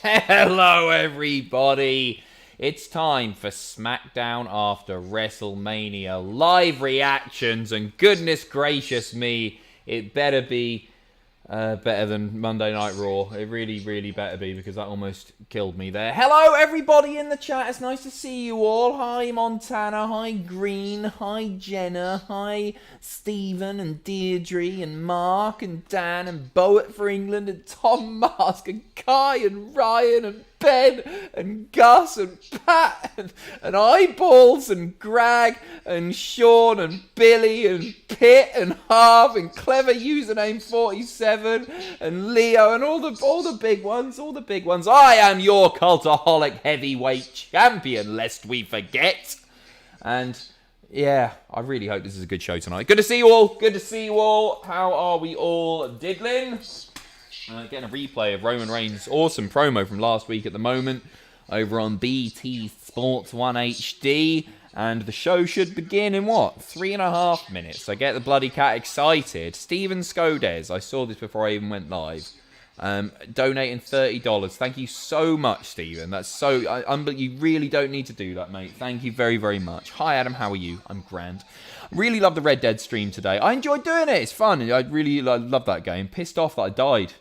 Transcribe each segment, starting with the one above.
Hello, everybody. It's time for SmackDown after WrestleMania live reactions, and goodness gracious me, it better be better than Monday Night Raw. It really, really better be, because that almost killed me there. Hello, everybody in the chat. It's nice to see you all. Hi, Montana. Hi, Green. Hi, Jenna. Hi, Stephen and Deirdre and Mark and Dan and Boat for England and Tom Mask and Kai and Ryan and Ben and Gus and Pat and Eyeballs and Greg and Sean and Billy and Pitt and Harv and Clever Username 47 and Leo and all the big ones. I am your Cultaholic heavyweight champion, lest we forget. And yeah, I really hope this is a good show tonight. Good to see you all. How are we all diddling? Getting a replay of Roman Reigns' awesome promo from last week at the moment over on BT Sports 1 HD. And the show should begin in, 3.5 minutes. So get the bloody cat excited. Steven Scodes, I saw this before I even went live, donating $30. Thank you so much, Steven. That's so... you really don't need to do that, mate. Thank you very, very much. Hi, Adam. How are you? I'm grand. Really love the Red Dead stream today. I enjoyed doing it. It's fun. I really love that game. Pissed off that I died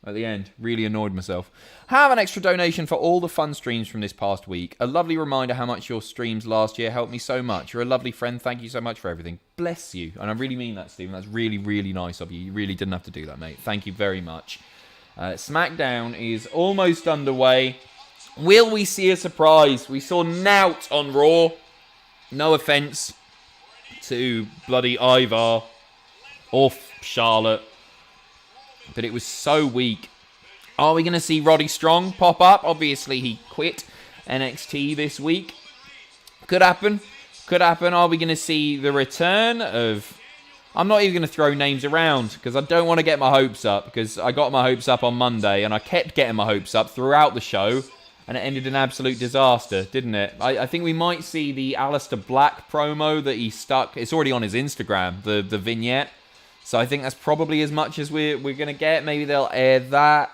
at the end. Really annoyed myself. Have an extra donation for all the fun streams from this past week. A lovely reminder how much your streams last year helped me so much. You're a lovely friend. Thank you so much for everything. Bless you. And I really mean that, Stephen. That's really, really nice of you. You really didn't have to do that, mate. Thank you very much. SmackDown is almost underway. Will we see a surprise? We saw Nout on Raw. No offense to bloody Ivar or Charlotte, but it was so weak. Are we going to see Roddy Strong pop up? Obviously, he quit NXT this week. Could happen. Are we going to see the return of... I'm not even going to throw names around, because I don't want to get my hopes up, because I got my hopes up on Monday, and I kept getting my hopes up throughout the show, and it ended in absolute disaster, didn't it? I think we might see the Aleister Black promo that he stuck... It's already on his Instagram, the vignette. So I think that's probably as much as we're going to get. Maybe they'll air that.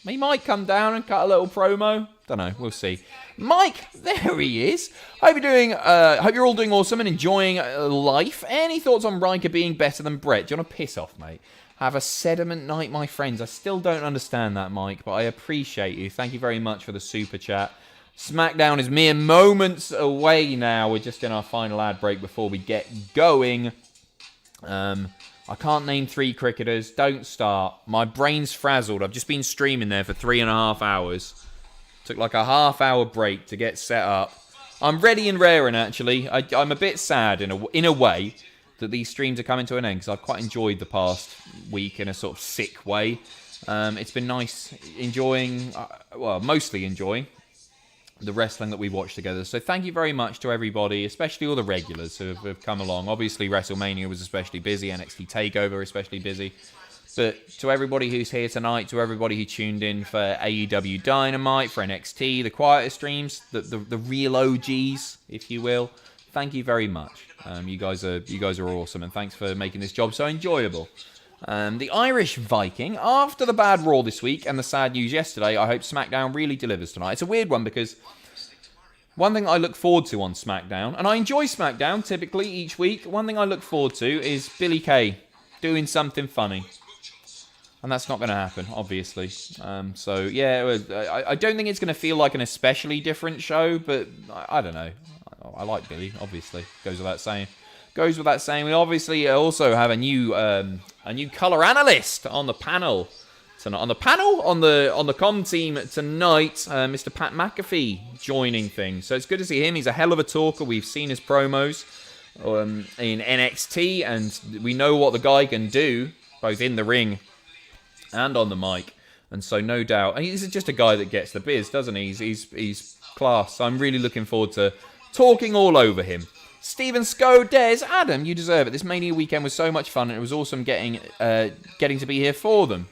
He might come down and cut a little promo. Don't know. We'll see. Mike, there he is. Hope you're all doing awesome and enjoying life. Any thoughts on Riker being better than Brett? Do you want to piss off, mate? Have a sediment night, my friends. I still don't understand that, Mike, but I appreciate you. Thank you very much for the super chat. SmackDown is mere moments away now. We're just in our final ad break before we get going. I can't name 3 cricketers. Don't start. My brain's frazzled. I've just been streaming there for 3.5 hours. Took like a half-hour break to get set up. I'm ready and raring, actually. I'm a bit sad in a way that these streams are coming to an end, because I've quite enjoyed the past week in a sort of sick way. It's been nice enjoying, mostly enjoying the wrestling that we watched together. So thank you very much to everybody, especially all the regulars who have come along. Obviously, WrestleMania was especially busy. NXT TakeOver especially busy. But to everybody who's here tonight, to everybody who tuned in for AEW Dynamite, for NXT, the quieter streams, the real OGs, if you will, thank you very much. You guys are awesome, and thanks for making this job so enjoyable. The Irish Viking, after the bad Raw this week and the sad news yesterday, I hope SmackDown really delivers tonight. It's a weird one, because one thing I look forward to on SmackDown, and I enjoy SmackDown typically each week, one thing I look forward to is Billy Kay doing something funny. And that's not going to happen, obviously. So, yeah, I don't think it's going to feel like an especially different show, but I don't know. I like Billy, obviously. Goes without saying. We obviously also have a new colour analyst on the panel tonight. On the comm team tonight, Mr. Pat McAfee joining things. So it's good to see him. He's a hell of a talker. We've seen his promos in NXT, and we know what the guy can do, both in the ring and on the mic. And so no doubt, and he's just a guy that gets the biz, doesn't he? He's class. So I'm really looking forward to talking all over him. Steven Scodes, Adam, you deserve it. This Mania weekend was so much fun, and it was awesome getting to be here for them.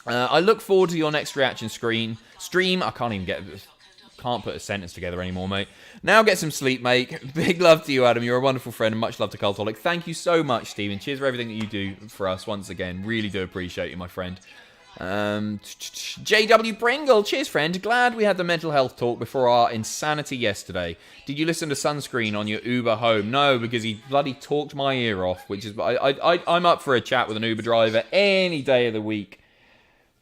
I look forward to your next reaction stream. I can't put a sentence together anymore, mate. Now get some sleep, mate. Big love to you, Adam. You're a wonderful friend, and much love to Cultaholic. Thank you so much, Steven. Cheers for everything that you do for us once again. Really do appreciate you, my friend. JW Pringle, cheers friend. Glad we had the mental health talk before our insanity yesterday. Did you listen to Sunscreen on your Uber home? No, because he bloody talked my ear off, which is... I'm up for a chat with an Uber driver any day of the week.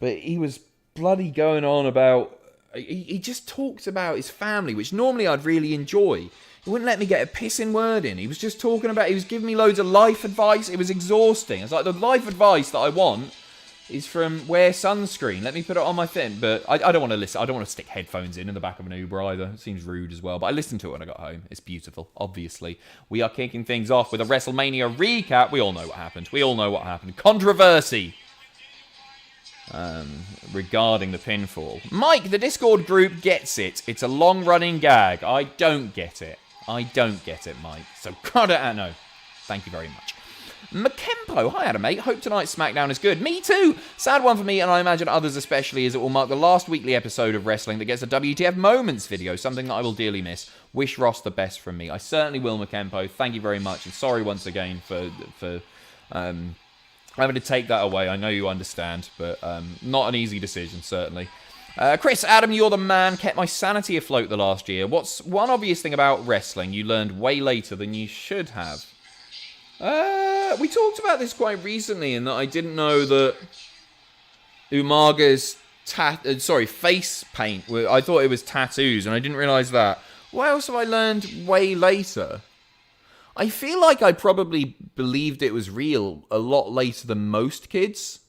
But he was bloody going on about... He just talked about his family, which normally I'd really enjoy. He wouldn't let me get a pissing word in. He was just talking about... He was giving me loads of life advice. It was exhausting. It's like the life advice that I want is from wear sunscreen. Let me put it on my thing. But I don't want to listen. I don't want to stick headphones in the back of an Uber either. It seems rude as well. But I listened to it when I got home. It's beautiful, obviously. We are kicking things off with a WrestleMania recap. We all know what happened. We all know what happened. Controversy regarding the pinfall. Mike, the Discord group gets it. It's a long-running gag. I don't get it. I don't get it, Mike. So, no. Thank you very much. Makempo, hi Adam, mate. Hope tonight's SmackDown is good. Me too. Sad one for me, and I imagine others especially, as it will mark the last weekly episode of wrestling that gets a WTF Moments video, something that I will dearly miss. Wish Ross the best from me. I certainly will, Makempo. Thank you very much, and sorry once again for having to take that away. I know you understand, but not an easy decision, certainly. Chris, Adam, you're the man. Kept my sanity afloat the last year. What's one obvious thing about wrestling you learned way later than you should have? We talked about this quite recently, in that I didn't know that Umaga's face paint. I thought it was tattoos, and I didn't realise that. What else have I learned way later? I feel like I probably believed it was real a lot later than most kids.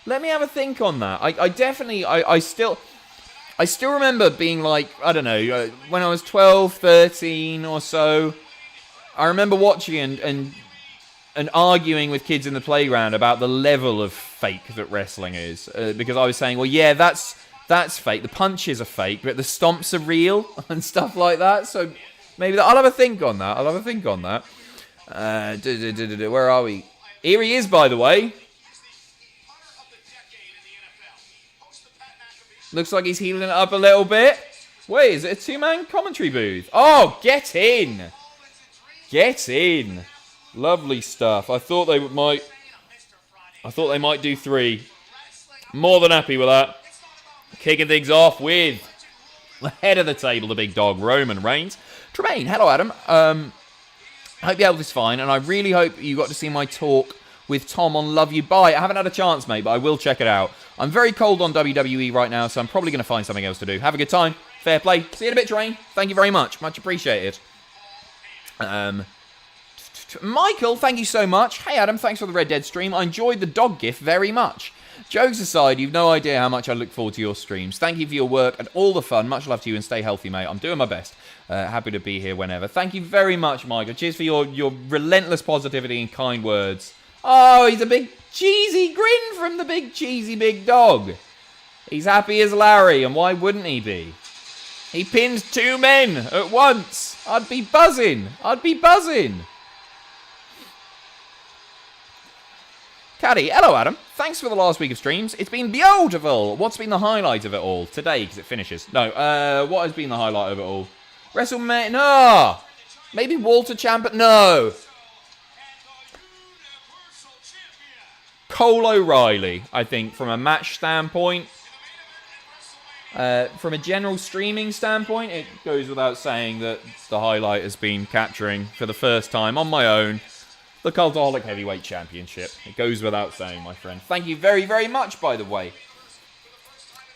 Let me have a think on that. I still remember being like, I don't know, when I was 12, 13 or so. I remember watching and arguing with kids in the playground about the level of fake that wrestling is. Because I was saying, well, yeah, that's fake. The punches are fake, but the stomps are real and stuff like that. So maybe I'll have a think on that. Where are we? Here he is, by the way. Looks like he's healing it up a little bit. Wait, is it a two-man commentary booth? Oh, get in! Get in. Lovely stuff. I thought they might do three. More than happy with that. Kicking things off with the head of the table, the big dog, Roman Reigns. Tremaine, hello Adam. I hope your health is fine, and I really hope you got to see my talk with Tom on Love You Bye. I haven't had a chance, mate, but I will check it out. I'm very cold on WWE right now, so I'm probably going to find something else to do. Have a good time. Fair play. See you in a bit, Tremaine. Thank you very much. Much appreciated. Michael, thank you so much. Hey Adam, thanks for the Red Dead stream. I enjoyed the dog gif very much. Jokes aside, you've no idea how much I look forward to your streams. Thank you for your work and all the fun. Much love to you and stay healthy, mate. I'm doing my best. Happy to be here whenever. Thank you very much, Michael. Cheers for your relentless positivity and kind words. Oh, he's a big cheesy grin from the big cheesy big dog. He's happy as Larry, and why wouldn't he be? He pinned two men at once. I'd be buzzing. Caddy, hello Adam. Thanks for the last week of streams. It's been beautiful. What's been the highlight of it all? Today, because it finishes. No, what has been the highlight of it all? WrestleMania? No. Maybe Walter Ciampa? No. Cole O'Reilly, I think, from a match standpoint. From a general streaming standpoint, it goes without saying that the highlight has been capturing, for the first time on my own, the Cultaholic Heavyweight Championship. It goes without saying, my friend. Thank you very, very much, by the way.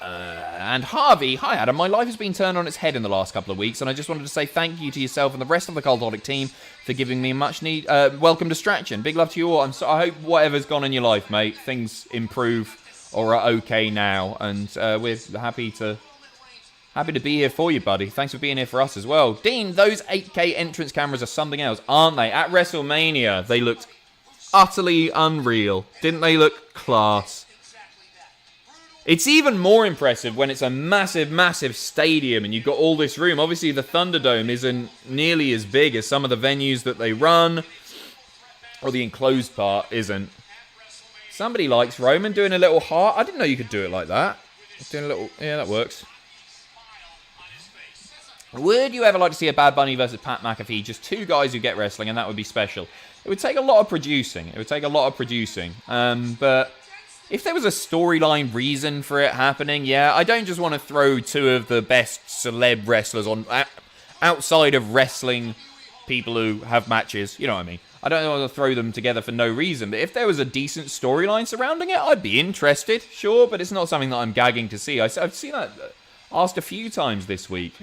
And Harvey, hi Adam, my life has been turned on its head in the last couple of weeks, and I just wanted to say thank you to yourself and the rest of the Cultaholic team for giving me a much welcome distraction. Big love to you all. I hope whatever's gone in your life, mate, things improve or are okay now, and we're happy to be here for you, buddy. Thanks for being here for us as well. Dean, those 8K entrance cameras are something else, aren't they? At WrestleMania, they looked utterly unreal. Didn't they look class? It's even more impressive when it's a massive, massive stadium and you've got all this room. Obviously, the Thunderdome isn't nearly as big as some of the venues that they run, or the enclosed part isn't. Somebody likes Roman doing a little heart. I didn't know you could do it like that. Doing a little... Yeah, that works. Would you ever like to see a Bad Bunny versus Pat McAfee? Just two guys who get wrestling, and that would be special. It would take a lot of producing. But if there was a storyline reason for it happening, yeah, I don't just want to throw two of the best celeb wrestlers on outside of wrestling people who have matches. You know what I mean? I don't want to throw them together for no reason. But if there was a decent storyline surrounding it, I'd be interested, sure. But it's not something that I'm gagging to see. I've seen that asked a few times this week.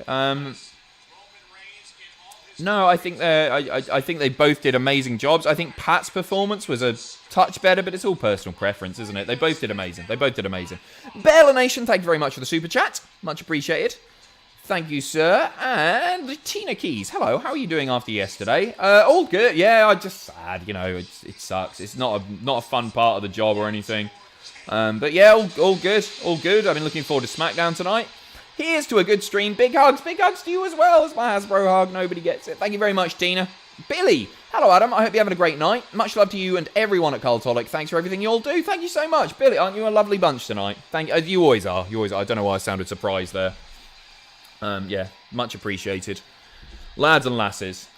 No, I think they both did amazing jobs. I think Pat's performance was a touch better, but it's all personal preference, isn't it? They both did amazing. Bella Nation, thank you very much for the super chat. Much appreciated. Thank you, sir. And Tina Keys, hello. How are you doing after yesterday? All good. Yeah, I'm just sad. You know, it sucks. It's not a fun part of the job or anything. But yeah, all good. All good. I've been looking forward to SmackDown tonight. Here's to a good stream. Big hugs to you as well. It's my Hasbro hug. Nobody gets it. Thank you very much, Tina. Billy. Hello, Adam. I hope you're having a great night. Much love to you and everyone at Cultaholic. Thanks for everything you all do. Thank you so much. Billy, aren't you a lovely bunch tonight? Thank you. You always are. I don't know why I sounded surprised there. Yeah, much appreciated. Lads and lasses.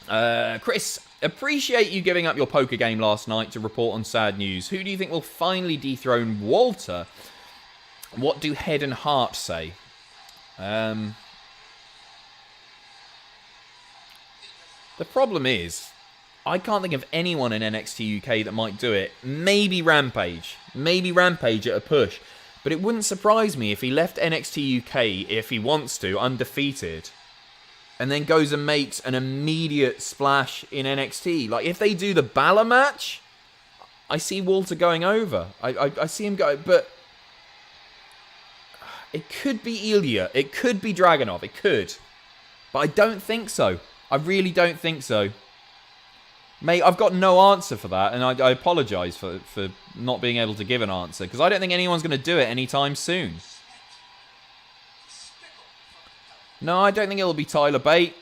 Chris, appreciate you giving up your poker game last night to report on sad news. Who do you think will finally dethrone Walter? What do Head and Heart say? The problem is, I can't think of anyone in NXT UK that might do it. Maybe Rampage. At a push. But it wouldn't surprise me if he left NXT UK, if he wants to, undefeated. And then goes and makes an immediate splash in NXT. Like, if they do the Balor match, I see Walter going over. I see him go, but it could be Ilya. It could be Dragunov. It could. But I don't think so. I really don't think so. Mate, I've got no answer for that, and I apologise for not being able to give an answer, because I don't think anyone's going to do it anytime soon. No, I don't think it'll be Tyler Bate.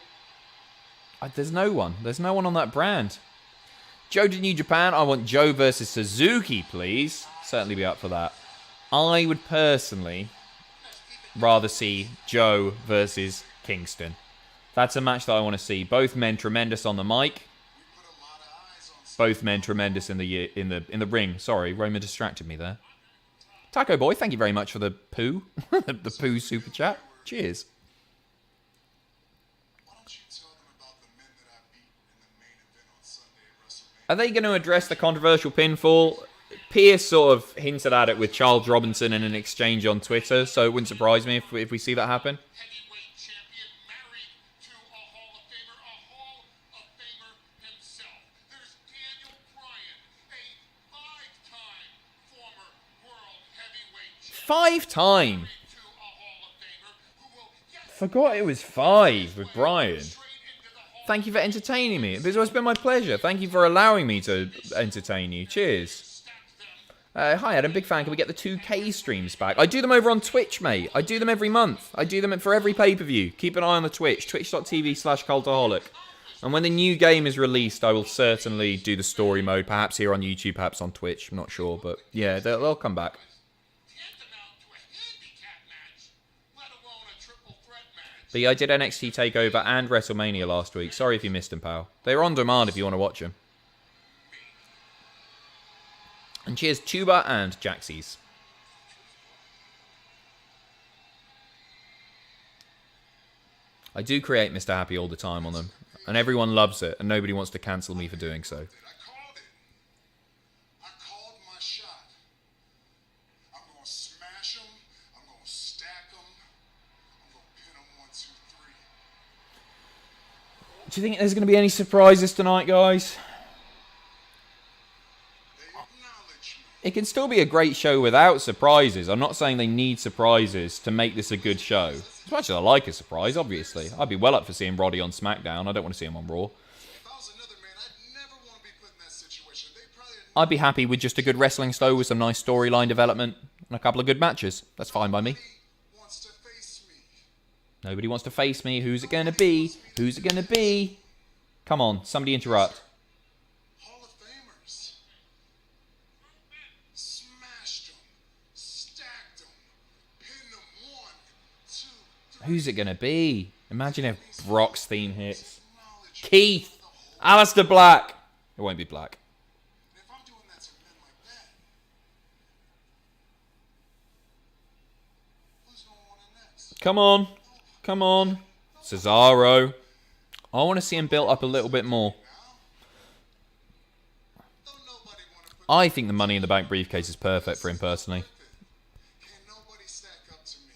There's no one. There's no one on that brand. Joe to New Japan, I want Joe versus Suzuki, please. Certainly be up for that. I would personally rather see Joe versus Kingston. That's a match that I want to see. Both men tremendous on the mic. Both men tremendous in the ring. Sorry, Roma distracted me there. Taco Boy, thank you very much for the poo. The poo super chat. Cheers. Are they going to address the controversial pinfall? Pierce sort of hinted at it with Charles Robinson in an exchange on Twitter, so it wouldn't surprise me if we see that happen. Five-time. Forgot it was 5 with Brian. Thank you for entertaining me. It's been my pleasure. Thank you for allowing me to entertain you. Cheers. Hi, Adam. Big fan. Can we get the 2K streams back? I do them over on Twitch, mate. I do them every month. I do them for every pay-per-view. Keep an eye on the Twitch. Twitch.tv/Cultaholic. And when the new game is released, I will certainly do the story mode. Perhaps here on YouTube, perhaps on Twitch. I'm not sure. But yeah, they'll come back. But yeah, I did NXT TakeOver and WrestleMania last week. Sorry if you missed them, pal. They're on demand if you want to watch them. And cheers, Tuba and Jaxies. I do create Mr. Happy all the time on them. And everyone loves it, and nobody wants to cancel me for doing so. Do you think there's going to be any surprises tonight, guys? It can still be a great show without surprises. I'm not saying they need surprises to make this a good show. As much as I like a surprise, obviously. I'd be well up for seeing Roddy on SmackDown. I don't want to see him on Raw. I'd be happy with just a good wrestling show with some nice storyline development and a couple of good matches. That's fine by me. Nobody wants to face me. Who's it going to be? Who's it going to be? Come on, somebody interrupt. Hall of Famers. Smashed them. Stacked them. Pinned them 1, Who's it going to be? Imagine if Brock's theme hits. Keith! Aleister Black! It won't be Black. If I'm doing that to men like that, who's going to want it next? Come on. Come on. Cesaro. I want to see him built up a little bit more. Don't nobody want to put I think the Money in the Bank briefcase is perfect for him personally. Can't nobody stack up to me.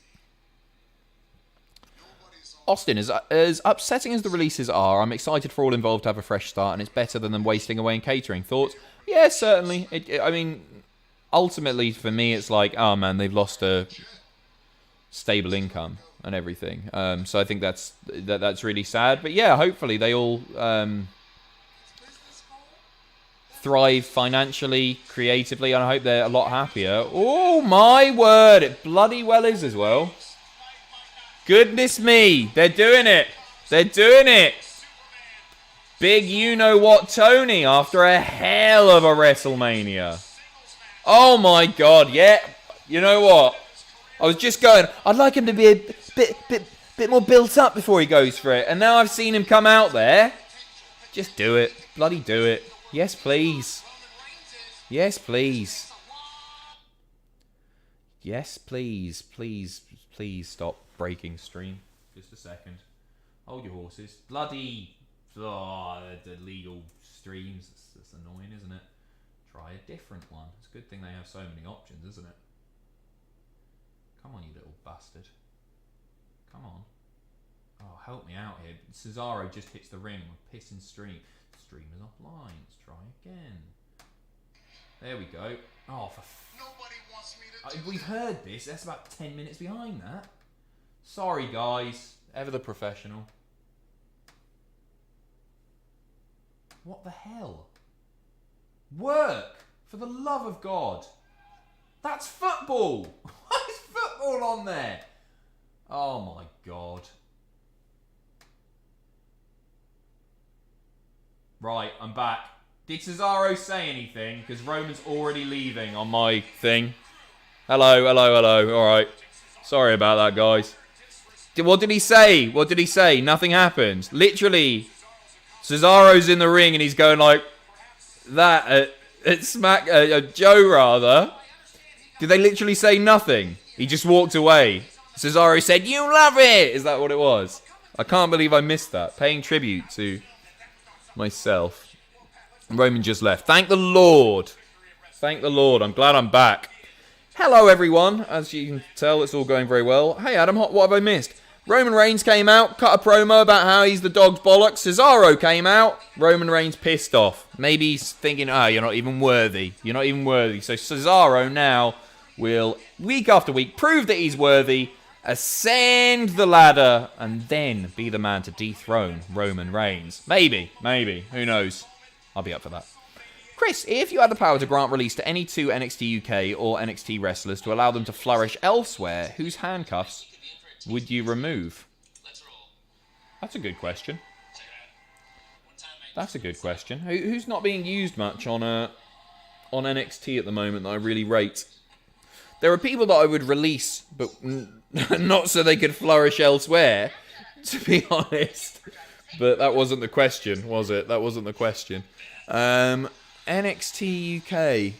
Nobody's on Austin, as upsetting as the releases are, I'm excited for all involved to have a fresh start, and it's better than them wasting away in catering. Thoughts? Yeah, certainly. I mean, ultimately for me, it's like, oh man, they've lost a stable income and everything. So I think that's really sad. But yeah, hopefully they all thrive financially, creatively, and I hope they're a lot happier. Oh my word, it bloody well is as well. Goodness me, they're doing it. They're doing it. Big you-know-what Tony after a hell of a WrestleMania. Oh my god, yeah. You know what? I was just going, I'd like him to be a bit more built up before he goes for it. And now I've seen him come out there. Just do it. Bloody do it. Yes, please. Yes, please. Yes, please. Please stop breaking stream. Just a second. Hold your horses. Bloody... Oh, the legal streams. It's annoying, isn't it? Try a different one. It's a good thing they have so many options, isn't it? Come on, you little bastard. Come on. Oh, help me out here. Cesaro just hits the ring with pissing stream. Stream is offline. Let's try again. There we go. Oh, for Nobody wants me to do we've heard this. That's about 10 minutes behind that. Sorry, guys. Ever the professional. What the hell? Work! For the love of God. That's football! Why is football on there? Oh my God. Right, I'm back. Did Cesaro say anything? Because Roman's already leaving on my thing. Hello. Alright. Sorry about that, guys. What did he say? What did he say? Nothing happened. Literally, Cesaro's in the ring and he's going like that at Joe, rather. Did they literally say nothing? He just walked away. Cesaro said, "You love it!" Is that what it was? I can't believe I missed that. Paying tribute to myself. Roman just left. Thank the Lord. Thank the Lord. I'm glad I'm back. Hello, everyone. As you can tell, it's all going very well. Hey, Adam, what have I missed? Roman Reigns came out, cut a promo about how he's the dog's bollocks. Cesaro came out. Roman Reigns pissed off. Maybe he's thinking, you're not even worthy. You're not even worthy. So Cesaro now will, week after week, prove that he's worthy, ascend the ladder, and then be the man to dethrone Roman Reigns. Maybe. Who knows? I'll be up for that. Chris, if you had the power to grant release to any two NXT UK or NXT wrestlers to allow them to flourish elsewhere, whose handcuffs would you remove? That's a good question. Who's not being used much on NXT at the moment that I really rate? There are people that I would release, but not so they could flourish elsewhere, to be honest. But that wasn't the question, was it? That wasn't the question. NXT UK.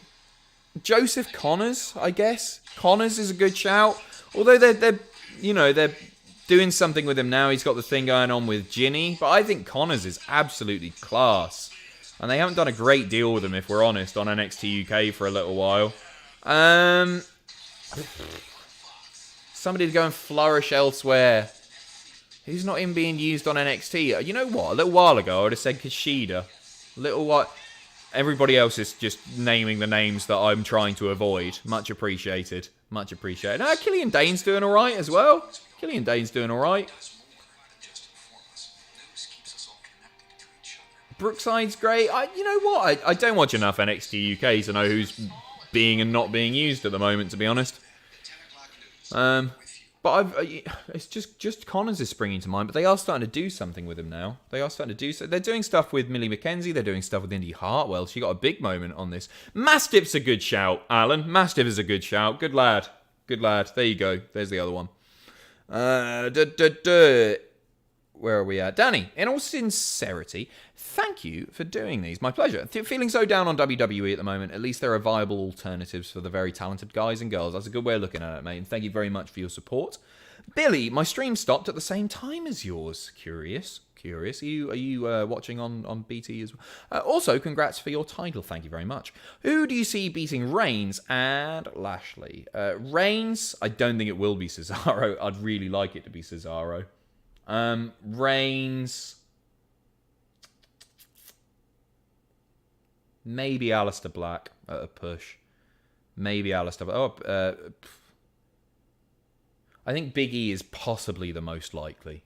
Joseph Connors, I guess. Connors is a good shout. Although they're doing something with him now. He's got the thing going on with Ginny. But I think Connors is absolutely class. And they haven't done a great deal with him, if we're honest, on NXT UK for a little while. Somebody to go and flourish elsewhere. Who's not even being used on NXT? You know what? A little while ago, I would have said Kushida. Everybody else is just naming the names that I'm trying to avoid. Much appreciated. Killian Dane's doing alright as well. Brookside's great. You know what? I don't watch enough NXT UK to know who's being and not being used at the moment, to be honest. But it's just Connors is springing to mind. But they are starting to do something with him now. They're doing stuff with Millie McKenzie. They're doing stuff with Indy Hartwell. She got a big moment on this. Mastiff's a good shout, Alan. Mastiff is a good shout. Good lad. There you go. There's the other one. Where are we at? Danny, in all sincerity, thank you for doing these. My pleasure. Feeling so down on WWE at the moment, at least there are viable alternatives for the very talented guys and girls. That's a good way of looking at it, mate. And thank you very much for your support. Billy, my stream stopped at the same time as yours. Curious. Are you watching on BT as well? Also, congrats for your title. Thank you very much. Who do you see beating Reigns and Lashley? Reigns, I don't think it will be Cesaro. I'd really like it to be Cesaro. Reigns, maybe Aleister Black at a push. Maybe Aleister Black. I think Big E is possibly the most likely.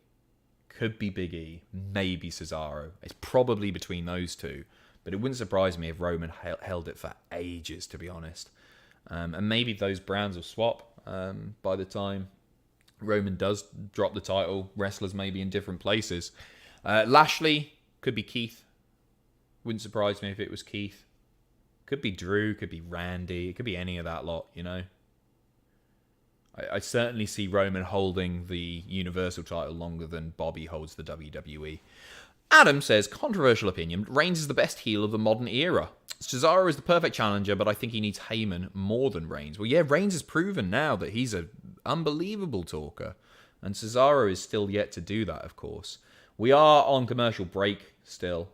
Could be Big E, maybe Cesaro. It's probably between those two. But it wouldn't surprise me if Roman held it for ages, to be honest. And maybe those brands will swap by the time Roman does drop the title. Wrestlers may be in different places. Lashley, could be Keith. Wouldn't surprise me if it was Keith. Could be Drew, could be Randy. It could be any of that lot, you know. I certainly see Roman holding the Universal title longer than Bobby holds the WWE. Adam says, controversial opinion, Reigns is the best heel of the modern era. Cesaro is the perfect challenger, but I think he needs Heyman more than Reigns. Well, yeah, Reigns has proven now that he's an unbelievable talker. And Cesaro is still yet to do that, of course. We are on commercial break still.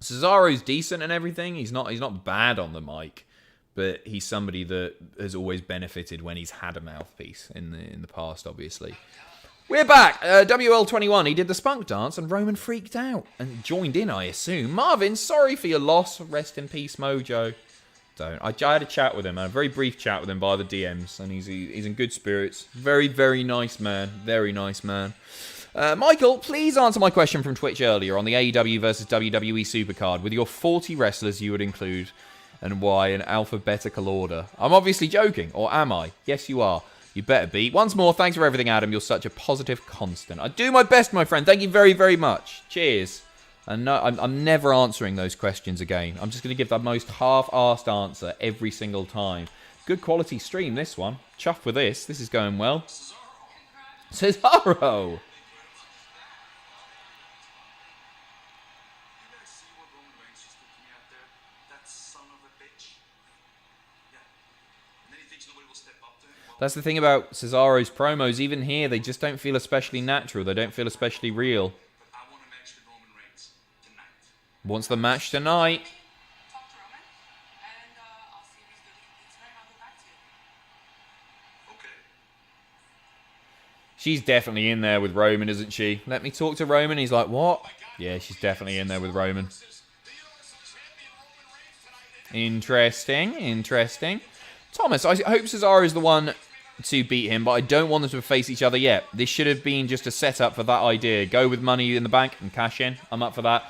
Cesaro's decent and everything. He's not bad on the mic. But he's somebody that has always benefited when he's had a mouthpiece in the past, obviously. We're back. WL21, he did the spunk dance and Roman freaked out and joined in, I assume. Marvin, sorry for your loss. Rest in peace, Mojo. I had a chat with him, a very brief chat with him via the DMs, and he's in good spirits. Very, very nice man. Very nice man. Michael, please answer my question from Twitch earlier on the AEW versus WWE Supercard with your 40 wrestlers you would include and why in alphabetical order. I'm obviously joking, or am I? Yes, you are. You better be. Once more, thanks for everything, Adam. You're such a positive constant. I do my best, my friend. Thank you very, very much. Cheers. And no, I'm never answering those questions again. I'm just going to give the most half-arsed answer every single time. Good quality stream, this one. Chuffed with this. This is going well. Cesaro! That's the thing about Cesaro's promos. Even here, they just don't feel especially natural. They don't feel especially real. Wants the match tonight. She's definitely in there with Roman, isn't she? Let me talk to Roman. He's like, what? Yeah, she's definitely in there with Roman. Interesting. Thomas, I hope Cesaro is the one to beat him, but I don't want them to face each other yet. This should have been just a setup for that idea. Go with Money in the Bank and cash in. I'm up for that.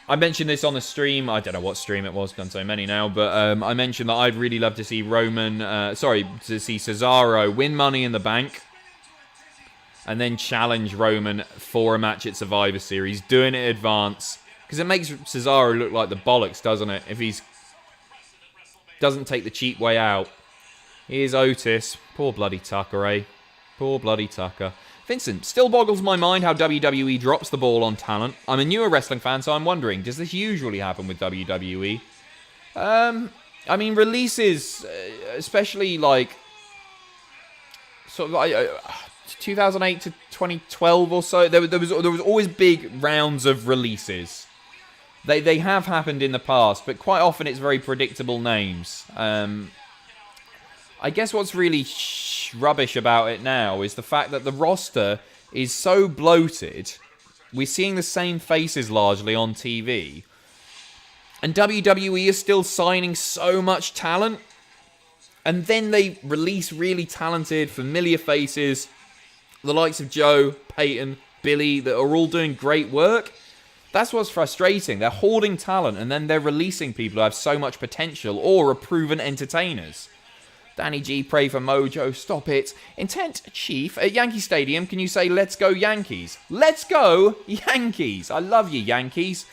I mentioned this on the stream. I don't know what stream it was. Done so many now, but I mentioned that I'd really love to see to see Cesaro win Money in the Bank and then challenge Roman for a match at Survivor Series, doing it in advance, because it makes Cesaro look like the bollocks, doesn't it? If he's doesn't take the cheap way out. Here's Otis. Poor bloody Tucker, eh? Poor bloody Tucker. Vincent, still boggles my mind how WWE drops the ball on talent. I'm a newer wrestling fan, so I'm wondering, does this usually happen with WWE? I mean, releases, especially like sort of like 2008 to 2012 or so, there was always big rounds of releases. They have happened in the past, but quite often it's very predictable names. I guess what's really rubbish about it now is the fact that the roster is so bloated. We're seeing the same faces largely on TV. And WWE is still signing so much talent. And then they release really talented, familiar faces. The likes of Joe, Peyton, Billy, that are all doing great work. That's what's frustrating. They're hoarding talent and then they're releasing people who have so much potential or are proven entertainers. Danny G, pray for Mojo. Stop it. Intent Chief, at Yankee Stadium, can you say, let's go Yankees? Let's go Yankees. I love you, Yankees.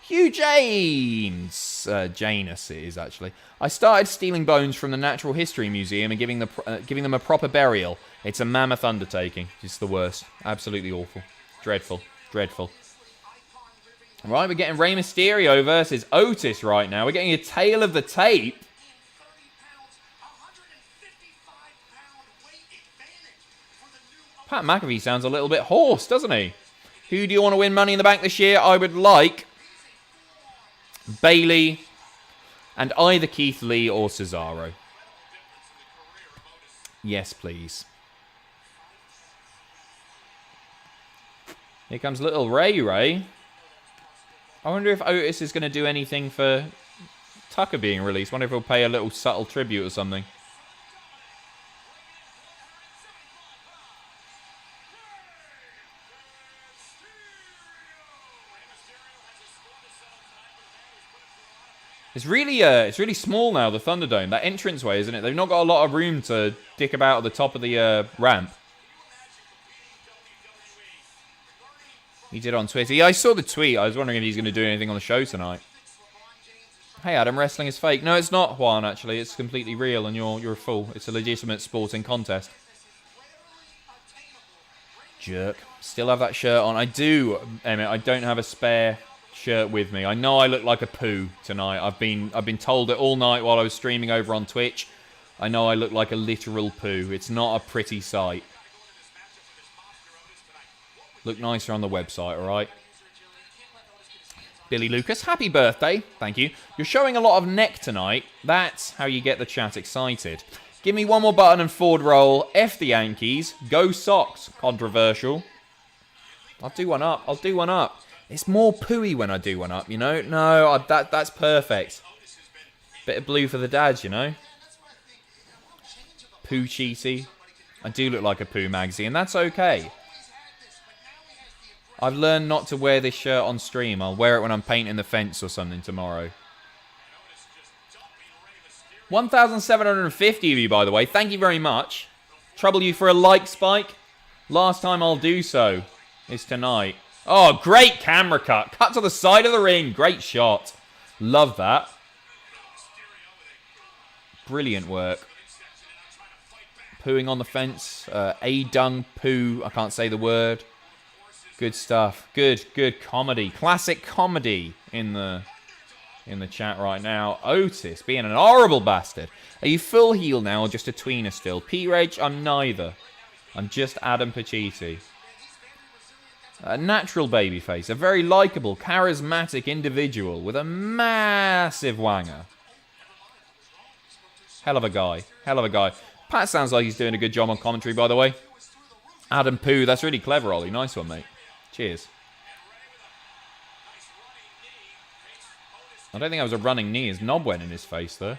Hugh James. Janus it is, actually. I started stealing bones from the Natural History Museum and giving them a proper burial. It's a mammoth undertaking. It's the worst. Absolutely awful. Dreadful. Dreadful. Right, we're getting Rey Mysterio versus Otis right now. We're getting a tale of the tape. Pat McAfee sounds a little bit hoarse, doesn't he? Who do you want to win Money in the Bank this year? I would like Bayley and either Keith Lee or Cesaro. Yes, please. Here comes little Ray. I wonder if Otis is going to do anything for Tucker being released. I wonder if he'll pay a little subtle tribute or something. It's really small now, the Thunderdome. That entranceway, isn't it? They've not got a lot of room to dick about at the top of the ramp. He did on Twitter. Yeah, I saw the tweet. I was wondering if he's going to do anything on the show tonight. Hey, Adam, wrestling is fake. No, it's not, Juan, actually. It's completely real, and you're a fool. It's a legitimate sporting contest. Jerk. Still have that shirt on. I do, Emmett. I don't have a spare shirt with me. I know I look like a poo tonight. I've been told it all night while I was streaming over on Twitch. I know I look like a literal poo. It's not a pretty sight. Look nicer on the website, alright? Billy Lucas, happy birthday. Thank you. You're showing a lot of neck tonight. That's how you get the chat excited. Give me one more button and forward roll. F the Yankees. Go Sox. Controversial. I'll do one up. It's more pooey when I do one up, you know? No, that's perfect. Bit of blue for the dads, you know? Poo cheaty. I do look like a poo Magsy, and that's okay. I've learned not to wear this shirt on stream. I'll wear it when I'm painting the fence or something tomorrow. 1,750 of you, by the way. Thank you very much. Trouble you for a like spike? Last time I'll do so is tonight. Oh, great camera cut. Cut to the side of the ring. Great shot. Love that. Brilliant work. Pooing on the fence. A-dung poo. I can't say the word. Good stuff. Good comedy. Classic comedy in the chat right now. Otis being an horrible bastard. Are you full heel now or just a tweener still? P-Reg, I'm neither. I'm just Adam Pacitti. A natural babyface. A very likeable, charismatic individual with a massive wanger. Hell of a guy. Hell of a guy. Pat sounds like he's doing a good job on commentary, by the way. Adam Pooh, that's really clever, Ollie. Nice one, mate. Cheers. I don't think that was a running knee. His knob went in his face, though.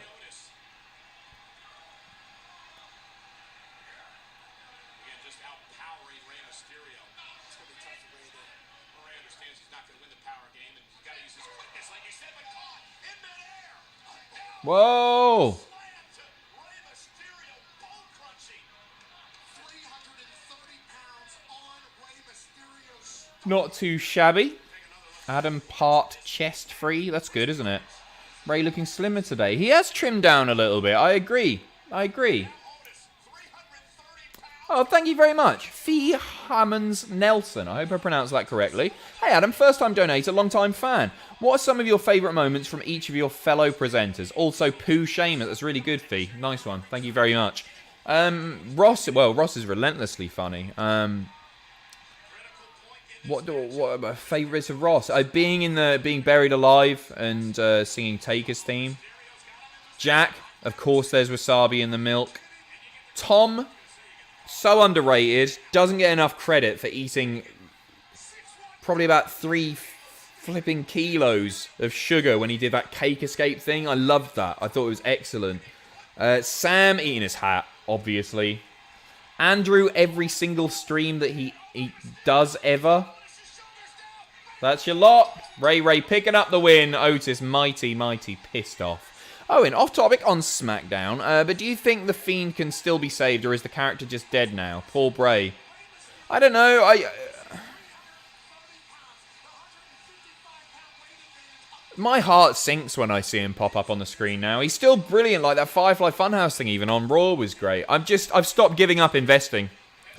Whoa! Not too shabby. Adam part chest free. That's good, isn't it? Ray looking slimmer today. He has trimmed down a little bit. I agree. Oh, thank you very much. Fee Hammonds Nelson. I hope I pronounced that correctly. Hey, Adam. First time donator, long time fan. What are some of your favourite moments from each of your fellow presenters? Also, Pooh Shamus. That's really good, Fee. Nice one. Thank you very much. Ross is relentlessly funny. What are my favourites of Ross? Being buried alive and singing Taker's theme. Jack, of course. There's wasabi in the milk. Tom, so underrated. Doesn't get enough credit for eating probably about 3 flipping kilos of sugar when he did that cake escape thing. I loved that. I thought it was excellent. Sam eating his hat, obviously. Andrew, every single stream that he does ever. That's your lot. Ray picking up the win. Otis mighty pissed off. Owen, off topic on SmackDown, but do you think The Fiend can still be saved, or is the character just dead now? Paul Bray. I don't know. My heart sinks when I see him pop up on the screen now. He's still brilliant, like that Firefly Funhouse thing even on Raw was great. I've stopped giving up investing.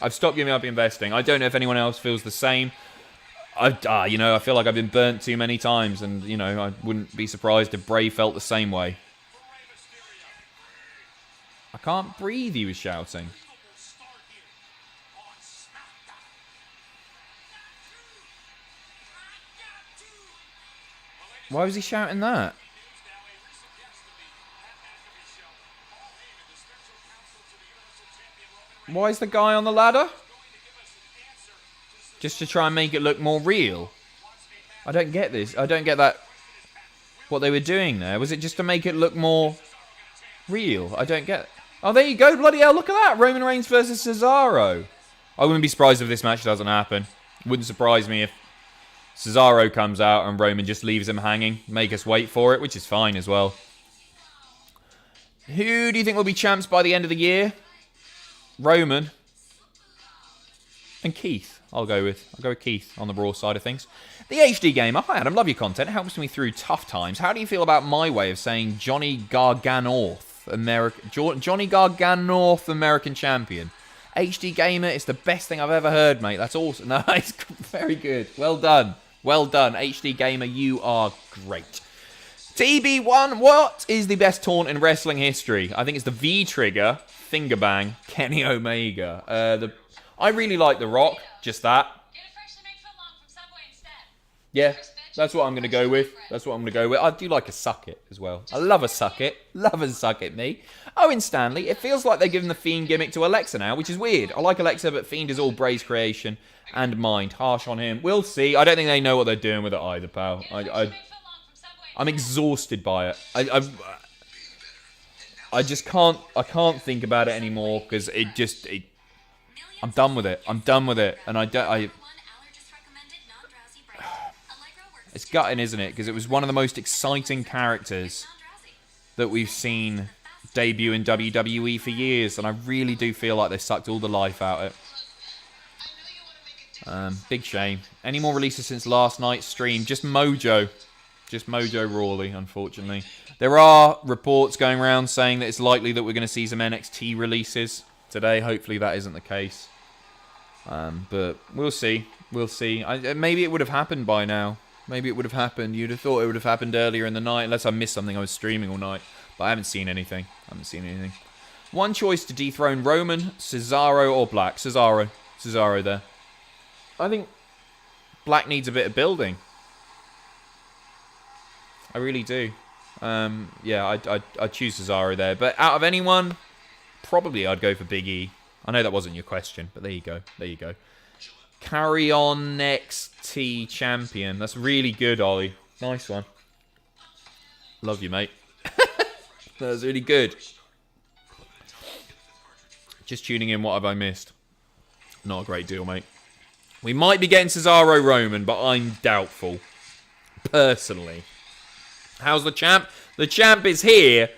I've stopped giving up investing. I don't know if anyone else feels the same. I feel like I've been burnt too many times, and, I wouldn't be surprised if Bray felt the same way. I can't breathe, he was shouting. Why was he shouting that? Why is the guy on the ladder? Just to try and make it look more real. I don't get this. I don't get that. What they were doing there. Was it just to make it look more real? I don't get it. Oh, there you go. Bloody hell, look at that. Roman Reigns versus Cesaro. I wouldn't be surprised if this match doesn't happen. Wouldn't surprise me if Cesaro comes out and Roman just leaves him hanging. Make us wait for it, which is fine as well. Who do you think will be champs by the end of the year? Roman and Keith. I'll go with Keith on the Raw side of things. The HD Gamer. Hi Adam, love your content. It helps me through tough times. How do you feel about my way of saying Johnny Garganoff, American champion? HD Gamer, it's the best thing I've ever heard, mate. That's awesome. No, it's very good. Well done. Well done. HD Gamer, you are great. TB1, what is the best taunt in wrestling history? I think it's the V-Trigger, Finger Bang, Kenny Omega. I really like The Rock, just that. Yeah, that's what I'm going to go with. I do like a suck it as well. I love a suck it. Love a suck it, me. Owen Stanley, it feels like they're giving the Fiend gimmick to Alexa now, which is weird. I like Alexa, but Fiend is all Bray's creation and mind. Harsh on him. We'll see. I don't think they know what they're doing with it either, pal. I'm exhausted by it. I just can't think about it anymore because I'm done with it. And it's gutting, isn't it? Because it was one of the most exciting characters that we've seen debut in WWE for years, and I really do feel like they sucked all the life out of it. Big shame. Any more releases since last night's stream? Just Mojo Rawley, unfortunately. There are reports going around saying that it's likely that we're going to see some NXT releases today. Hopefully that isn't the case. But we'll see. Maybe it would have happened by now. Maybe it would have happened. You'd have thought it would have happened earlier in the night, unless I missed something. I was streaming all night. But I haven't seen anything. One choice to dethrone Roman, Cesaro, or Black. Cesaro there. I think Black needs a bit of building. I really do. I'd choose Cesaro there. But out of anyone, probably I'd go for Big E. I know that wasn't your question, but there you go. Carry on NXT champion. That's really good, Ollie. Nice one. Love you, mate. That was really good. Just tuning in, what have I missed? Not a great deal, mate. We might be getting Cesaro Roman, but I'm doubtful. Personally. How's the champ? The champ is here.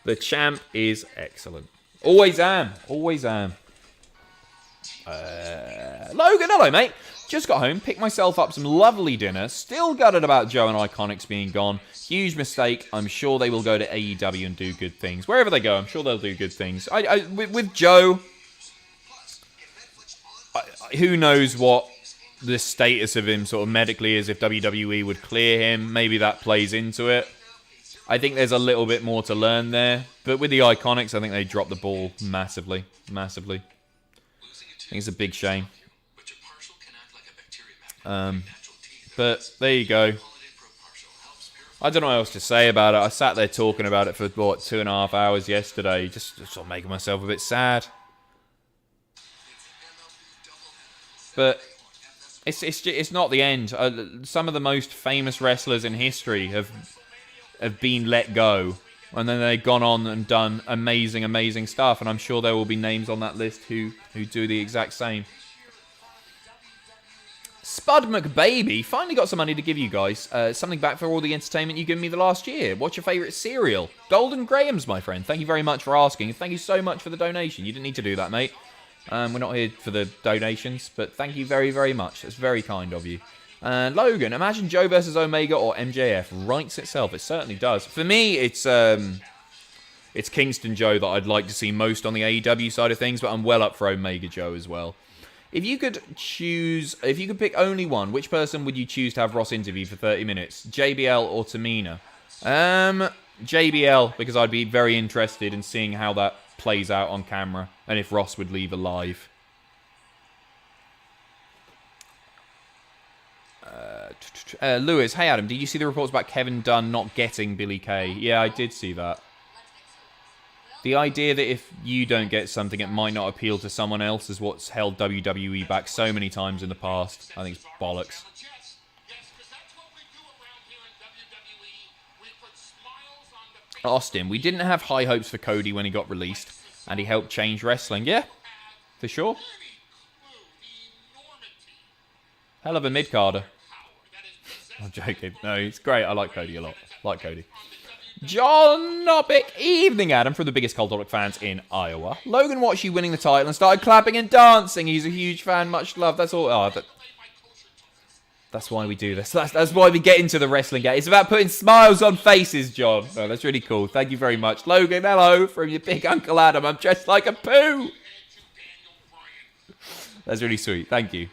The champ is excellent. Always am. Logan, hello, mate. Just got home, picked myself up some lovely dinner. Still gutted about Joe and Iconics being gone. Huge mistake. I'm sure they will go to AEW and do good things. Wherever they go, I'm sure they'll do good things. With Joe, who knows what the status of him sort of medically is, if WWE would clear him. Maybe that plays into it. I think there's a little bit more to learn there. But with the Iconics, I think they dropped the ball massively. I think it's a big shame. But there you go. I don't know what else to say about it. I sat there talking about it for, 2.5 hours yesterday. Just sort of making myself a bit sad. But it's not the end. Some of the most famous wrestlers in history have been let go. And then they've gone on and done amazing stuff. And I'm sure there will be names on that list who do the exact same. Spud McBaby finally got some money to give you guys. Something back for all the entertainment you've given me the last year. What's your favourite cereal? Golden Grahams, my friend. Thank you very much for asking. Thank you so much for the donation. You didn't need to do that, mate. We're not here for the donations, but thank you very, very much. That's very kind of you. And Logan, imagine Joe versus Omega or MJF. Writes itself. It certainly does. For me, it's Kingston Joe that I'd like to see most on the AEW side of things, but I'm well up for Omega Joe as well. If you could pick only one, which person would you choose to have Ross interview for 30 minutes? JBL or Tamina? JBL, because I'd be very interested in seeing how that plays out on camera, and if Ross would leave alive. Lewis, hey Adam, did you see the reports about Kevin Dunn not getting Billy Kay? Yeah, I did see that. The idea that if you don't get something, it might not appeal to someone else is what's held WWE back so many times in the past. I think it's bollocks. Austin, we didn't have high hopes for Cody when he got released, and he helped change wrestling. Yeah, for sure. Hell of a mid-carder. I'm joking. No, he's great. I like Cody a lot. Like Cody. John Nopick. Evening, Adam, from the biggest Cultaholic fans in Iowa. Logan watched you winning the title and started clapping and dancing. He's a huge fan. Much love. That's all. Oh, that's why we do this. That's why we get into the wrestling game. It's about putting smiles on faces, John. Oh, that's really cool. Thank you very much. Logan, hello from your big Uncle Adam. I'm dressed like a poo. That's really sweet. Thank you.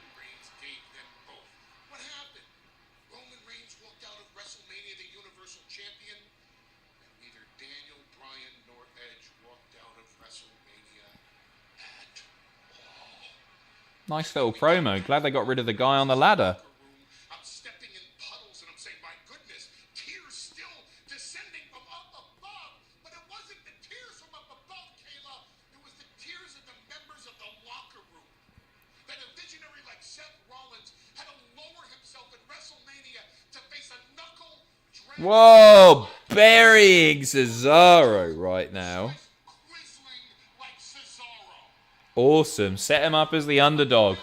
Nice little promo. Glad they got rid of the guy on the ladder. I'm stepping in puddles and I'm saying, my goodness, tears still descending from up above. But it wasn't the tears from up above, Kayla. It was the tears of the members of the locker room. That a visionary like Seth Rollins had to lower himself at WrestleMania to face a knuckle drag. Whoa, burying Cesaro right now. Awesome. Set him up as the underdog.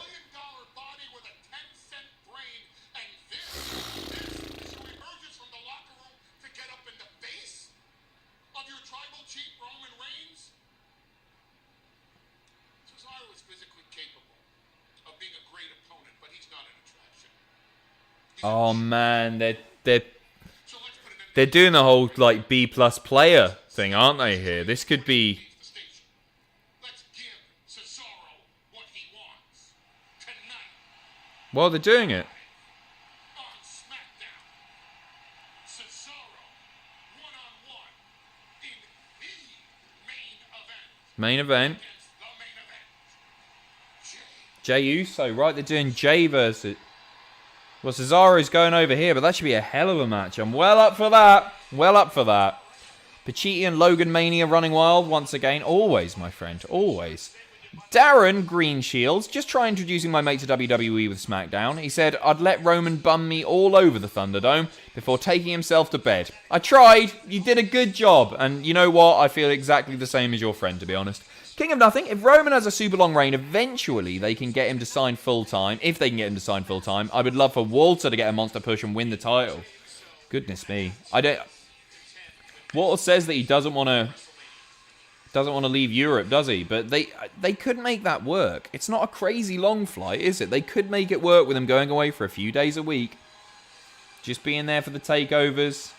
Oh man, they're doing the whole like B+ player thing, aren't they? Here, this could be. Well, they're doing it. Main event. Jey Uso, right? They're doing Jey versus. Well, Cesaro's going over here, but that should be a hell of a match. I'm well up for that. Well up for that. Pacitti and Logan Mania running wild once again. Always, my friend. Always. Darren Greenshields, just try introducing my mate to WWE with SmackDown. He said, I'd let Roman bum me all over the Thunderdome before taking himself to bed. I tried. You did a good job. And you know what? I feel exactly the same as your friend, to be honest. King of Nothing, if Roman has a super long reign, eventually they can get him to sign full-time. If they can get him to sign full-time, I would love for Walter to get a monster push and win the title. Goodness me. Walter says that he doesn't want to leave Europe, does he? But they could make that work. It's not a crazy long flight, is it? They could make it work with him going away for a few days a week. Just being there for the takeovers.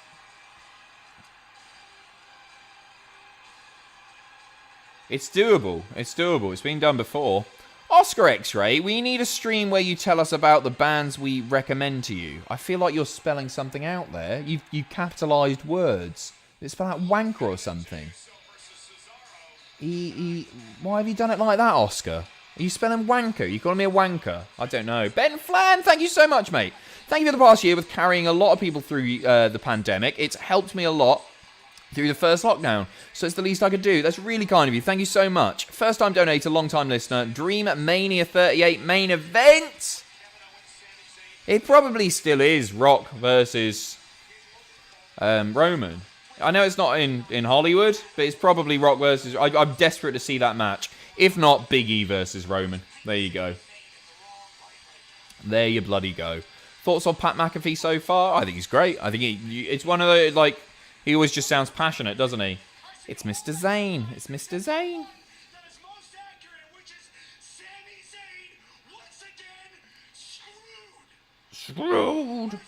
It's doable. It's doable. It's been done before. Oscar X-Ray, we need a stream where you tell us about the bands we recommend to you. I feel like you're spelling something out there. You capitalised words. It's spelled out wanker or something. Why have you done it like that, Oscar? Are you spelling wanker? You calling me a wanker? I don't know. Ben Flan, thank you so much, mate. Thank you for the past year with carrying a lot of people through the pandemic. It's helped me a lot through the first lockdown, so it's the least I could do. That's really kind of you. Thank you so much. First time donator, long time listener. Dream Mania 38 main event. It probably still is Rock versus Roman. I know it's not in Hollywood, but it's probably Rock versus. I'm desperate to see that match. If not, Big E versus Roman. There you go. There you bloody go. Thoughts on Pat McAfee so far? I think he's great. I think it's one of the, like, he always just sounds passionate, doesn't he? It's Mr. Zayn. It's Mr. Zayn. Screwed.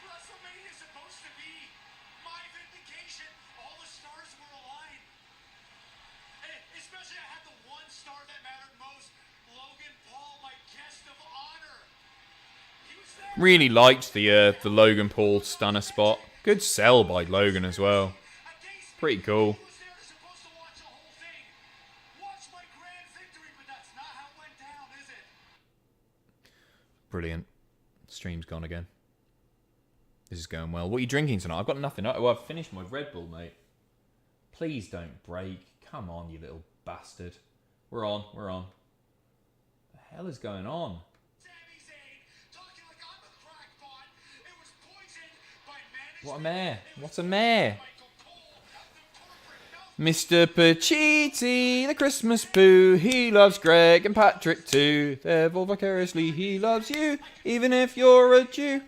WrestleMania is supposed to be my vindication. All the stars were aligned. Especially I had the one star that mattered most. Logan Paul, my guest of honor. He was there. Really liked the Logan Paul stunner spot. Good sell by Logan as well. Pretty cool. He was there supposed to watch the whole thing. Watch my grand victory, but that's not how it went down, is it? Brilliant. Stream's gone again. This is going well. What are you drinking tonight? I've got nothing. Oh, I've finished my Red Bull, mate. Please don't break. Come on, you little bastard. We're on. We're on. What the hell is going on? Sami Zayn talking like I'm a crackpot. It was poisoned by management. What a mare. What a mare. Michael Cole, the corporate Mr. Pacitti, the Christmas poo. He loves Greg and Patrick too. Therefore, vicariously, he loves you, even if you're a Jew.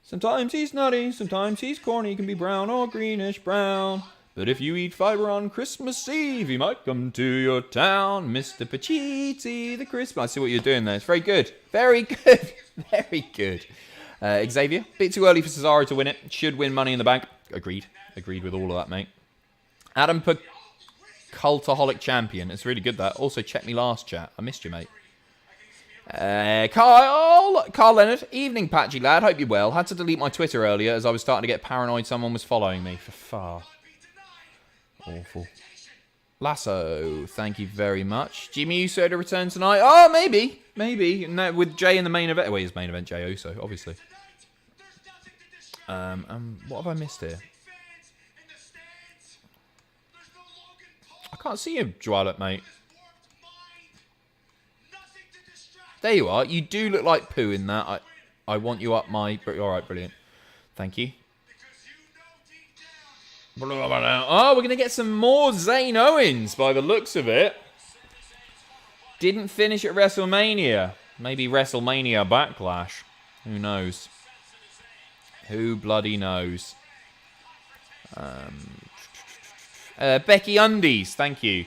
Sometimes he's nutty, sometimes he's corny, can be brown or greenish brown. But if you eat fiber on Christmas Eve, he might come to your town. Mr. Pacitti, the Christmas. I see what you're doing there. It's very good. Very good. Very good. Xavier, bit too early for Cesaro to win it. Should win Money in the Bank. Agreed. Agreed with all of that, mate. Adam put Cultaholic champion. It's really good, that. Also, check me last chat. I missed you, mate. Carl Leonard, evening patchy lad, hope you're well. Had to delete my Twitter earlier as I was starting to get paranoid someone was following me. For far. Awful. Lasso, thank you very much. Jimmy Uso to return tonight? Oh, maybe. Maybe. No, with Jay in the main event. Well, his main event, Jay Uso, obviously. What have I missed here? I can't see you, Dwallet, mate. There you are. You do look like poo in that. I want you up my... Alright, brilliant. Thank you. Oh, we're going to get some more Zayn Owens by the looks of it. Didn't finish at WrestleMania. Maybe WrestleMania Backlash. Who knows? Who bloody knows? Becky Undies, thank you.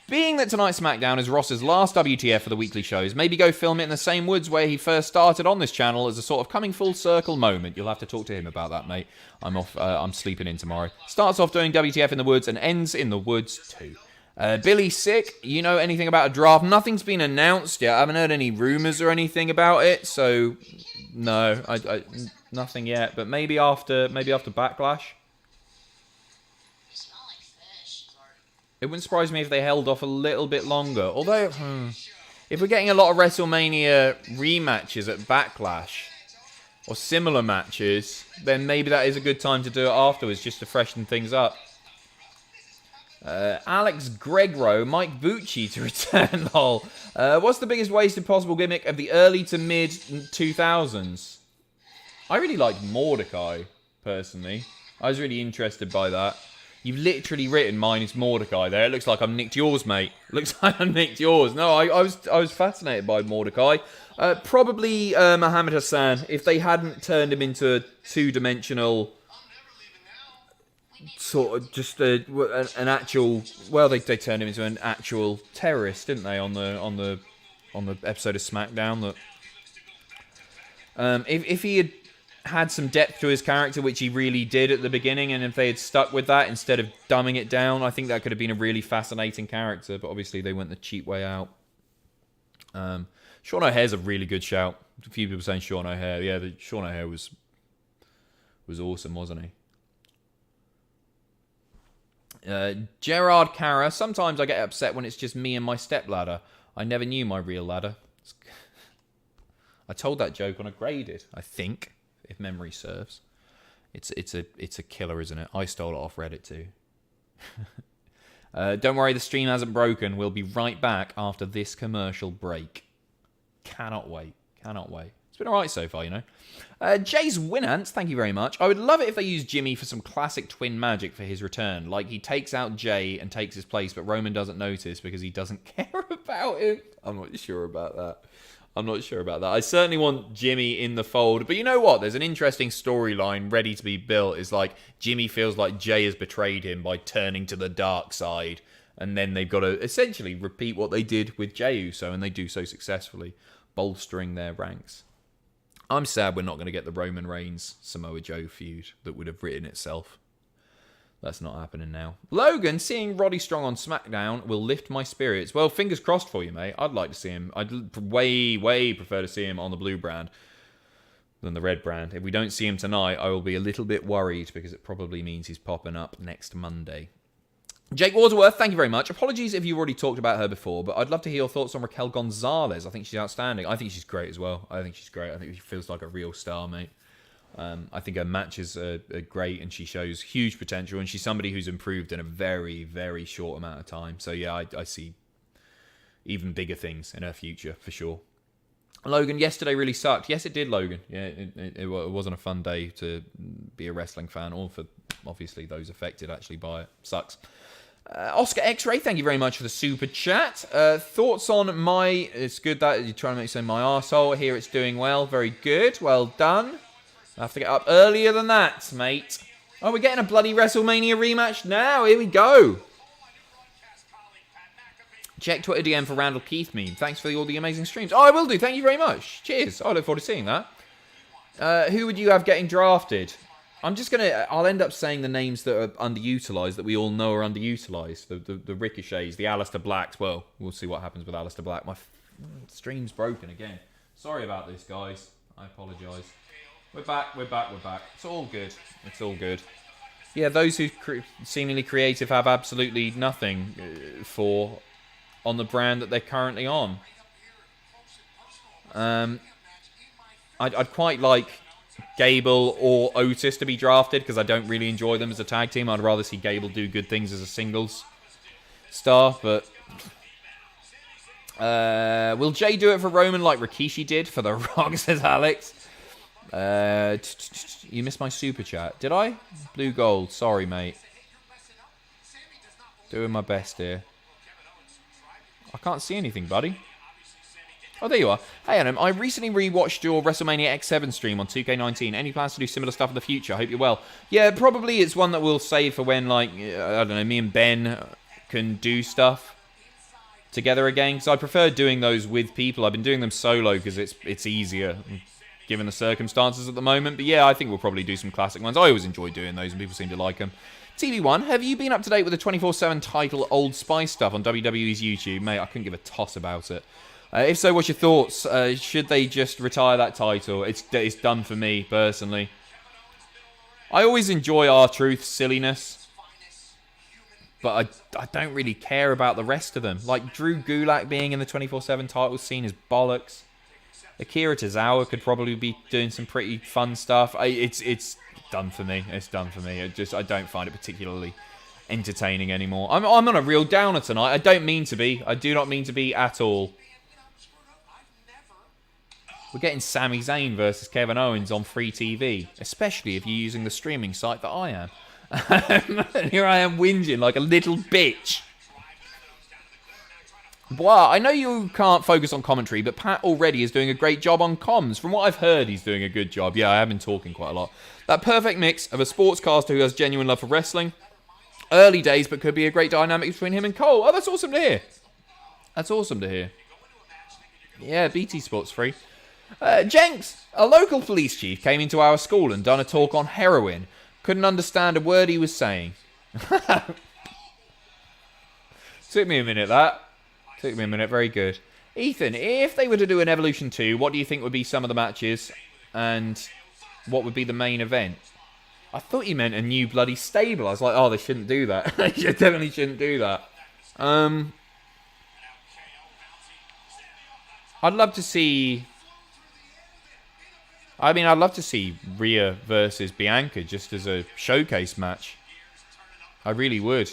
Being that tonight's SmackDown is Ross's last WTF for the weekly shows, maybe go film it in the same woods where he first started on this channel as a sort of coming full circle moment. You'll have to talk to him about that, mate. I'm off. I'm sleeping in tomorrow. Starts off doing WTF in the woods and ends in the woods too. Billy Sick, you know anything about a draft? Nothing's been announced yet. I haven't heard any rumors or anything about it, so no, I nothing yet. But maybe after Backlash. It wouldn't surprise me if they held off a little bit longer. Although, if we're getting a lot of WrestleMania rematches at Backlash, or similar matches, then maybe that is a good time to do it afterwards, just to freshen things up. Alex Gregro, Mike Bucci to return, lol. What's the biggest wasted possible gimmick of the early to mid 2000s? I really liked Mordecai, personally. I was really interested by that. You've literally written mine is Mordecai there. It looks like I'm nicked yours, mate. Looks like I'm nicked yours. No, I was fascinated by Mordecai. Probably Muhammad Hassan. If they hadn't turned him into a two-dimensional sort of just an actual. Well, they turned him into an actual terrorist, didn't they? On the episode of SmackDown. That if he had some depth to his character, which he really did at the beginning, and if they had stuck with that instead of dumbing it down, I think that could have been a really fascinating character, but obviously they went the cheap way out. Sean O'Hare's a really good shout. A few people saying Sean O'Hare. Yeah, Sean O'Hare was awesome, wasn't he? Gerard Carra, sometimes I get upset when it's just me and my stepladder. I never knew my real ladder. I told that joke on a Graded, I think. If memory serves, it's a killer, isn't it? I stole it off Reddit too. Don't worry, the stream hasn't broken. We'll be right back after this commercial break. Cannot wait. Cannot wait. It's been alright so far, you know. Jay's Winants, thank you very much. I would love it if they used Jimmy for some classic twin magic for his return. Like he takes out Jay and takes his place, but Roman doesn't notice because he doesn't care about him. I'm not sure about that. I certainly want Jimmy in the fold. But you know what? There's an interesting storyline ready to be built. It's like Jimmy feels like Jay has betrayed him by turning to the dark side. And then they've got to essentially repeat what they did with Jey Uso, and they do so successfully, bolstering their ranks. I'm sad we're not going to get the Roman Reigns Samoa Joe feud that would have written itself. That's not happening now. Logan, seeing Roddy Strong on SmackDown will lift my spirits. Well, fingers crossed for you, mate. I'd like to see him. I'd way prefer to see him on the blue brand than the red brand. If we don't see him tonight, I will be a little bit worried because it probably means he's popping up next Monday. Jake Waterworth, thank you very much. Apologies if you've already talked about her before, but I'd love to hear your thoughts on Raquel Gonzalez. I think she's outstanding. I think she's great as well. I think she's great. I think she feels like a real star, mate. I think her matches are great, and she shows huge potential, and she's somebody who's improved in a very, very short amount of time. So yeah, I see even bigger things in her future, for sure. Logan, yesterday really sucked. Yes, it did, Logan. Yeah, it wasn't a fun day to be a wrestling fan, or for, obviously, those affected actually by it. Sucks. Oscar X-Ray, thank you very much for the super chat. Thoughts on my... It's good that you're trying to make it say my arsehole. Here it's doing well. Very good. Well done. I have to get up earlier than that, mate. Oh, we're getting a bloody WrestleMania rematch now. Here we go. Check Twitter DM for Randall Keith meme. Thanks for all the amazing streams. Oh, I will do. Thank you very much. Cheers. I look forward to seeing that. Who would you have getting drafted? I'll end up saying the names that are underutilized, that we all know are underutilized. The Ricochets, the Aleister Blacks. Well, we'll see what happens with Aleister Black. My stream's broken again. Sorry about this, guys. I apologize. We're back. It's all good. Yeah, those who seemingly creative have absolutely nothing on the brand that they're currently on. I'd quite like Gable or Otis to be drafted, because I don't really enjoy them as a tag team. I'd rather see Gable do good things as a singles star, but... will Jay do it for Roman like Rikishi did for The Rock, says Alex? You missed my super chat. Did I? Blue gold. Sorry, mate. Doing my best here. I can't see anything, buddy. Oh, there you are. Hey, Adam. I recently rewatched your WrestleMania X7 stream on 2K19. Any plans to do similar stuff in the future? I hope you're well. Yeah, probably it's one that we'll save for when, like, I don't know, me and Ben can do stuff together again. Because I prefer doing those with people. I've been doing them solo because it's easier, given the circumstances at the moment. But yeah, I think we'll probably do some classic ones. I always enjoy doing those, and people seem to like them. TV1, have you been up to date with the 24/7 title Old Spice stuff on WWE's YouTube? Mate, I couldn't give a toss about it. If so, what's your thoughts? Should they just retire that title? It's done for me, personally. I always enjoy R-Truth's silliness, but I don't really care about the rest of them. Like, Drew Gulak being in the 24/7 title scene is bollocks. Akira Tozawa could probably be doing some pretty fun stuff. It's done for me. It's done for me. I don't find it particularly entertaining anymore. I'm on a real downer tonight. I don't mean to be. I do not mean to be at all. We're getting Sami Zayn versus Kevin Owens on free TV, especially if you're using the streaming site that I am. And here I am whinging like a little bitch. Wow, I know you can't focus on commentary, but Pat already is doing a great job on comms. From what I've heard, he's doing a good job. Yeah, I have been talking quite a lot. That perfect mix of a sportscaster who has genuine love for wrestling. Early days, but could be a great dynamic between him and Cole. Oh, that's awesome to hear. That's awesome to hear. Yeah, BT Sports free. Jenks, a local police chief, came into our school and done a talk on heroin. Couldn't understand a word he was saying. Took me a minute, that. Took me a minute, very good. Ethan, if they were to do an Evolution 2, what do you think would be some of the matches? And what would be the main event? I thought you meant a new bloody stable. I was like, oh, they shouldn't do that. They definitely shouldn't do that. I'd love to see... I'd love to see Rhea versus Bianca just as a showcase match. I really would.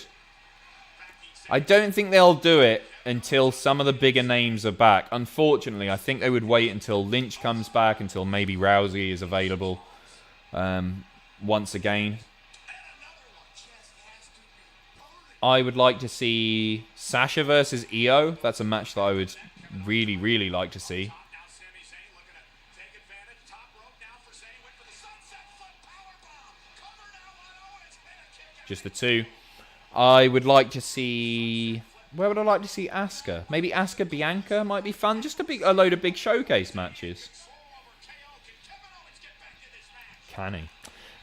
I don't think they'll do it until some of the bigger names are back. Unfortunately, I think they would wait until Lynch comes back, until maybe Rousey is available once again. I would like to see Sasha versus Io. That's a match that I would really, really like to see. Just the two. I would like to see... Where would I like to see Asuka? Maybe Asuka Bianca might be fun. Just a load of big showcase matches. Can he?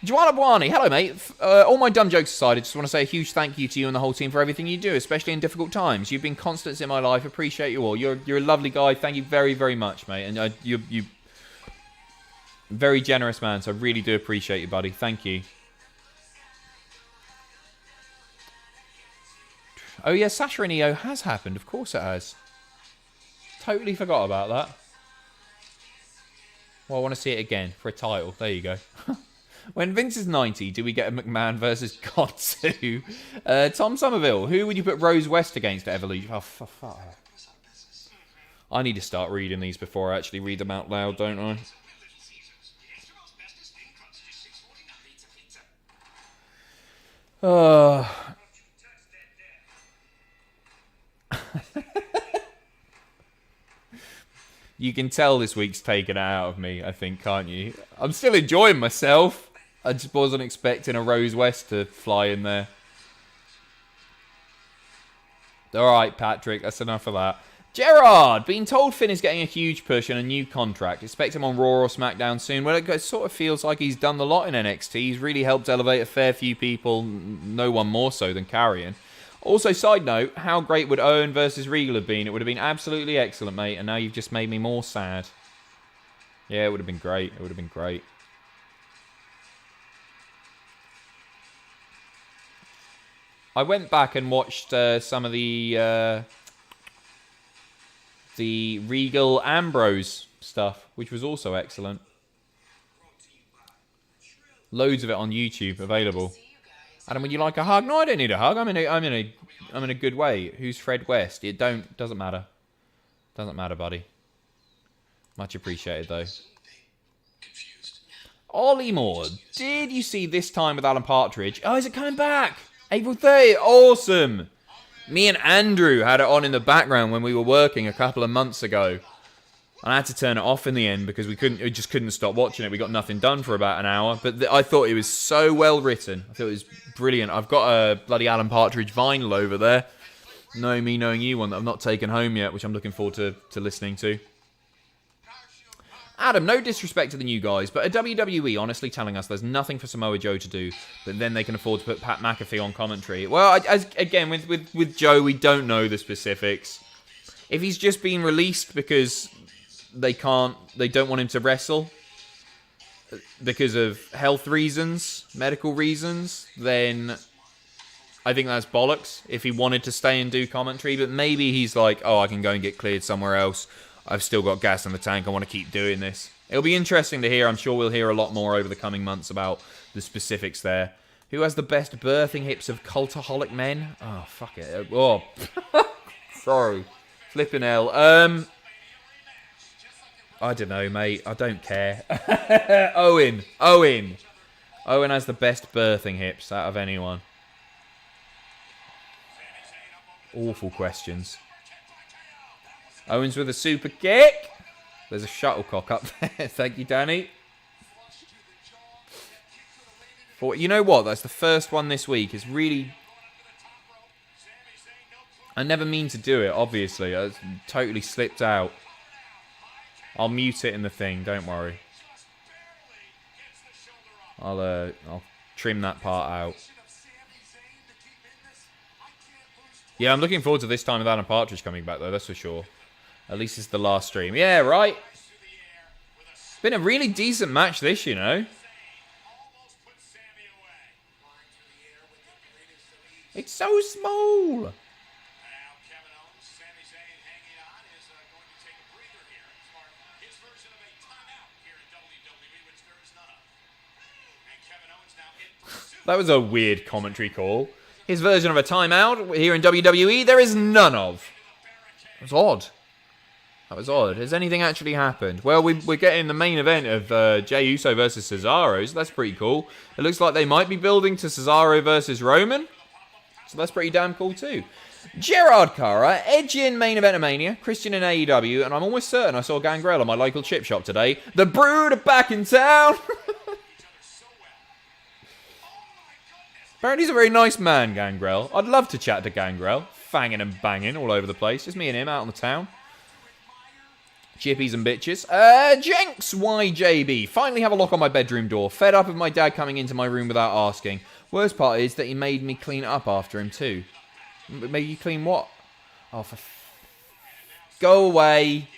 Joanna Bwani, hello mate. All my dumb jokes aside, I just want to say a huge thank you to you and the whole team for everything you do, especially in difficult times. You've been constants in my life. Appreciate you all. You're a lovely guy. Thank you very, very much, mate. And you very generous man, so I really do appreciate you, buddy. Thank you. Oh yeah, Sasha and Io has happened. Of course it has. Totally forgot about that. Well, I want to see it again for a title. There you go. When Vince is 90, do we get a McMahon versus Kotsu? Tom Somerville, who would you put Rose West against at Evolution? Oh, fuck. I need to start reading these before I actually read them out loud, don't I? You can tell this week's taken it out of me, I think, can't you? I'm still enjoying myself. I just wasn't expecting a Rose West to fly in there. Alright, Patrick, that's enough of that. Gerard, being told Finn is getting a huge push and a new contract. Expect him on Raw or SmackDown soon. Well, it sort of feels like he's done the lot in NXT. He's really helped elevate a fair few people, no one more so than Karrion. Also, side note, how great would Owen versus Regal have been? It would have been absolutely excellent, mate, and now you've just made me more sad. Yeah, it would have been great. It would have been great. I went back and watched some of the Regal Ambrose stuff, which was also excellent. Loads of it on YouTube available. Adam, would you like a hug? No, I don't need a hug. I'm in a good way. Who's Fred West? Doesn't matter. Doesn't matter, buddy. Much appreciated though. Ollie Moore, did you see This Time with Alan Partridge? Oh, is it coming back? April 30th. Awesome. Me and Andrew had it on in the background when we were working a couple of months ago. And I had to turn it off in the end because we just couldn't stop watching it. We got nothing done for about an hour. But I thought it was so well written. I thought it was brilliant. I've got a bloody Alan Partridge vinyl over there. Know Me, Knowing You one that I've not taken home yet, which I'm looking forward to listening to. Adam, no disrespect to the new guys, but are WWE honestly telling us there's nothing for Samoa Joe to do, but then they can afford to put Pat McAfee on commentary? Well, again, with Joe, we don't know the specifics. If he's just been released because they don't want him to wrestle because of health reasons, medical reasons, then I think that's bollocks. If he wanted to stay and do commentary, but maybe he's like, oh, I can go and get cleared somewhere else. I've still got gas in the tank. I want to keep doing this. It'll be interesting to hear. I'm sure we'll hear a lot more over the coming months about the specifics there. Who has the best birthing hips of cultaholic men? Oh, fuck it. Oh, sorry. Flipping hell. I don't know, mate. I don't care. Owen has the best birthing hips out of anyone. Awful questions. Owens with a super kick. There's a shuttlecock up there. Thank you, Danny. You know what? That's the first one this week. It's really... I never mean to do it, obviously. I totally slipped out. I'll mute it in the thing. Don't worry. I'll trim that part out. Yeah, I'm looking forward to This Time with Alan Partridge coming back, though. That's for sure. At least it's the last stream. Yeah, right. Been a really decent match this, you know. It's so small. That was a weird commentary call. His version of a timeout here in WWE, there is none of. It was odd. That was odd. Has anything actually happened? Well, we're getting the main event of Jey Uso versus Cesaro, so that's pretty cool. It looks like they might be building to Cesaro versus Roman, so that's pretty damn cool too. Gerard Cara, Edge in main event of Mania, Christian in AEW, and I'm almost certain I saw Gangrel at my local chip shop today. The Brood are back in town! Apparently he's a very nice man, Gangrel. I'd love to chat to Gangrel. Fanging and banging all over the place. Just me and him out on the town. Chippies and bitches. Jenks YJB. Finally have a lock on my bedroom door. Fed up of my dad coming into my room without asking. Worst part is that he made me clean up after him too. Made you clean what? Oh, for... Go away.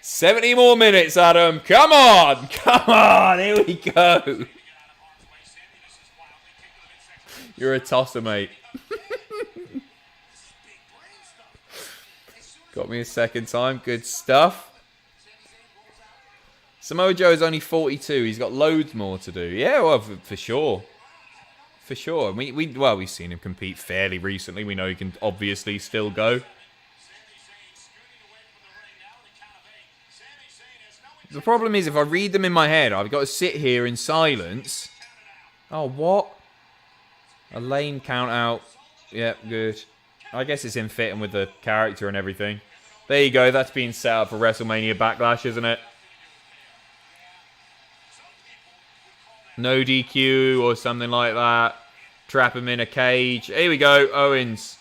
70 more minutes, Adam. Come on. Come on. Here we go. You're a tosser, mate. Got me a second time. Good stuff. Samoa Joe is only 42. He's got loads more to do. Yeah, well, for sure. For sure. We've seen him compete fairly recently. We know he can obviously still go. The problem is, if I read them in my head, I've got to sit here in silence. Oh, what? A lame count out. Yep, good. I guess it's in fitting with the character and everything. There you go. That's being set up for WrestleMania Backlash, isn't it? No DQ or something like that. Trap him in a cage. Here we go. Owens.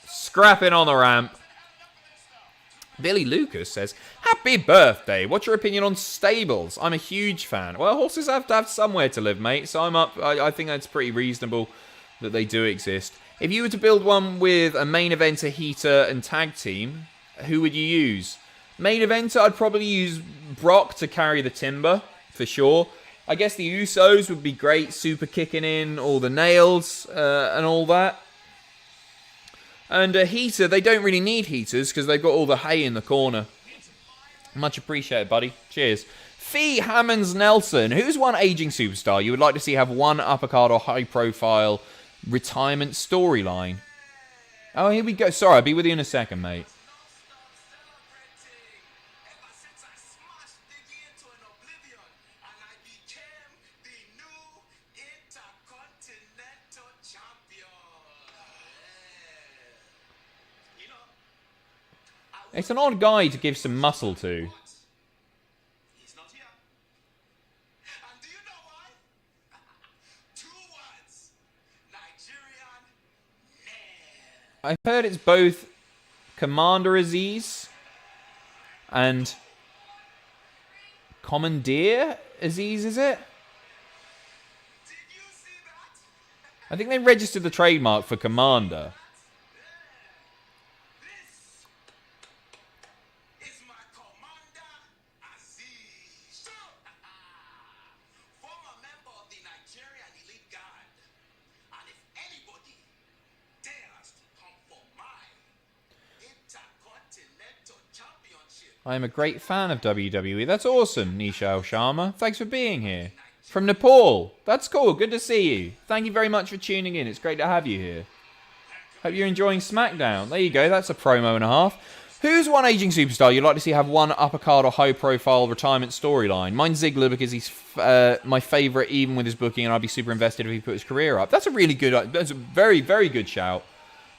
Scrapping on the ramp. Billy Lucas says, happy birthday. What's your opinion on stables? I'm a huge fan. Well, horses have to have somewhere to live, mate. So I'm up. I think that's pretty reasonable that they do exist. If you were to build one with a main eventer, heater, and tag team, who would you use? Main eventer, I'd probably use Brock to carry the timber, for sure. I guess the Usos would be great, super kicking in all the nails and all that. And a heater, they don't really need heaters because they've got all the hay in the corner. Much appreciated, buddy. Cheers. Fee Hammonds Nelson. Who's one aging superstar you would like to see have one uppercard or high-profile retirement storyline? Oh, here we go. Sorry, I'll be with you in a second, mate. It's an odd guy to give some muscle to. He's not here. And do you know why? 2 words. Nigerian nail. I've heard it's both Commander Aziz and Commandeer Aziz, is it? Did you see that? I think they registered the trademark for Commander. Is my commander Aziz. Former member of the Nigerian Elite Guard. And if anybody dares to come for my Intercontinental Championship, I am a great fan of WWE. That's awesome, Nisha Sharma. Thanks for being here. From Nepal. That's cool. Good to see you. Thank you very much for tuning in. It's great to have you here. Hope you're enjoying SmackDown. There you go. That's a promo and a half. Who's one aging superstar you'd like to see have one uppercard or high-profile retirement storyline? Mine's Ziggler because he's my favourite even with his booking, and I'd be super invested if he put his career up. That's a really good... That's a very, very good shout.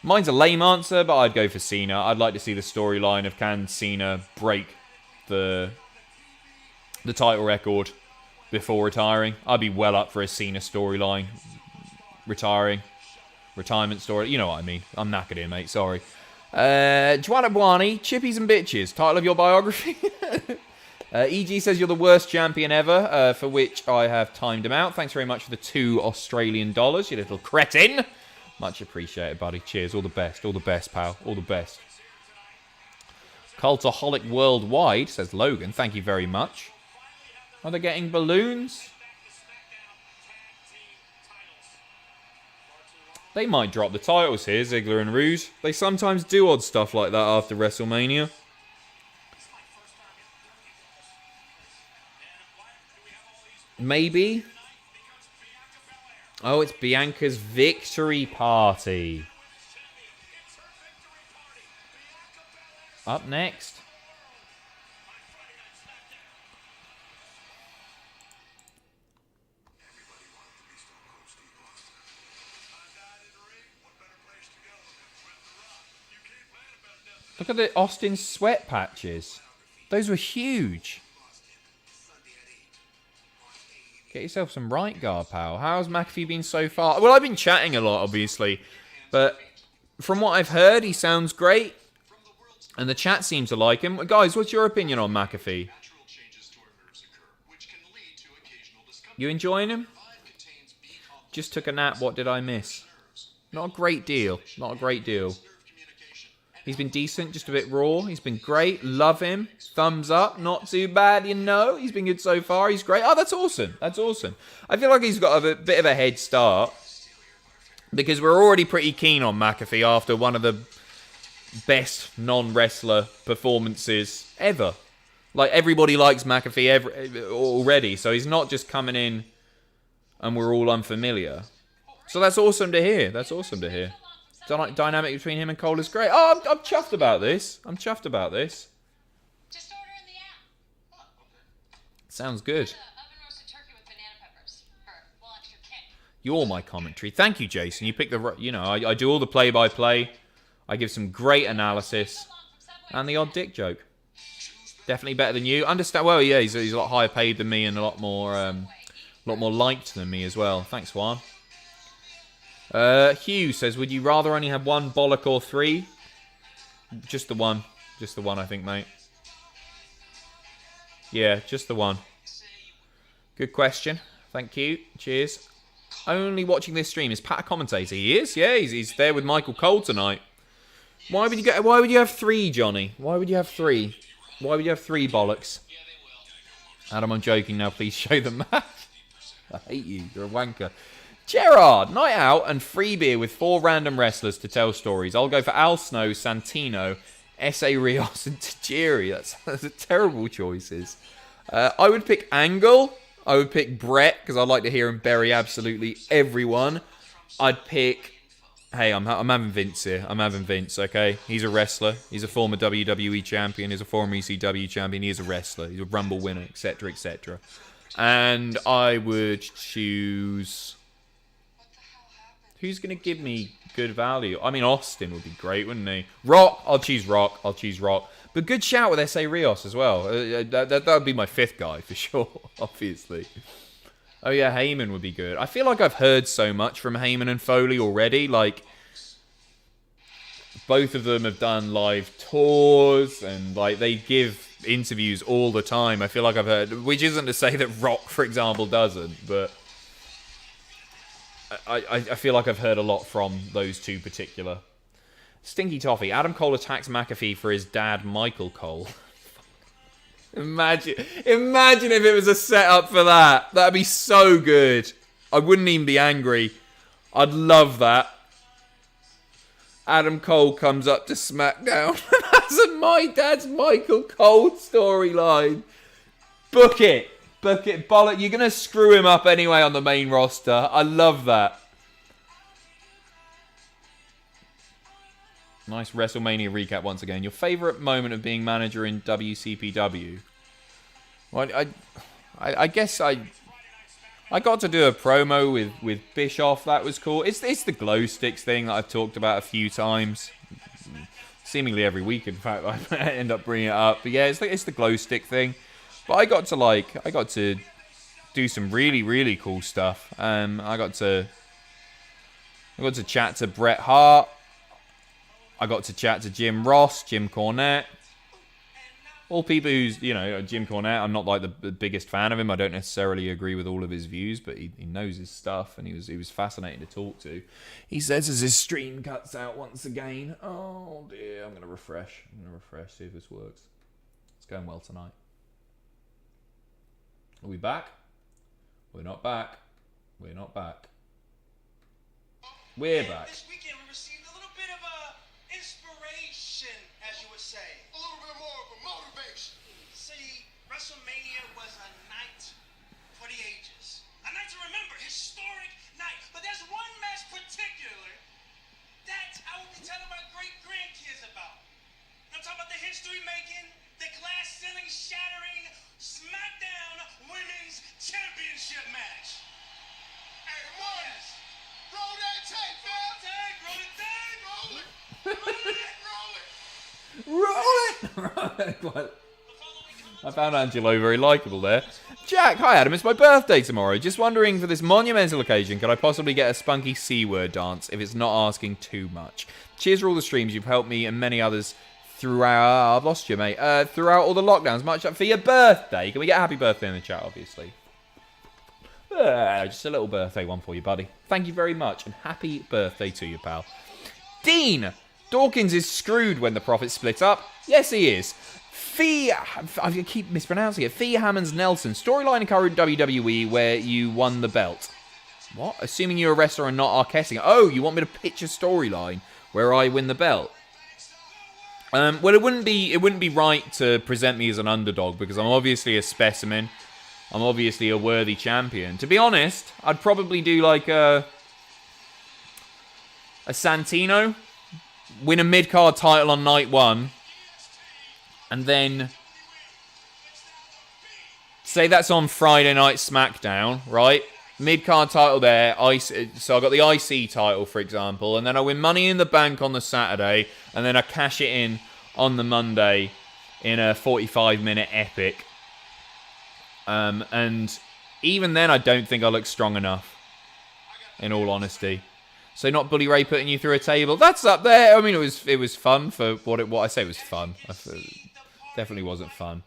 Mine's a lame answer, but I'd go for Cena. I'd like to see the storyline of can Cena break the title record before retiring. I'd be well up for a Cena storyline. Retirement story. You know what I mean. I'm knackered here, mate. Sorry. Juana Buani, Chippies and Bitches. Title of your biography? EG says you're the worst champion ever, for which I have timed him out. Thanks very much for the $2 Australian, you little cretin. Much appreciated, buddy. Cheers. All the best, pal. All the best. Cultaholic Worldwide, says Logan. Thank you very much. Are they getting balloons? They might drop the titles here, Ziggler and Rouge. They sometimes do odd stuff like that after WrestleMania. Maybe. Oh, it's Bianca's victory party. Up next. Look at the Austin sweat patches. Those were huge. Get yourself some right guard, pal. How's McAfee been so far? Well, I've been chatting a lot, obviously. But from what I've heard, he sounds great. And the chat seems to like him. Guys, what's your opinion on McAfee? You enjoying him? Just took a nap. What did I miss? Not a great deal. Not a great deal. He's been decent, just a bit raw. He's been great. Love him. Thumbs up. Not too bad, you know. He's been good so far. He's great. Oh, that's awesome. That's awesome. I feel like he's got a bit of a head start. Because we're already pretty keen on McAfee after one of the best non-wrestler performances ever. Like, everybody likes McAfee already. So he's not just coming in and we're all unfamiliar. So that's awesome to hear. That's awesome to hear. Dynamic between him and Cole is great. Oh, I'm chuffed about this. I'm chuffed about this. Just order in the app. Sounds good. Oven roasted turkey with banana peppers. For a little extra kick. You're my commentary. Thank you, Jason. You pick the... You know, I do all the play-by-play. I give some great analysis. And the odd dick joke. Definitely better than you. Understand... Well, yeah, he's a lot higher paid than me and a lot more liked than me as well. Thanks, Juan. Hugh says, would you rather only have one bollock or three? Just the one. Just the one, I think, mate. Yeah, just the one. Good question. Thank you. Cheers. Only watching this stream. Is Pat a commentator? He is? Yeah, he's there with Michael Cole tonight. Why would you have three, Johnny? Why would you have three? Why would you have three bollocks? Adam, I'm joking now. Please show the match. I hate you. You're a wanker. Gerard, night out and free beer with 4 random wrestlers to tell stories. I'll go for Al Snow, Santino, S.A. Rios, and Tajiri. That's terrible choices. I would pick Angle. I would pick Brett, because I'd like to hear him bury absolutely everyone. I'd pick... Hey, I'm having Vince here. I'm having Vince, okay? He's a wrestler. He's a former WWE champion. He's a former ECW champion. He is a wrestler. He's a Rumble winner, etc., etc. And I would choose... Who's going to give me good value? I mean, Austin would be great, wouldn't he? Rock. I'll choose Rock. I'll choose Rock. But good shout with S.A. Rios as well. That would be my 5th guy for sure, obviously. Oh, yeah, Heyman would be good. I feel like I've heard so much from Heyman and Foley already. Like, both of them have done live tours and, like, they give interviews all the time. I feel like I've heard... Which isn't to say that Rock, for example, doesn't, but... I feel like I've heard a lot from those two particular. Stinky Toffee. Adam Cole attacks McAfee for his dad, Michael Cole. Imagine if it was a setup for that. That'd be so good. I wouldn't even be angry. I'd love that. Adam Cole comes up to SmackDown and has a My Dad's Michael Cole storyline. Book it. Book it, bollock. You're going to screw him up anyway on the main roster. I love that. Nice WrestleMania recap once again. Your favourite moment of being manager in WCPW? Well, I guess I got to do a promo with Bischoff. That was cool. It's the glow sticks thing that I've talked about a few times. Seemingly every week, in fact, I end up bringing it up. But yeah, it's the glow stick thing. But I got to do some really, really cool stuff. I got to chat to Bret Hart. I got to chat to Jim Ross, Jim Cornette. All people who's, you know, Jim Cornette, I'm not like the biggest fan of him. I don't necessarily agree with all of his views, but he knows his stuff and he was fascinating to talk to. He says as his stream cuts out once again. Oh dear, I'm going to refresh, see if this works. It's going well tonight. Are we back? We're not back. We're not back. We're back. This weekend we received a little bit of inspiration, as you would say. A little bit more of a motivation. See, WrestleMania was a night for the ages. A night to remember, historic night. But there's one match particularly that I will be telling my great-grandkids about. I'm talking about the history-making, the glass-ceiling shattering SmackDown Women's Championship match. Hey, Morris, roll that tape, man. Roll it. Roll it. The following found Angelo very likeable there. Jack, hi Adam, it's my birthday tomorrow. Just wondering, for this monumental occasion, could I possibly get a spunky C-word dance if it's not asking too much? Cheers for all the streams. You've helped me and many others throughout... I've lost you, mate. Throughout all the lockdowns. Much up for your birthday. Can we get a happy birthday in the chat, obviously? Just a little birthday one for you, buddy. Thank you very much, and happy birthday to you, pal. Dean! Dawkins is screwed when the profits split up. Yes, he is. I keep mispronouncing it. Fee Hammonds Nelson. Storyline in current WWE where you won the belt. What? Assuming you're a wrestler and not Arquetting. Oh, you want me to pitch a storyline where I win the belt? Well, it wouldn't be right to present me as an underdog because I'm obviously a specimen. I'm obviously a worthy champion. To be honest, I'd probably do like a Santino, win a mid-card title on night one, and then say that's on Friday Night SmackDown, right? Mid-card title there. So I got the IC title, for example, and then I win Money in the Bank on the Saturday, and then I cash it in on the Monday in a 45-minute epic. And even then, I don't think I look strong enough, in all honesty. So not Bully Ray putting you through a table. That's up there. I mean, it was fun for what I say was fun. Definitely wasn't fun.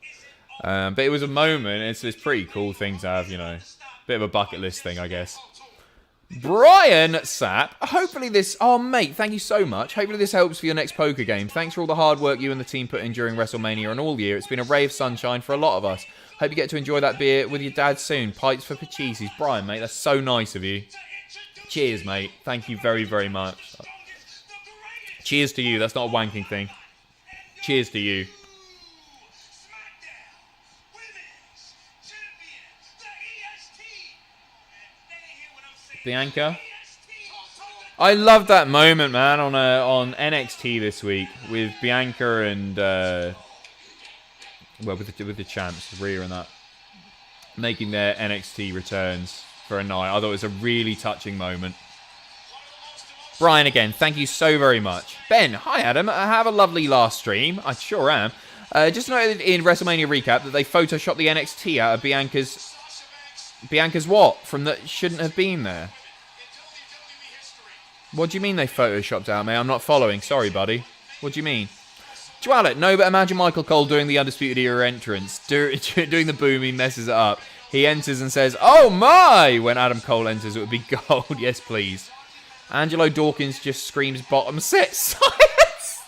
But it was a moment. It's this pretty cool thing to have, you know. Bit of a bucket list thing, I guess. Brian Sapp. Hopefully this... Oh, mate, thank you so much. Hopefully this helps for your next poker game. Thanks for all the hard work you and the team put in during WrestleMania and all year. It's been a ray of sunshine for a lot of us. Hope you get to enjoy that beer with your dad soon. Pipes for Pacitti. Brian, mate, that's so nice of you. Cheers, mate. Thank you very, very much. Cheers to you. That's not a wanking thing. Cheers to you. Bianca. I love that moment, man, on NXT this week with Bianca and with the champs, Rhea and that, making their NXT returns for a night. I thought it was a really touching moment. Brian, again, thank you so very much. Ben, hi Adam. Have a lovely last stream. I sure am. Just noted in WrestleMania recap that they photoshopped the NXT out of Bianca's what? From that shouldn't have been there. What do you mean they photoshopped out, mate? I'm not following. Sorry, buddy. What do you mean? Dwallet, no, but imagine Michael Cole doing the Undisputed Era entrance. Doing the boom, he messes it up. He enters and says, "Oh my!" When Adam Cole enters, it would be gold. Yes, please. Angelo Dawkins just screams bottom set. Science!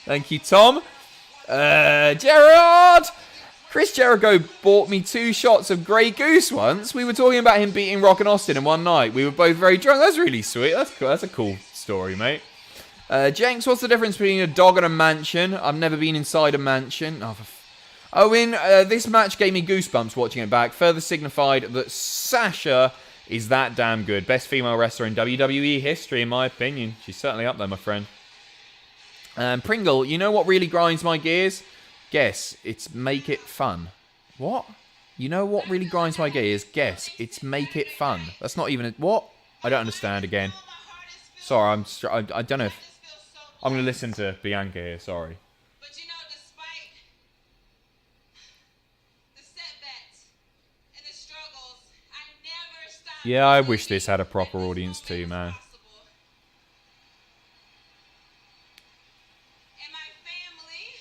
Thank you, Tom. Gerard! Chris Jericho bought me 2 shots of Grey Goose once. We were talking about him beating Rock and Austin in one night. We were both very drunk. That's really sweet. That's cool. That's a cool story, mate. Jenks, what's the difference between a dog and a mansion? I've never been inside a mansion. This match gave me goosebumps watching it back. Further signified that Sasha is that damn good. Best female wrestler in WWE history, in my opinion. She's certainly up there, my friend. Pringle, you know what really grinds my gears? Guess. It's make it fun. What? You know what really grinds my gears? Guess. It's make it fun. That's not even... What? I don't understand again. Sorry, I don't know if... I'm going to listen to Bianca here, sorry. But you know, despite the setbacks and the struggles, I never stopped. Yeah, I wish this had a proper audience too, man. And my family.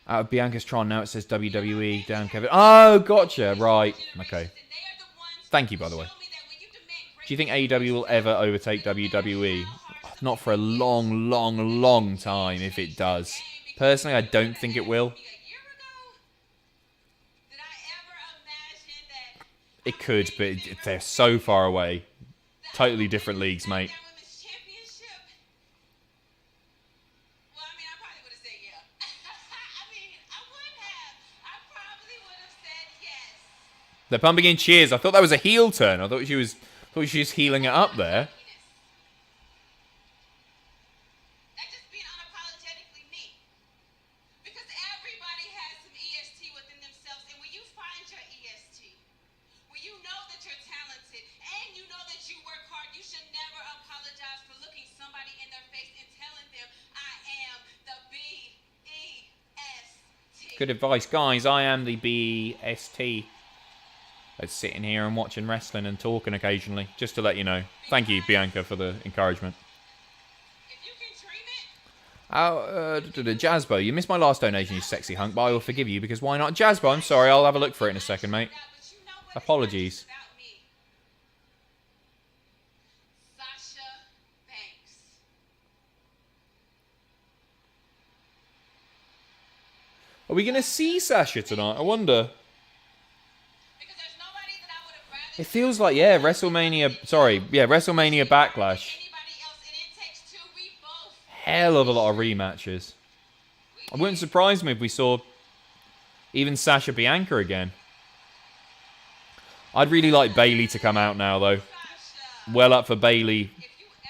Out of Bianca's Tron, now it says WWE. Damn, Kevin. Oh, gotcha. Right. Okay. Thank you, by the way. Do you think AEW will ever overtake WWE? Not for a long, long, long time if it does. Personally, I don't think it will. It could, but they're so far away. Totally different leagues, mate. They're pumping in cheers. I thought that was a heel turn. I thought she was just healing it up there. Good advice. Guys, I am the BST that's sitting here and watching wrestling and talking occasionally, just to let you know. Thank you, Bianca, for the encouragement. Jazzbo, you missed my last donation, you sexy hunk, but I will forgive you because why not? Jazzbo, I'm sorry, I'll have a look for it in a second, mate. Apologies. Are we going to see Sasha tonight? I wonder. It feels like, yeah, WrestleMania Backlash. Hell of a lot of rematches. It wouldn't surprise me if we saw even Sasha Bianca again. I'd really like Bayley to come out now, though. Well up for Bayley,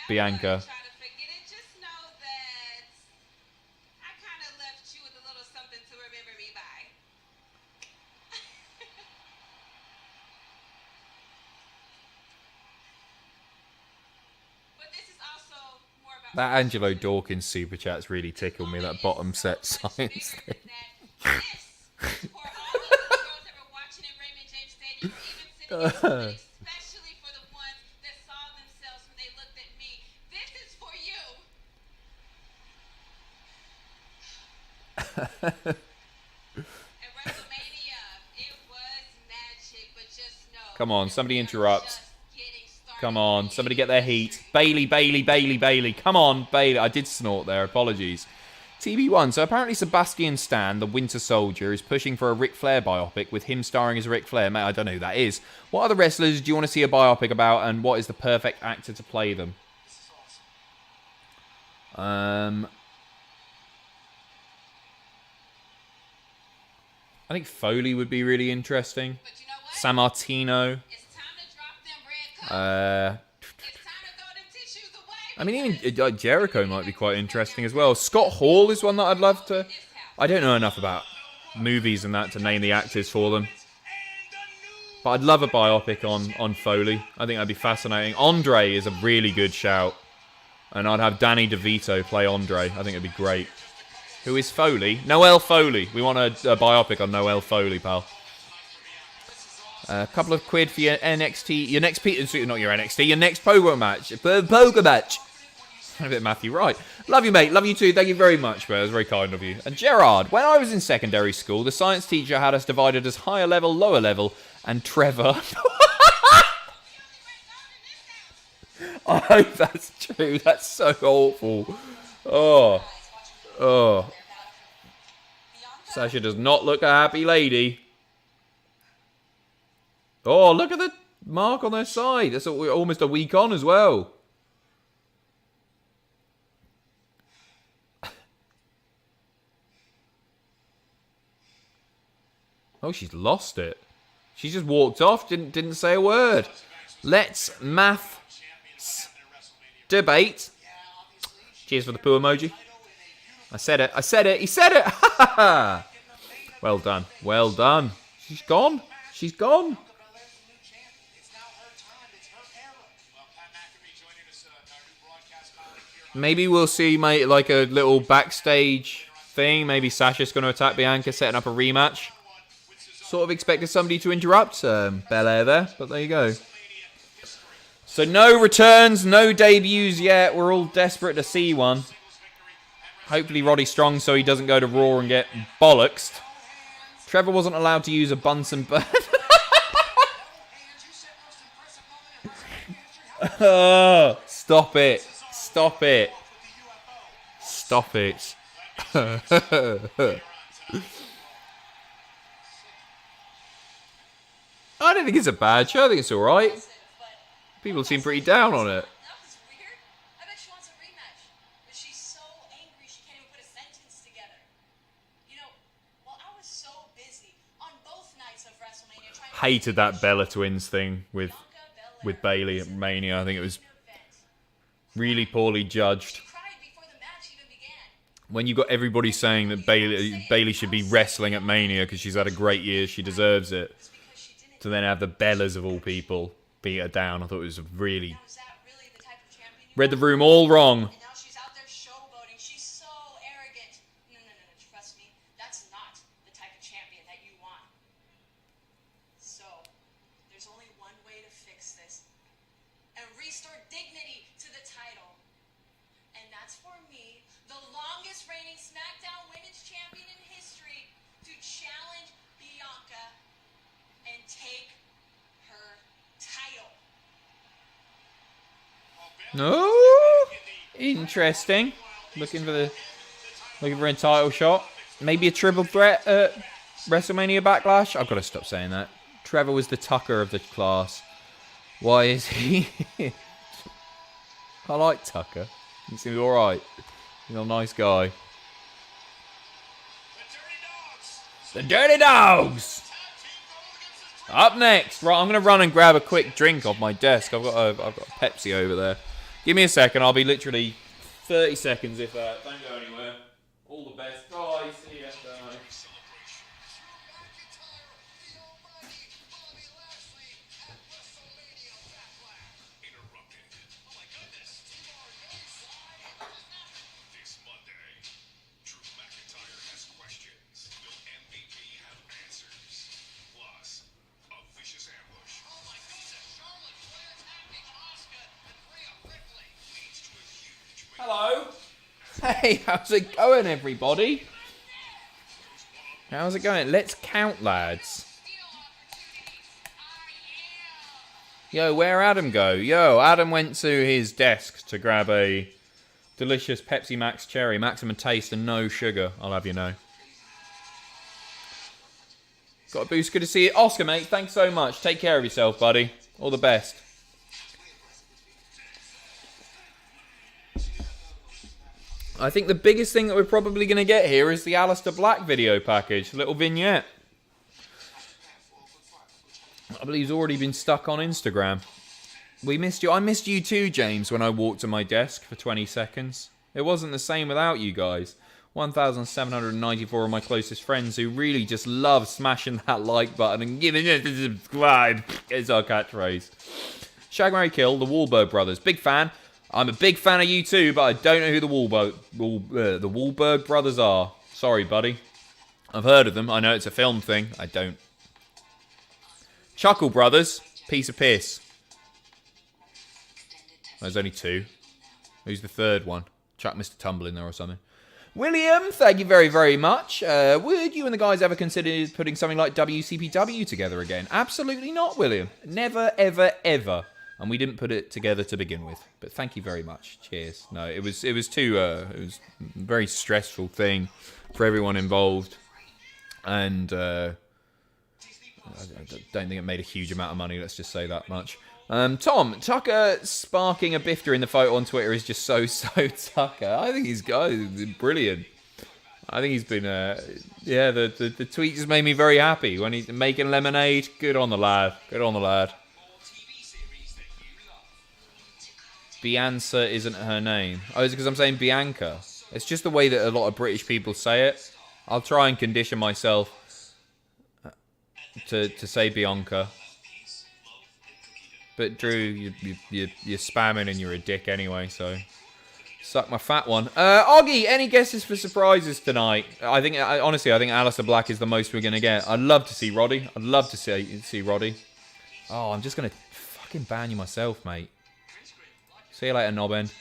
Bianca. That Angelo Dawkins super chat's really tickled me, that bottom set science thing. Come on, somebody interrupt. Come on, somebody get their heat. Bayley, Bayley, Bayley, Bayley. Come on, Bayley. I did snort there, apologies. TB1, so apparently Sebastian Stan, the Winter Soldier, is pushing for a Ric Flair biopic with him starring as Ric Flair. Mate, I don't know who that is. What other wrestlers do you want to see a biopic about, and what is the perfect actor to play them? I think Foley would be really interesting. San Martino. I mean, even Jericho might be quite interesting as well. Scott Hall is one that I'd love to... I don't know enough about movies and that to name the actors for them. But I'd love a biopic on Foley. I think that'd be fascinating. Andre is a really good shout. And I'd have Danny DeVito play Andre. I think it'd be great. Who is Foley? Noel Foley. We want a biopic on Noel Foley, pal. A couple of quid for your NXT, your next not your NXT, your next poker match. Poker match. A bit Matthew Wright. Love you, mate. Love you too. Thank you very much, bro. It was very kind of you. And Gerard, when I was in secondary school, the science teacher had us divided as higher level, lower level, and Trevor. I hope that's true. That's so awful. Oh. Sasha does not look a happy lady. Oh, look at the mark on their side. That's almost a week on as well. Oh, she's lost it. She just walked off, didn't say a word. Let's math debate. Cheers for the poo emoji. I said it. He said it. Well done. Well done. She's gone. She's gone. Maybe we'll see, mate, like a little backstage thing. Maybe Sasha's going to attack Bianca, setting up a rematch. Sort of expected somebody to interrupt Belair there, but there you go. So no returns, no debuts yet. We're all desperate to see one. Hopefully Roddy Strong so he doesn't go to Raw and get bollocksed. Trevor wasn't allowed to use a Bunsen burner. Stop it. Stop it. Stop it. I don't think it's a bad show. I think it's alright. People seem pretty down on it. Hated that Bella Twins thing with Bayley at Mania. I think it was really poorly judged. When you got everybody saying that Bayley should be wrestling at Mania because she's had a great year, she deserves it, to then have the Bellas of all people beat her down, I thought it was really... Read the room all wrong. there's only one way to fix this and restore dignity to the title. And that's for me, the longest reigning SmackDown Women's Champion in history, to challenge Bianca and take her title. Oh, interesting. Looking for a title shot. Maybe a triple threat at WrestleMania Backlash. I've got to stop saying that. Trevor was the Tucker of the class. Why is he? I like Tucker. He seems alright. He's a nice guy. The Dirty Dogs! Up next. Right, I'm going to run and grab a quick drink off my desk. I've got a Pepsi over there. Give me a second. I'll be literally 30 seconds if don't go anywhere. All the best. Guys, see ya. Bye. Hello. Hey, how's it going, everybody? How's it going? Let's count, lads. Yo, where'd Adam go? Yo, Adam went to his desk to grab a delicious Pepsi Max Cherry, maximum taste and no sugar, I'll have you know. Got a boost, good to see you. Oscar, mate, thanks so much. Take care of yourself, buddy. All the best. I think the biggest thing that we're probably going to get here is the Aleister Black video package. Little vignette. I believe he's already been stuck on Instagram. We missed you. I missed you too, James, when I walked to my desk for 20 seconds. It wasn't the same without you guys. 1,794 of my closest friends who really just love smashing that like button and giving it a subscribe. It's our catchphrase. Shag, Marry, Kill, the Wahlberg brothers. Big fan. I'm a big fan of you too, but I don't know who the Wahlberg brothers are. Sorry, buddy. I've heard of them. I know it's a film thing. I don't. Chuckle Brothers. Piece of piss. There's only two. Who's the third one? Chuck Mr. Tumble in there or something. William, thank you very, very much. Would you and the guys ever consider putting something like WCPW together again? Absolutely not, William. Never, ever, ever. And we didn't put it together to begin with. But thank you very much. Cheers. No, it was too it was a very stressful thing for everyone involved. And I don't think it made a huge amount of money, let's just say that much. Tom, Tucker sparking a biff during the photo on Twitter is just so Tucker. I think he's brilliant. I think he's been, the tweet just made me very happy. When he's making lemonade, good on the lad. Good on the lad. Bianca isn't her name. Oh, is it because I'm saying Bianca? It's just the way that a lot of British people say it. I'll try and condition myself to say Bianca. But Drew, you're spamming and you're a dick anyway, so suck my fat one. Oggy, any guesses for surprises tonight? Honestly, I think Aleister Black is the most we're gonna get. I'd love to see Roddy. I'd love to see Roddy. Oh, I'm just gonna fucking ban you myself, mate. See you later, Nobbin.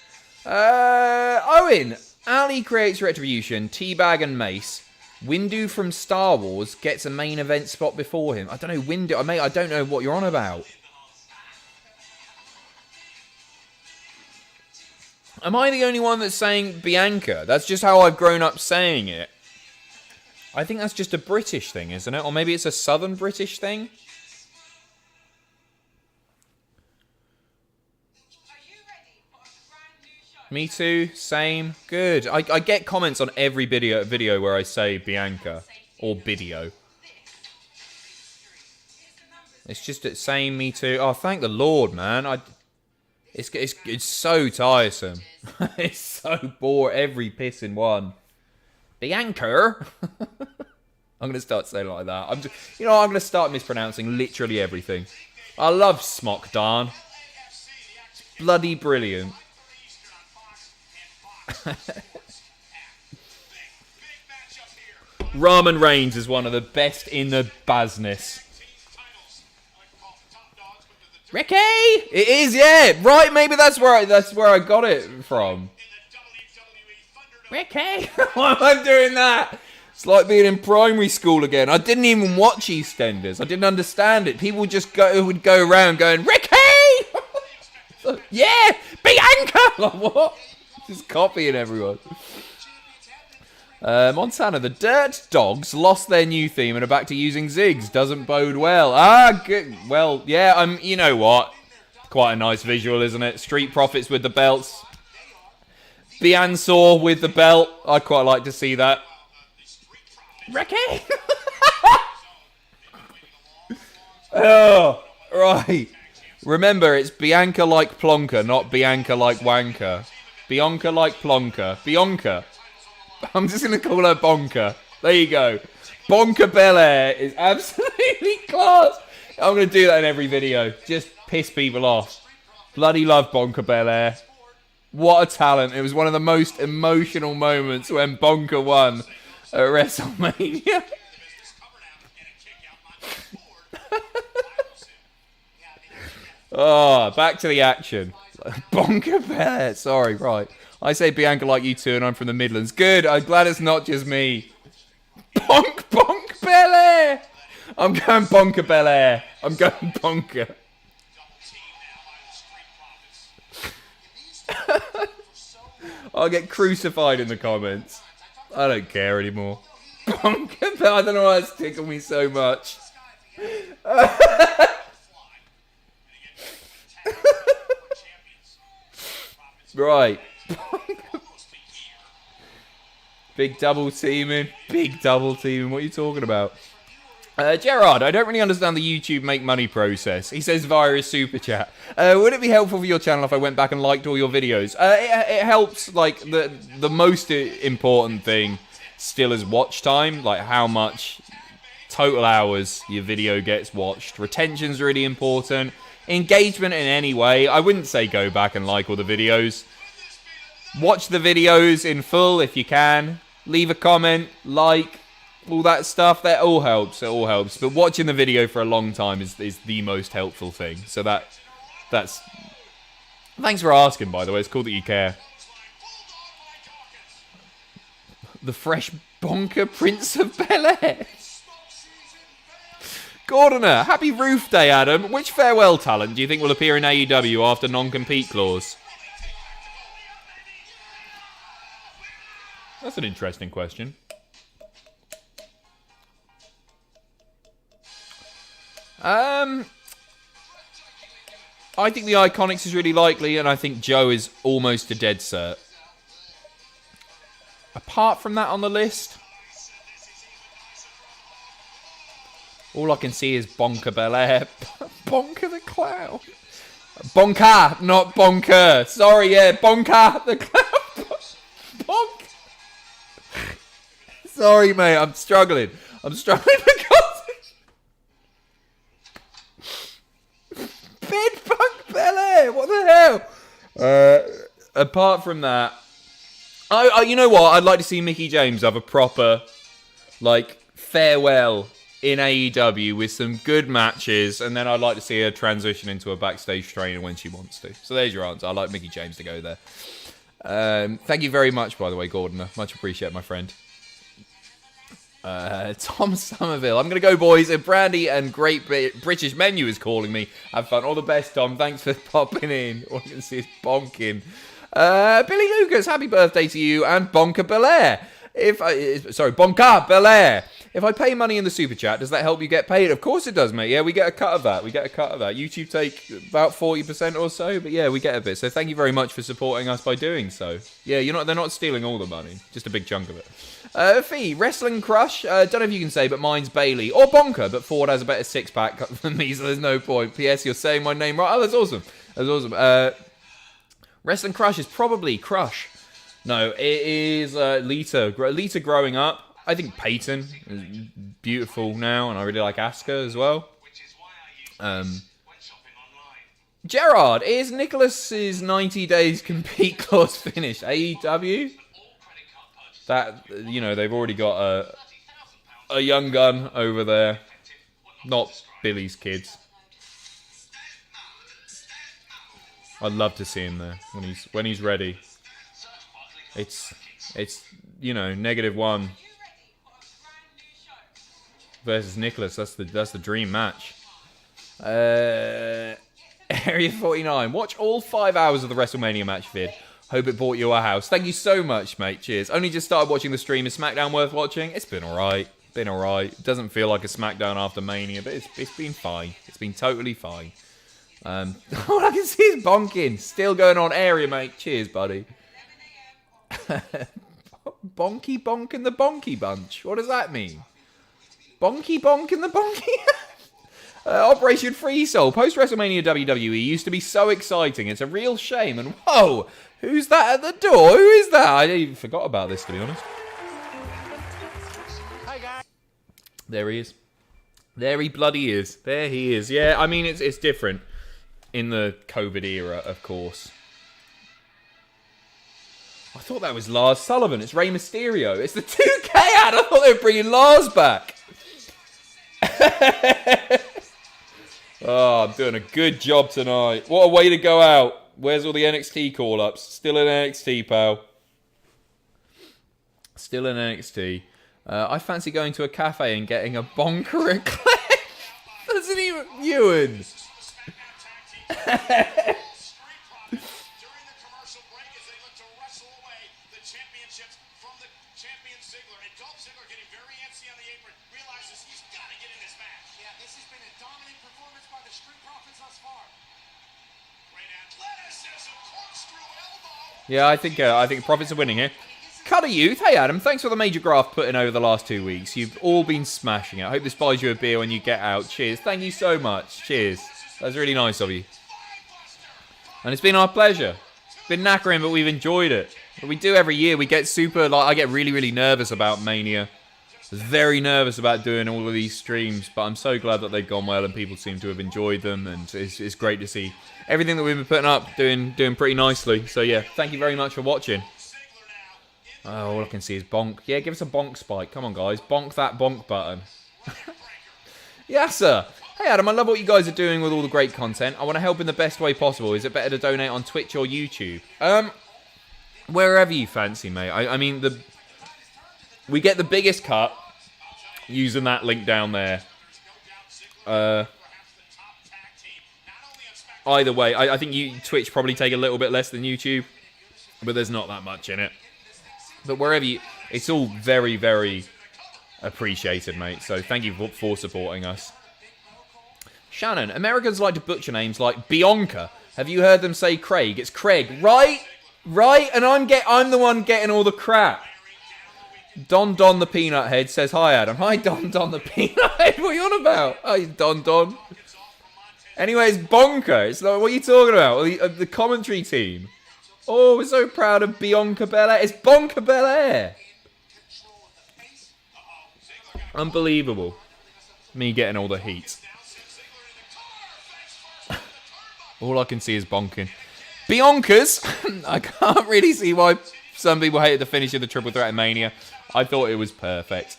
Owen, Ali creates Retribution, Teabag and Mace. Windu from Star Wars gets a main event spot before him. I don't know, Windu, mate, I don't know what you're on about. Am I the only one that's saying Bianca? That's just how I've grown up saying it. I think that's just a British thing, isn't it? Or maybe it's a Southern British thing? Me too, same, good. I get comments on every video where I say Bianca or Bidio. It's just the same, me too. Oh, thank the Lord, man. It's so tiresome. It's so boring. Every piss in one. Bianca. I'm gonna start saying it like that. I'm gonna start mispronouncing literally everything. I love SmackDown. It's bloody brilliant. Roman Reigns is one of the best in the business. Ricky! It is, yeah. Right, maybe that's where I got it from. Ricky! Why am I doing that? It's like being in primary school again. I didn't even watch EastEnders. I didn't understand it. People just would go around going, Ricky! Yeah! Bianca! Like, what? Just copying everyone. Montana, the Dirt Dogs lost their new theme and are back to using zigs. Doesn't bode well. Good. Well, yeah, you know what? Quite a nice visual, isn't it? Street Profits with the belts. Biansaw with the belt. I'd quite like to see that. Ricky! Oh, right. Remember, it's Bianca like Plonker, not Bianca like Wanker. Bianca like Plonker. Bianca. I'm just going to call her Bonker. There you go. Bonker Belair is absolutely class. I'm going to do that in every video. Just piss people off. Bloody love Bonker Belair. What a talent. It was one of the most emotional moments when Bonker won at WrestleMania. Oh, back to the action. Bonker Belair. Sorry, right. I say Bianca like you too, and I'm from the Midlands. Good. I'm glad it's not just me. Bonk Belair. I'm going Bonker Belair. I'm going Bonker. I'll get crucified in the comments. I don't care anymore. Bonker Belair. I don't know why it's tickled me so much. Right. Big double teaming. Big double teaming. What are you talking about? Gerard, I don't really understand the YouTube make money process. He says via his super chat. Would it be helpful for your channel if I went back and liked all your videos? It helps. Like the most important thing still is watch time. Like how much total hours your video gets watched. Retention's really important. Engagement in any way. I wouldn't say go back and like all the videos. Watch the videos in full if you can. Leave a comment, like, all that stuff. That all helps. It all helps. But watching the video for a long time is the most helpful thing. So that's... Thanks for asking, by the way. It's cool that you care. The fresh bonker Prince of Bel-Air. Gordoner, happy Roof Day, Adam. Which farewell talent do you think will appear in AEW after non-compete clause? That's an interesting question. I think the Iconics is really likely, and I think Joe is almost a dead cert. Apart from that on the list, all I can see is Bonker Belair. Bonker the Clown. Bonker, not Bonker. Sorry, yeah, Bonker the Clown. Bonker. Sorry, mate, I'm struggling. Because... Big Punk Belair, what the hell? Apart from that, you know what? I'd like to see Mickie James have a proper, like, farewell in AEW with some good matches, and then I'd like to see her transition into a backstage trainer when she wants to. So there's your answer. I'd like Mickie James to go there. Thank you very much, by the way, Gordon. Much appreciate, my friend. Tom Somerville. I'm going to go, boys. And Brandy and Great British Menu is calling me. Have fun. All the best, Tom. Thanks for popping in. All you can see is bonking. Billy Lucas, happy birthday to you. And Bonker Belair. Bonker Belair. If I pay money in the super chat, does that help you get paid? Of course it does, mate. Yeah, we get a cut of that. YouTube take about 40% or so, but yeah, we get a bit. So thank you very much for supporting us by doing so. Yeah, they're not stealing all the money, just a big chunk of it. Fee, Wrestling Crush. Don't know if you can say, but mine's Bailey or Bonker, but Ford has a better six-pack than me, so there's no point. P.S. You're saying my name right. Oh, that's awesome. Wrestling Crush is probably Crush. No, it is Lita. Lita growing up. I think Peyton is beautiful now, and I really like Asuka as well. Gerard, is Nicholas's 90 days compete clause finished? AEW? That, they've already got a young gun over there. Not Billy's kids. I'd love to see him there when he's ready. It's you know, -1 versus Nicholas. That's the dream match. Area 49. Watch all 5 hours of the WrestleMania match vid. Hope it bought you a house. Thank you so much, mate. Cheers. Only just started watching the stream. Is SmackDown worth watching? It's been alright. It doesn't feel like a SmackDown after Mania, but it's been fine. It's been totally fine. All I can see is bonking. Still going on. Area, mate. Cheers, buddy. Bonky Bonk and the Bonky Bunch. What does that mean? Bonky Bonk and the Bonky... Operation Free Soul. Post-WrestleMania WWE used to be so exciting. It's a real shame. And whoa, who's that at the door? Who is that? I even forgot about this, to be honest. Hi, guys. There he is. There he bloody is. There he is. Yeah, I mean, it's different in the COVID era, of course. I thought that was Lars Sullivan. It's Rey Mysterio. It's the 2K ad. I thought they were bringing Lars back. Oh, I'm doing a good job tonight. What a way to go out. Where's all the NXT call-ups? Still in NXT, pal. Still in NXT. I fancy going to a cafe and getting a bonker eclair. Doesn't even... Ewan. Yeah, I think Profits are winning here. Cutter Youth, hey Adam, thanks for the major graft put in over the last 2 weeks. You've all been smashing it. I hope this buys you a beer when you get out. Cheers. Thank you so much. Cheers. That's really nice of you. And it's been our pleasure. It's been knackering, but we've enjoyed it. But we do every year. We get super, I get really, really nervous about Mania. I was very nervous about doing all of these streams, but I'm so glad that they've gone well and people seem to have enjoyed them, and it's great to see everything that we've been putting up doing pretty nicely. So yeah, thank you very much for watching. Oh, all I can see is bonk. Yeah, give us a bonk spike. Come on, guys. Bonk that bonk button. Yes, sir. Hey, Adam, I love what you guys are doing with all the great content. I want to help in the best way possible. Is it better to donate on Twitch or YouTube? Wherever you fancy, mate. I mean, we get the biggest cut using that link down there. Either way, I think Twitch probably take a little bit less than YouTube, but there's not that much in it. But wherever it's all very, very appreciated, mate. So thank you for supporting us. Shannon, Americans like to butcher names like Bianca. Have you heard them say Craig? It's Craig, right? Right? And I'm the one getting all the crap. Don the Peanut Head says, hi, Adam. Hi, Don the Peanut Head. What are you on about? Hi, Don. Anyway, it's Bonker. It's like, what are you talking about? The commentary team. Oh, we're so proud of Bianca Belair. It's Bonker Belair. Unbelievable. Me getting all the heat. All I can see is bonking. Bianca's. I can't really see why some people hated the finish of the Triple Threat Mania. I thought it was perfect.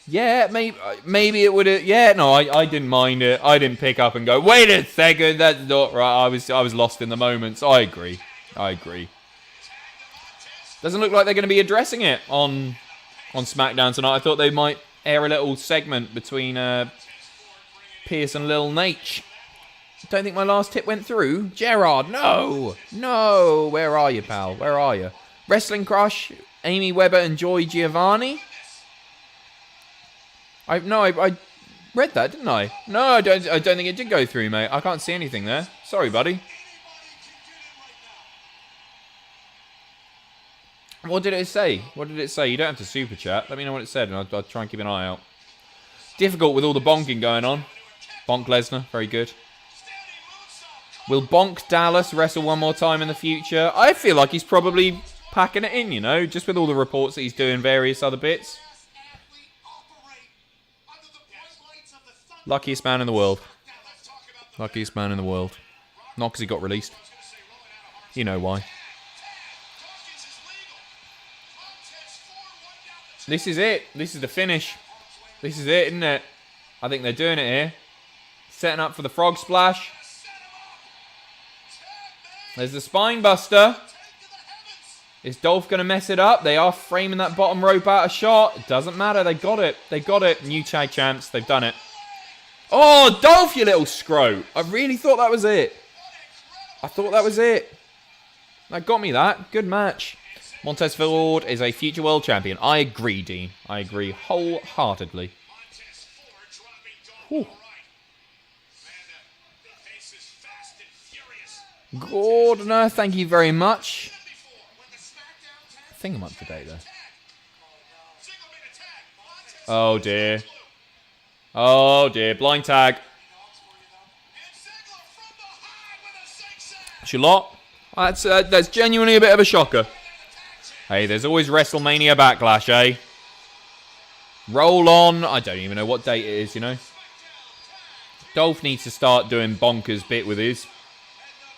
Yeah, maybe it would have... Yeah, no, I didn't mind it. I didn't pick up and go, wait a second, that's not right. I was lost in the moments. I agree. Doesn't look like they're going to be addressing it on SmackDown tonight. I thought they might air a little segment between Pierce and Lil Nate. Don't think my last tip went through. Gerard, no. Where are you, pal? Where are you? Wrestling Crush, Amy Weber and Joy Giovanni. I read that, didn't I? No, I don't think it did go through, mate. I can't see anything there. Sorry, buddy. What did it say? You don't have to super chat. Let me know what it said, and I'll try and keep an eye out. Difficult with all the bonking going on. Bonk Lesnar, very good. Will Bonk Dallas wrestle one more time in the future? I feel like he's probably packing it in, you know, just with all the reports that he's doing various other bits. Luckiest man in the world. Luckiest man in the world. Not because he got released. You know why. This is it. This is the finish. This is it, isn't it? I think they're doing it here. Setting up for the frog splash. There's the spine buster. Is Dolph going to mess it up? They are framing that bottom rope out of shot. It doesn't matter. They got it. They got it. New tag champs. They've done it. Oh, Dolph, you little scrote. I really thought that was it. I thought that was it. That got me that. Good match. Montez Ford is a future world champion. I agree, Dean. I agree wholeheartedly. Whew. Gordner, thank you very much. I think I'm up to date there. Oh dear. Oh dear. Blind tag. Charlotte. That's genuinely a bit of a shocker. Hey, there's always WrestleMania Backlash, eh? Roll on. I don't even know what date it is, you know. Dolph needs to start doing bonkers bit with his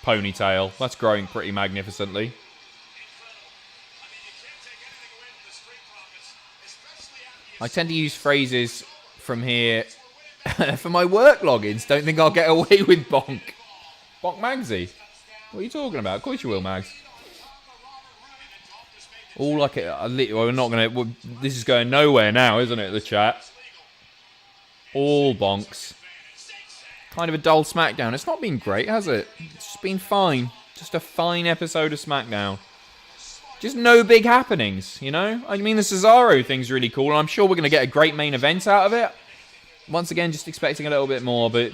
ponytail. That's growing pretty magnificently. I tend to use phrases from here for my work logins. Don't think I'll get away with bonk. Bonk Magsy. What are you talking about? Of course you will, Mags. All like we're not gonna. This is going nowhere now, isn't it? The chat. All bonks. Kind of a dull SmackDown. It's not been great, has it? It's just been fine. Just a fine episode of SmackDown. Just no big happenings, you know? I mean, the Cesaro thing's really cool, and I'm sure we're going to get a great main event out of it. Once again, just expecting a little bit more, but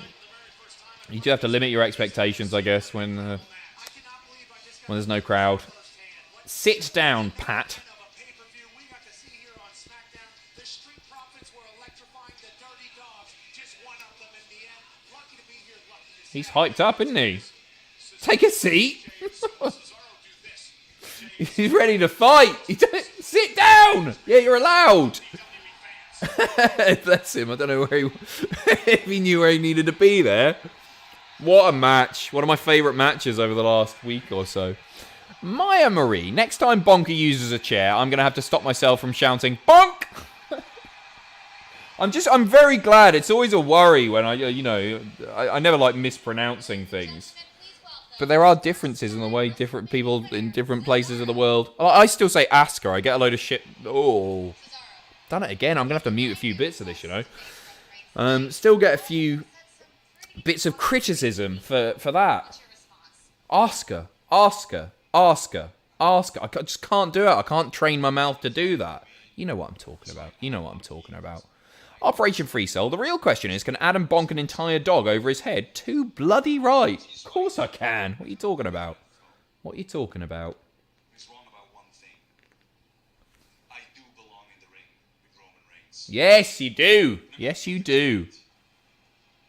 you do have to limit your expectations, I guess, when there's no crowd. Sit down, Pat. He's hyped up, isn't he? Take a seat. He's ready to fight. Sit down. Yeah, you're allowed. Bless him. I don't know where if he knew where he needed to be there. What a match. One of my favourite matches over the last week or so. Maya Marie. Next time Bonker uses a chair, I'm going to have to stop myself from shouting, bonk! I'm very glad. It's always a worry when I never like mispronouncing things. But there are differences in the way different people in different places of the world. I still say Asuka. I get a load of shit. Oh, done it again. I'm going to have to mute a few bits of this, you know. Still get a few bits of criticism for that. Asuka. I just can't do it. I can't train my mouth to do that. You know what I'm talking about. Operation Free Cell. The real question is, can Adam bonk an entire dog over his head? Too bloody right. Of course I can. What are you talking about? He's wrong about one thing. I do belong in the ring with Roman Reigns. Yes, you do. Yes, you do.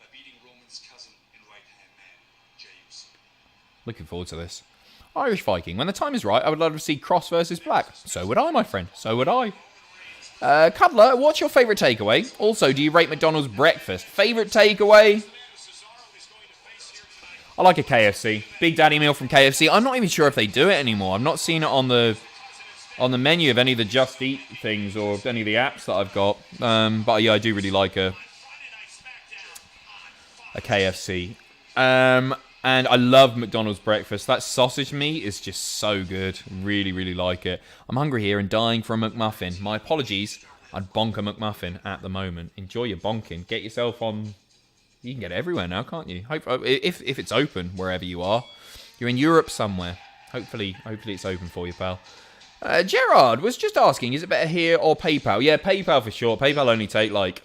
By beating Roman's cousin and right-hand man, Jey Uso. Looking forward to this. Irish Viking. When the time is right, I would love to see Cross versus Black. So would I, my friend. So would I. Cuddler, what's your favourite takeaway? Also, do you rate McDonald's breakfast? Favourite takeaway? I like a KFC. Big Daddy meal from KFC. I'm not even sure if they do it anymore. I've not seen it on the menu of any of the Just Eat things or any of the apps that I've got. But yeah, I do really like a KFC. And I love McDonald's breakfast. That sausage meat is just so good. Really, really like it. I'm hungry here and dying for a McMuffin. My apologies. I'd bonk a McMuffin at the moment. Enjoy your bonking. Get yourself on... You can get it everywhere now, can't you? If it's open wherever you are. You're in Europe somewhere. Hopefully it's open for you, pal. Gerard was just asking, is it better here or PayPal? Yeah, PayPal for sure. PayPal only take 3%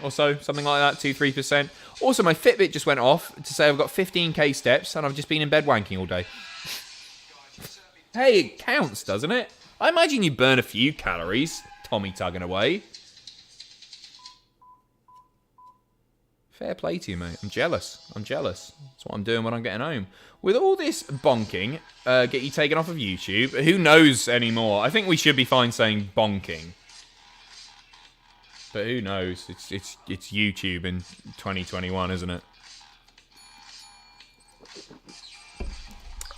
or so, something like that, 2-3%. Also, my Fitbit just went off to say I've got 15k steps and I've just been in bed wanking all day. Hey, it counts, doesn't it? I imagine you burn a few calories, Tommy tugging away. Fair play to you, mate. I'm jealous. That's what I'm doing when I'm getting home. With all this bonking, get you taken off of YouTube. Who knows anymore? I think we should be fine saying bonking. But who knows? It's YouTube in 2021, isn't it?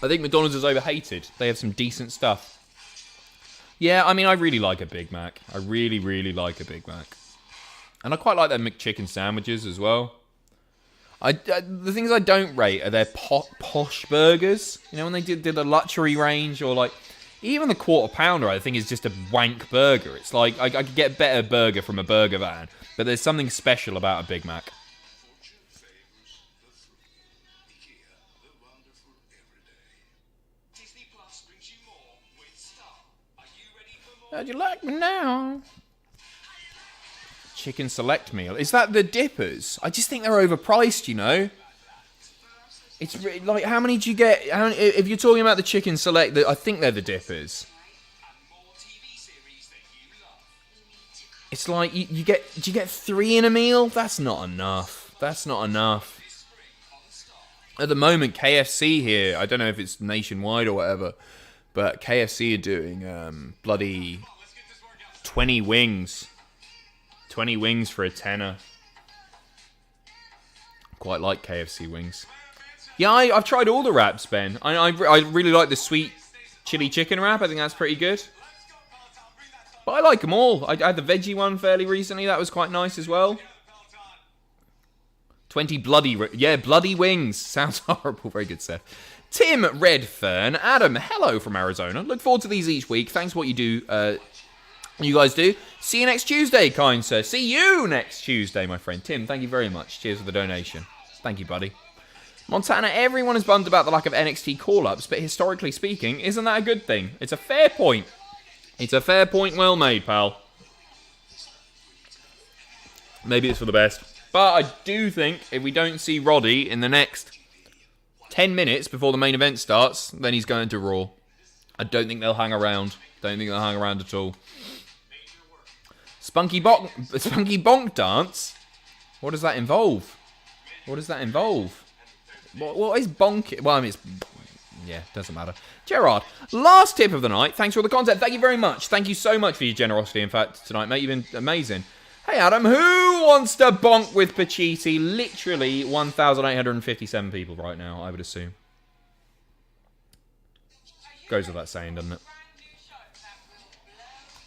I think McDonald's is overhated. They have some decent stuff. Yeah, I mean, I really like a Big Mac. I really, really like a Big Mac. And I quite like their McChicken sandwiches as well. The things I don't rate are their posh burgers. You know, when they did the luxury range, or like even the quarter pounder, I think is just a wank burger. It's like I could get a better burger from a burger van, but there's something special about a Big Mac. How'd you like me now? Chicken select meal. Is that the dippers? I just think they're overpriced, you know. It's really, like, how many do you get? If you're talking about the chicken select, I think they're the dippers. It's like, do you get 3 in a meal? That's not enough. That's not enough. At the moment, KFC here, I don't know if it's nationwide or whatever, but KFC are doing bloody 20 wings. 20 wings for a tenner. Quite like KFC wings. Yeah, I've tried all the wraps, Ben. I really like the sweet chili chicken wrap. I think that's pretty good. But I like them all. I had the veggie one fairly recently. That was quite nice as well. 20 bloody wings. Sounds horrible. Very good, Seth. Tim Redfern. Adam, hello from Arizona. Look forward to these each week. Thanks for what you do. You guys do. See you next Tuesday, kind sir. See you next Tuesday, my friend. Tim, thank you very much. Cheers for the donation. Thank you, buddy. Montana, everyone is bummed about the lack of NXT call-ups, but historically speaking, isn't that a good thing? It's a fair point. It's a fair point, well made, pal. Maybe it's for the best. But I do think if we don't see Roddy in the next 10 minutes before the main event starts, then he's going to Raw. I don't think they'll hang around. Don't think they'll hang around at all. Spunky bonk dance? What does that involve? What does that involve? What is bonk? Well, I mean, yeah, doesn't matter. Gerard, last tip of the night. Thanks for all the content. Thank you very much. Thank you so much for your generosity, in fact, tonight, mate. You've been amazing. Hey, Adam, who wants to bonk with Pacitti? Literally 1,857 people right now, I would assume. Goes without saying, doesn't it?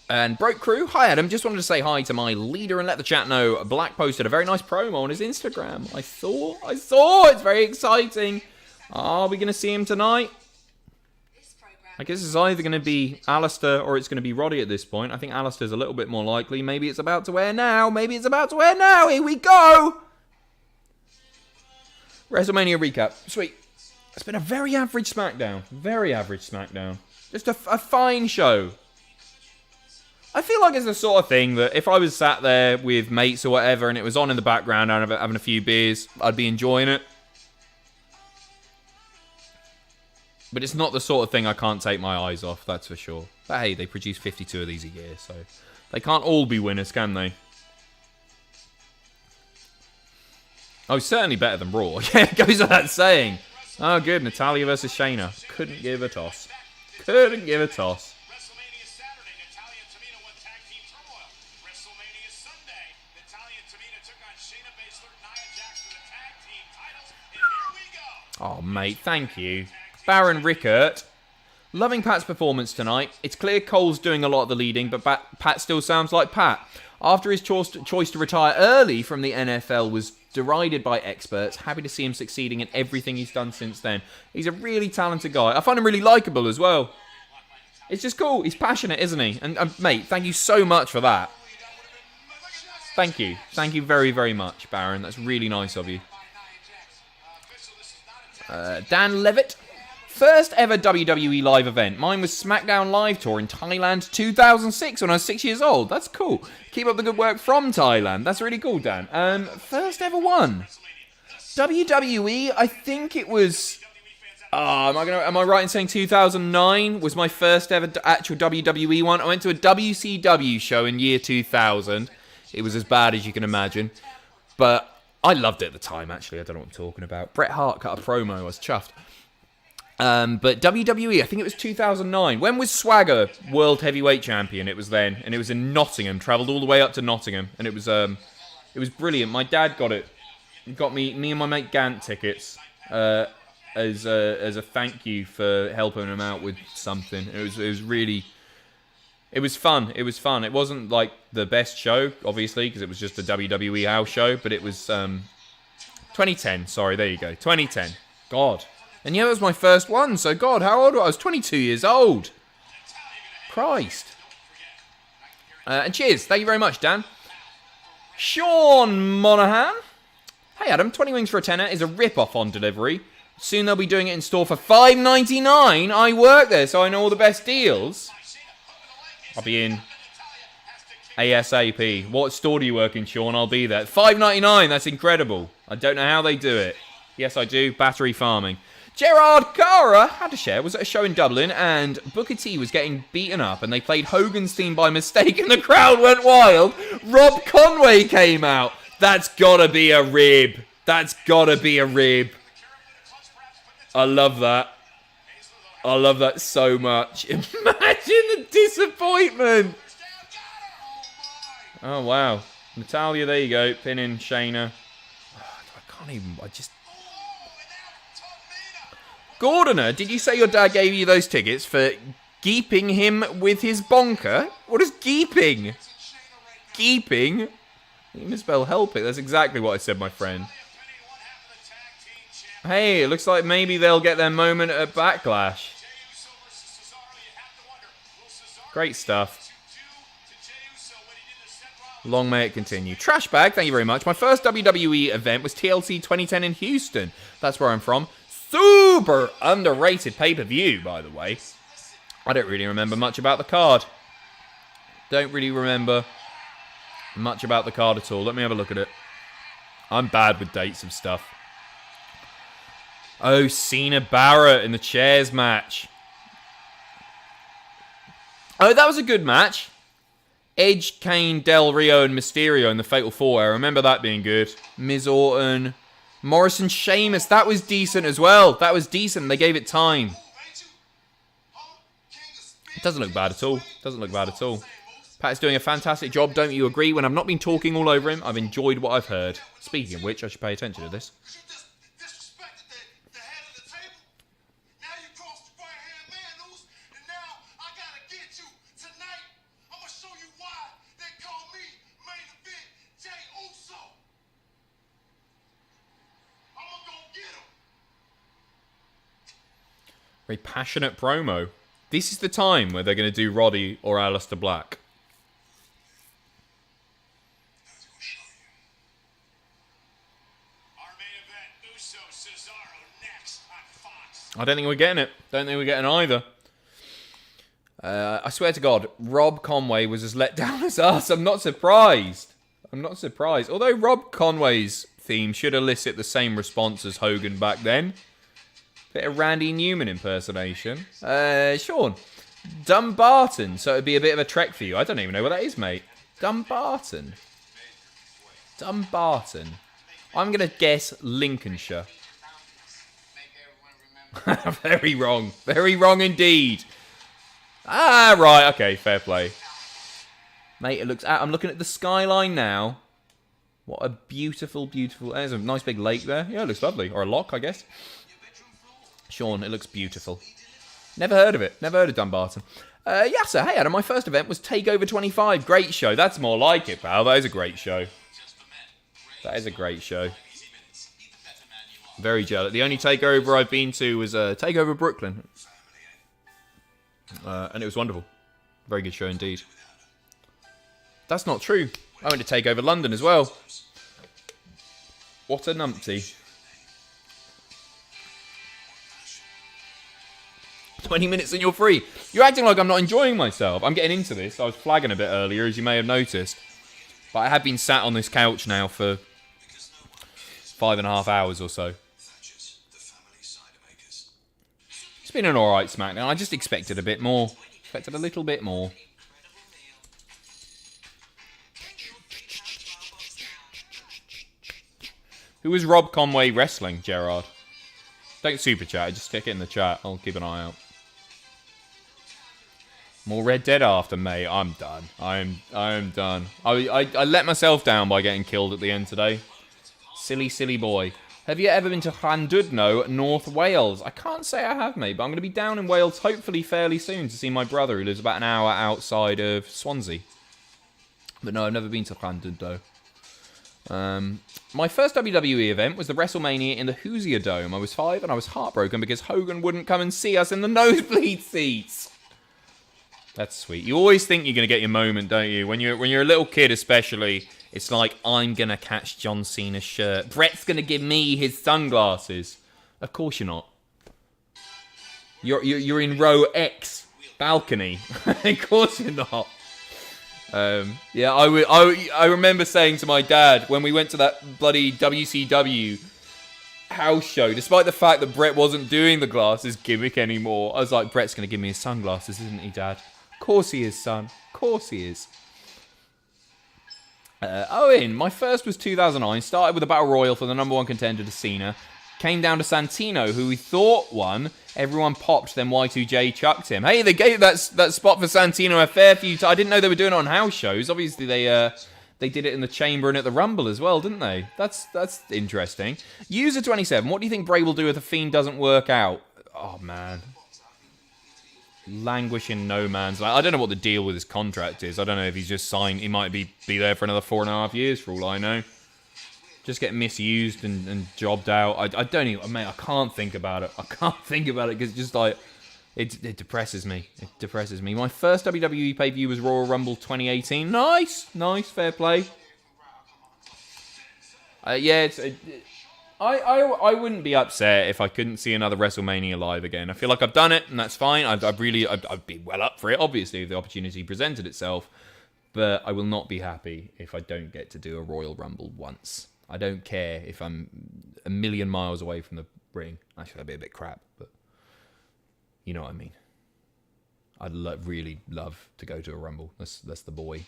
And Broke Crew, hi Adam, just wanted to say hi to my leader and let the chat know Black posted a very nice promo on his Instagram. I saw, it's very exciting. Are we going to see him tonight? I guess it's either going to be Alistair or it's going to be Roddy at this point. I think Alistair's a little bit more likely. Maybe it's about to air now. Here we go. WrestleMania recap. Sweet. It's been a very average SmackDown. Just a fine show. I feel like it's the sort of thing that if I was sat there with mates or whatever and it was on in the background and having a few beers, I'd be enjoying it. But it's not the sort of thing I can't take my eyes off, that's for sure. But hey, they produce 52 of these a year, so they can't all be winners, can they? Oh, certainly better than Raw. Yeah, it goes without saying. Oh, good. Natalya versus Shayna. Couldn't give a toss. WrestleMania Saturday, Natalya and Tamina won tag team turmoil. WrestleMania Sunday, Natalya and Tamina took on Shayna Baszler, Nia Jax for the tag team titles, and here we go. Oh, mate, thank you. Baron Rickert. Loving Pat's performance tonight. It's clear Cole's doing a lot of the leading, but Pat still sounds like Pat. After his choice to retire early from the NFL was derided by experts, happy to see him succeeding in everything he's done since then. He's a really talented guy. I find him really likeable as well. It's just cool. He's passionate, isn't he? And mate, thank you so much for that. Thank you. Thank you very, very much, Baron. That's really nice of you. Dan Levitt. First ever WWE live event. Mine was SmackDown Live Tour in Thailand 2006 when I was 6 years old. That's cool. Keep up the good work from Thailand. That's really cool, Dan. First ever one. WWE, I think it was... am I right in saying 2009 was my first ever actual WWE one? I went to a WCW show in year 2000. It was as bad as you can imagine. But I loved it at the time, actually. I don't know what I'm talking about. Bret Hart cut a promo. I was chuffed. But WWE, I think it was 2009. When was Swagger World Heavyweight Champion? It was then, and it was in Nottingham. Travelled all the way up to Nottingham, and it was brilliant. My dad got it. Got me and my mate Gant tickets as a thank you for helping him out with something. It was fun. It wasn't like the best show, obviously, because it was just a WWE house show, but it was 20 2010. Sorry, there you go. 2010. God. And yeah, that was my first one. So, God, how old was I? I was 22 years old. Christ. And cheers. Thank you very much, Dan. Sean Monaghan. Hey, Adam. 20 wings for a tenner is a rip-off on delivery. Soon they'll be doing it in store for $5.99. I work there, so I know all the best deals. I'll be in ASAP. What store do you work in, Sean? I'll be there. $5.99. That's incredible. I don't know how they do it. Yes, I do. Battery farming. Gerard Cara had a share. Was at a show in Dublin, and Booker T was getting beaten up, and they played Hogan's theme by mistake, and the crowd went wild. Rob Conway came out. That's gotta be a rib. That's gotta be a rib. I love that. I love that so much. Imagine the disappointment. Oh, wow. Natalia, there you go. Pinning Shayna. I can't even... Gordoner, did you say your dad gave you those tickets for geeping him with his bonker? What is geeping? Geeping? You misspell help it. That's exactly what I said, my friend. Hey, it looks like maybe they'll get their moment at Backlash. Great stuff. Long may it continue. Trash bag, thank you very much. My first WWE event was TLC 2010 in Houston. That's where I'm from. Super underrated pay-per-view, by the way. I don't really remember much about the card. Don't really remember much about the card at all. Let me have a look at it. I'm bad with dates of stuff. Oh, Cena Barrett in the chairs match. Oh, that was a good match. Edge, Kane, Del Rio, and Mysterio in the Fatal 4. I remember that being good. Miz Orton, Morrison, Sheamus. That was decent as well. That was decent. They gave it time. It doesn't look bad at all. Doesn't look bad at all. Pat's doing a fantastic job. Don't you agree? When I've not been talking all over him, I've enjoyed what I've heard. Speaking of which, I should pay attention to this. Very passionate promo. This is the time where they're going to do Roddy or Aleister Black. I don't think we're getting it. Don't think we're getting either. I swear to God, Rob Conway was as let down as us. I'm not surprised. I'm not surprised. Although Rob Conway's theme should elicit the same response as Hogan back then. Bit of Randy Newman impersonation. Sean. Dumbarton. So it'd be a bit of a trek for you. I don't even know what that is, mate. Dumbarton. Dumbarton. I'm going to guess Lincolnshire. Very wrong. Very wrong indeed. Ah, right. Okay, fair play. Mate, it looks out. I'm looking at the skyline now. What a beautiful, beautiful... There's a nice big lake there. Yeah, it looks lovely. Or a lock, I guess. Sean, it looks beautiful. Never heard of it. Never heard of Dumbarton. Yasser, hey Adam, my first event was TakeOver 25. Great show. That's more like it, pal. That is a great show. That is a great show. Very jealous. The only TakeOver I've been to was TakeOver Brooklyn. And it was wonderful. Very good show indeed. That's not true. I went to TakeOver London as well. What a numpty. 20 minutes and you're free. You're acting like I'm not enjoying myself. I'm getting into this. I was flagging a bit earlier, as you may have noticed. But I have been sat on this couch now for 5.5 hours or so. It's been an alright SmackDown. I just expected a bit more. Expected a little bit more. Who was Rob Conway wrestling, Gerard? Don't super chat, just stick it in the chat. I'll keep an eye out. More Red Dead after, mate. I'm done. I am done. I let myself down by getting killed at the end today. Silly, silly boy. Have you ever been to Llandudno, North Wales? I can't say I have, mate, but I'm going to be down in Wales hopefully fairly soon to see my brother who lives about an hour outside of Swansea. But no, I've never been to Llandudno. My first WWE event was the WrestleMania in the Hoosier Dome. I was 5 and I was heartbroken because Hogan wouldn't come and see us in the nosebleed seats. That's sweet. You always think you're going to get your moment, don't you? When you're a little kid especially, it's like, I'm going to catch John Cena's shirt. Brett's going to give me his sunglasses. Of course you're not. You're in row X balcony. Of course you're not. Yeah, I remember saying to my dad when we went to that bloody WCW house show, despite the fact that Brett wasn't doing the glasses gimmick anymore, I was like, Brett's going to give me his sunglasses, isn't he, Dad? Of course he is, son. Of course he is. Owen, my first was 2009. Started with a battle royal for the number 1 contender to Cena. Came down to Santino, who we thought won. Everyone popped, then Y2J chucked him. Hey, they gave that spot for Santino a fair few times. I didn't know they were doing it on house shows. Obviously, they did it in the Chamber and at the Rumble as well, didn't they? That's interesting. User27, what do you think Bray will do if the Fiend doesn't work out? Oh, man. Languish in no man's land. I don't know what the deal with his contract is. I don't know if he's just signed. He might be there for another 4.5 years, for all I know. Just get misused and jobbed out. I don't even, mate, I can't think about it. I can't think about it because it's just like, it depresses me. It depresses me. My first WWE pay-per-view was Royal Rumble 2018. Nice, fair play. Yeah, I wouldn't be upset if I couldn't see another WrestleMania live again. I feel like I've done it, and that's fine. I'd be well up for it, obviously, if the opportunity presented itself. But I will not be happy if I don't get to do a Royal Rumble once. I don't care if I'm a million miles away from the ring. Actually, that'd be a bit crap, but you know what I mean. I'd really love to go to a Rumble. That's the boy.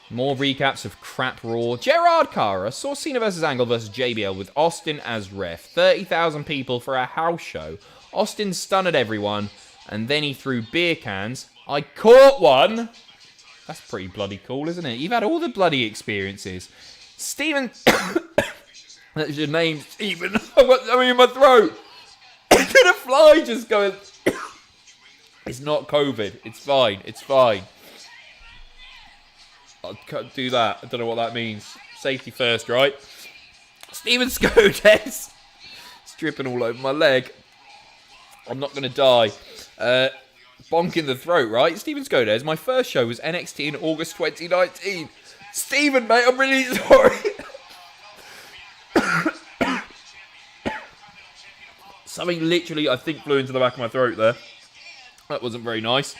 More recaps of crap Raw. Gerard Cara saw Cena vs. Angle vs. JBL with Austin as ref. 30,000 people for a house show. Austin stunned everyone, and then he threw beer cans. I caught one. That's pretty bloody cool, isn't it? You've had all the bloody experiences. Steven... That's your name, Steven. I've got something in my throat. Did a fly just going... It's not COVID. It's fine. It's fine. I can't do that. I don't know what that means. Safety first, right? Steven Scodes. It's dripping all over my leg. I'm not going to die. Bonk in the throat, right? Steven Scodes. My first show was NXT in August 2019. Steven, mate, I'm really sorry. Something literally, I think, flew into the back of my throat there. That wasn't very nice.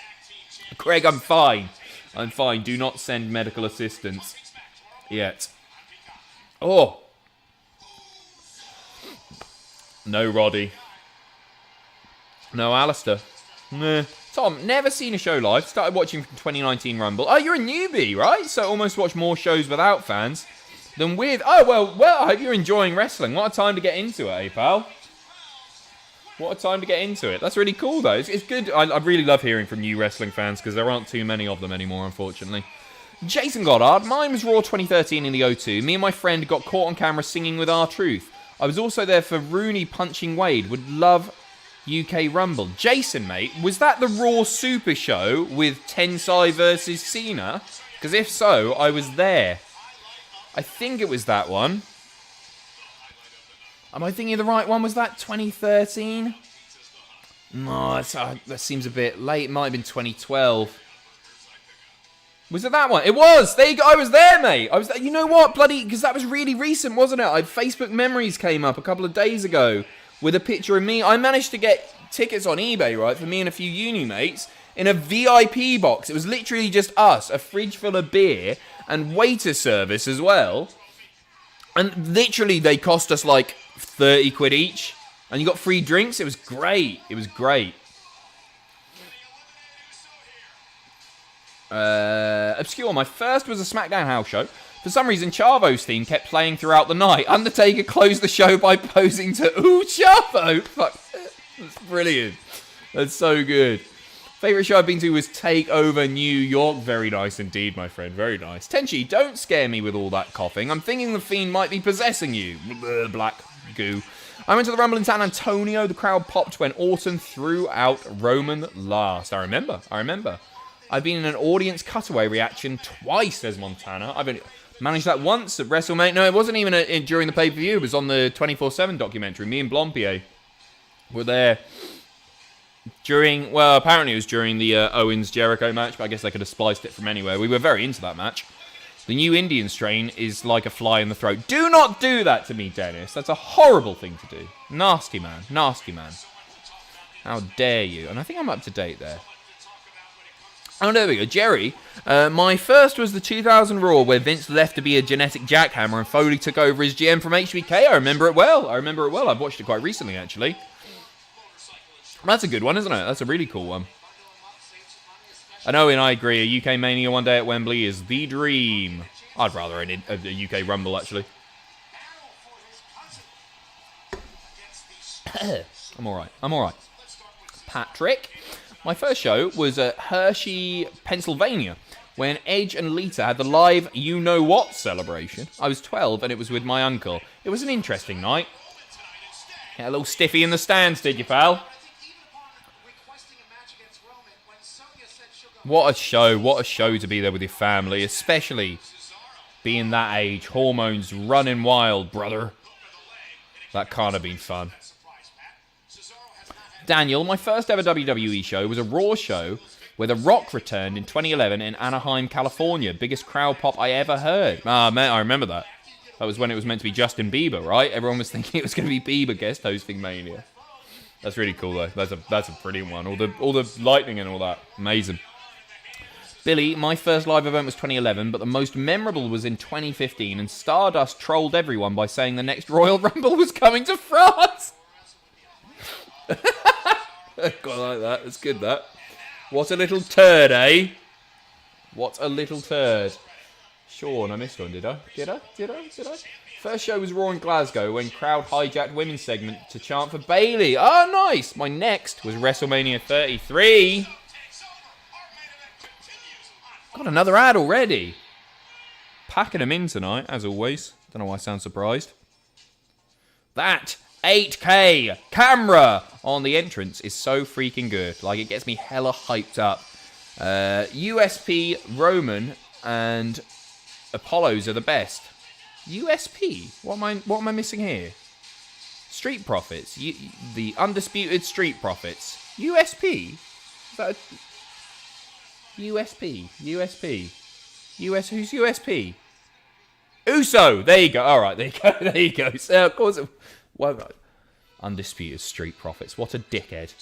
Craig, I'm fine. I'm fine. Do not send medical assistance yet. Oh. No Roddy. No Alistair. Nah. Tom, never seen a show live. Started watching from 2019 Rumble. Oh, you're a newbie, right? So almost watch more shows without fans than with. Oh, well, I hope you're enjoying wrestling. What a time to get into it, eh, pal? What a time to get into it. That's really cool, though. It's good. I really love hearing from new wrestling fans because there aren't too many of them anymore, unfortunately. Jason Goddard. Mine was Raw 2013 in the O2. Me and my friend got caught on camera singing with R-Truth. I was also there for Rooney punching Wade. Would love UK Rumble. Jason, mate, was that the Raw Super Show with Tensai versus Cena? Because if so, I was there. I think it was that one. Am I thinking of the right one? Was that 2013? No, that seems a bit late. It might have been 2012. Was it that one? It was! There you go. I was there, mate. I was there. You know what? Bloody... Because that was really recent, wasn't it? Facebook memories came up a couple of days ago with a picture of me. I managed to get tickets on eBay, right, for me and a few uni mates in a VIP box. It was literally just us, a fridge full of beer and waiter service as well. And literally they cost us like 30 quid each. And you got free drinks. It was great. It was great. Obscure. My first was a SmackDown house show. For some reason, Chavo's theme kept playing throughout the night. Undertaker closed the show by posing to Ooh, Chavo! Fuck. That's brilliant. That's so good. Favourite show I've been to was Take Over New York. Very nice indeed, my friend. Very nice. Tenchi, don't scare me with all that coughing. I'm thinking the Fiend might be possessing you. Black goo. I went to the Rumble in San Antonio. The crowd popped when Orton threw out Roman last. I remember. I've been in an audience cutaway reaction twice, says Montana. Managed that once at WrestleMania. No, it wasn't even during the pay-per-view. It was on the 24/7 documentary. Me and Blompier were there during... Well, apparently it was during the Owens-Jericho match, but I guess they could have spliced it from anywhere. We were very into that match. The new Indian strain is like a fly in the throat. Do not do that to me, Dennis. That's a horrible thing to do. Nasty man. Nasty man. How dare you? And I think I'm up to date there. Oh, there we go. Jerry. My first was the 2000 Raw, where Vince left to be a genetic jackhammer and Foley took over as GM from HBK. I remember it well. I've watched it quite recently, actually. That's a good one, isn't it? That's a really cool one. I know, and I agree. A UK Mania one day at Wembley is the dream. I'd rather a UK Rumble, actually. I'm all right. Patrick. My first show was at Hershey, Pennsylvania, when Edge and Lita had the live you-know-what celebration. I was 12 and it was with my uncle. It was an interesting night. Had a little stiffy in the stands, did you, pal? What a show to be there with your family, especially being that age. Hormones running wild, brother. That can't have been fun. Daniel, my first ever WWE show was a Raw show where The Rock returned in 2011 in Anaheim, California. Biggest crowd pop I ever heard. Ah, man, I remember that. That was when it was meant to be Justin Bieber, right? Everyone was thinking it was going to be Bieber guest hosting Mania. That's really cool, though. That's a brilliant one. All the lightning and all that. Amazing. Billy, my first live event was 2011, but the most memorable was in 2015, and Stardust trolled everyone by saying the next Royal Rumble was coming to France. Quite like that. It's good, that. What a little turd, eh? What a little turd. Sean, I missed one, did I? Did I? First show was Raw in Glasgow when crowd hijacked women's segment to chant for Bayley. Oh, nice. My next was WrestleMania 33. Got another ad already. Packing them in tonight, as always. Don't know why I sound surprised. That 8K camera on the entrance is so freaking good. Like, it gets me hella hyped up. USP, Roman, and Apollos are the best. USP? What am I missing here? Street Profits. The Undisputed Street Profits. USP? Is that USP? Who's USP? Uso! There you go. Alright, there you go. So, of course... Well, Undisputed Street Profits. What a dickhead.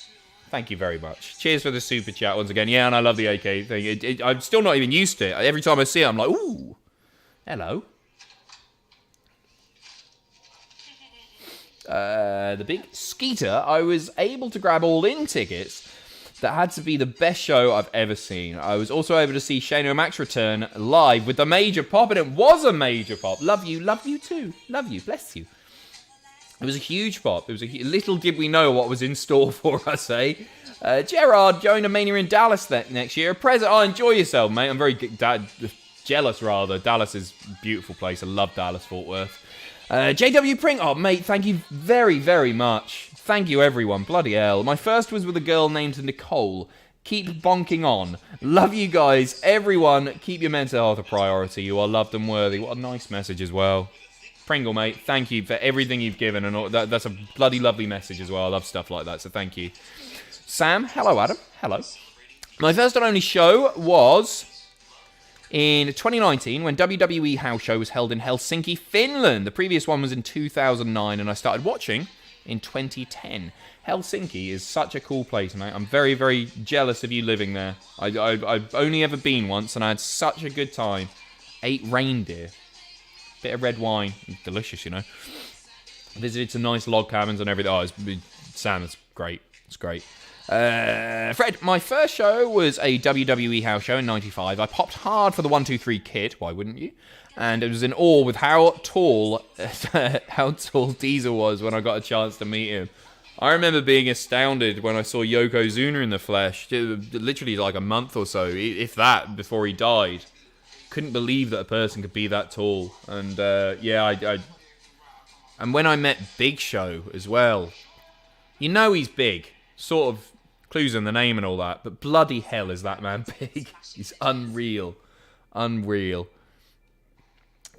Thank you very much. Cheers for the super chat once again. Yeah, and I love the AK thing. I'm still not even used to it. Every time I see it, I'm like, ooh. Hello. The big Skeeter. I was able to grab all-in tickets. That had to be the best show I've ever seen. I was also able to see Shane O'Mac's return live with the Major Pop, and it was a major pop. Love you too. Love you, bless you. It was a huge pop. Little did we know what was in store for us, eh? Gerard, join a Mania in Dallas next year. Enjoy yourself, mate. I'm very jealous, rather. Dallas is a beautiful place. I love Dallas, Fort Worth. JW Pring, oh, mate, thank you very, very much. Thank you, everyone. Bloody hell. My first was with a girl named Nicole. Keep bonking on. Love you guys. Everyone, keep your mental health a priority. You are loved and worthy. What a nice message as well. Pringle, mate, thank you for everything you've given. And all, that's a bloody lovely message as well. I love stuff like that, so thank you. Sam, hello, Adam. Hello. My first and only show was in 2019 when WWE House Show was held in Helsinki, Finland. The previous one was in 2009, and I started watching in 2010. Helsinki is such a cool place, mate. I'm very, very jealous of you living there. I've only ever been once, and I had such a good time. Ate reindeer. Bit of red wine. Delicious, you know. Visited some nice log cabins and everything. Oh, Sam, it's great. It's great. Fred, my first show was a WWE house show in 95. I popped hard for the 1-2-3 kit. Why wouldn't you? And it was in awe with how tall Diesel was when I got a chance to meet him. I remember being astounded when I saw Yokozuna in the flesh. Literally like a month or so, if that, before he died. Couldn't believe that a person could be that tall. And and when I met Big Show as well, you know he's big, sort of clues in the name and all that, but bloody hell is that man big. He's unreal.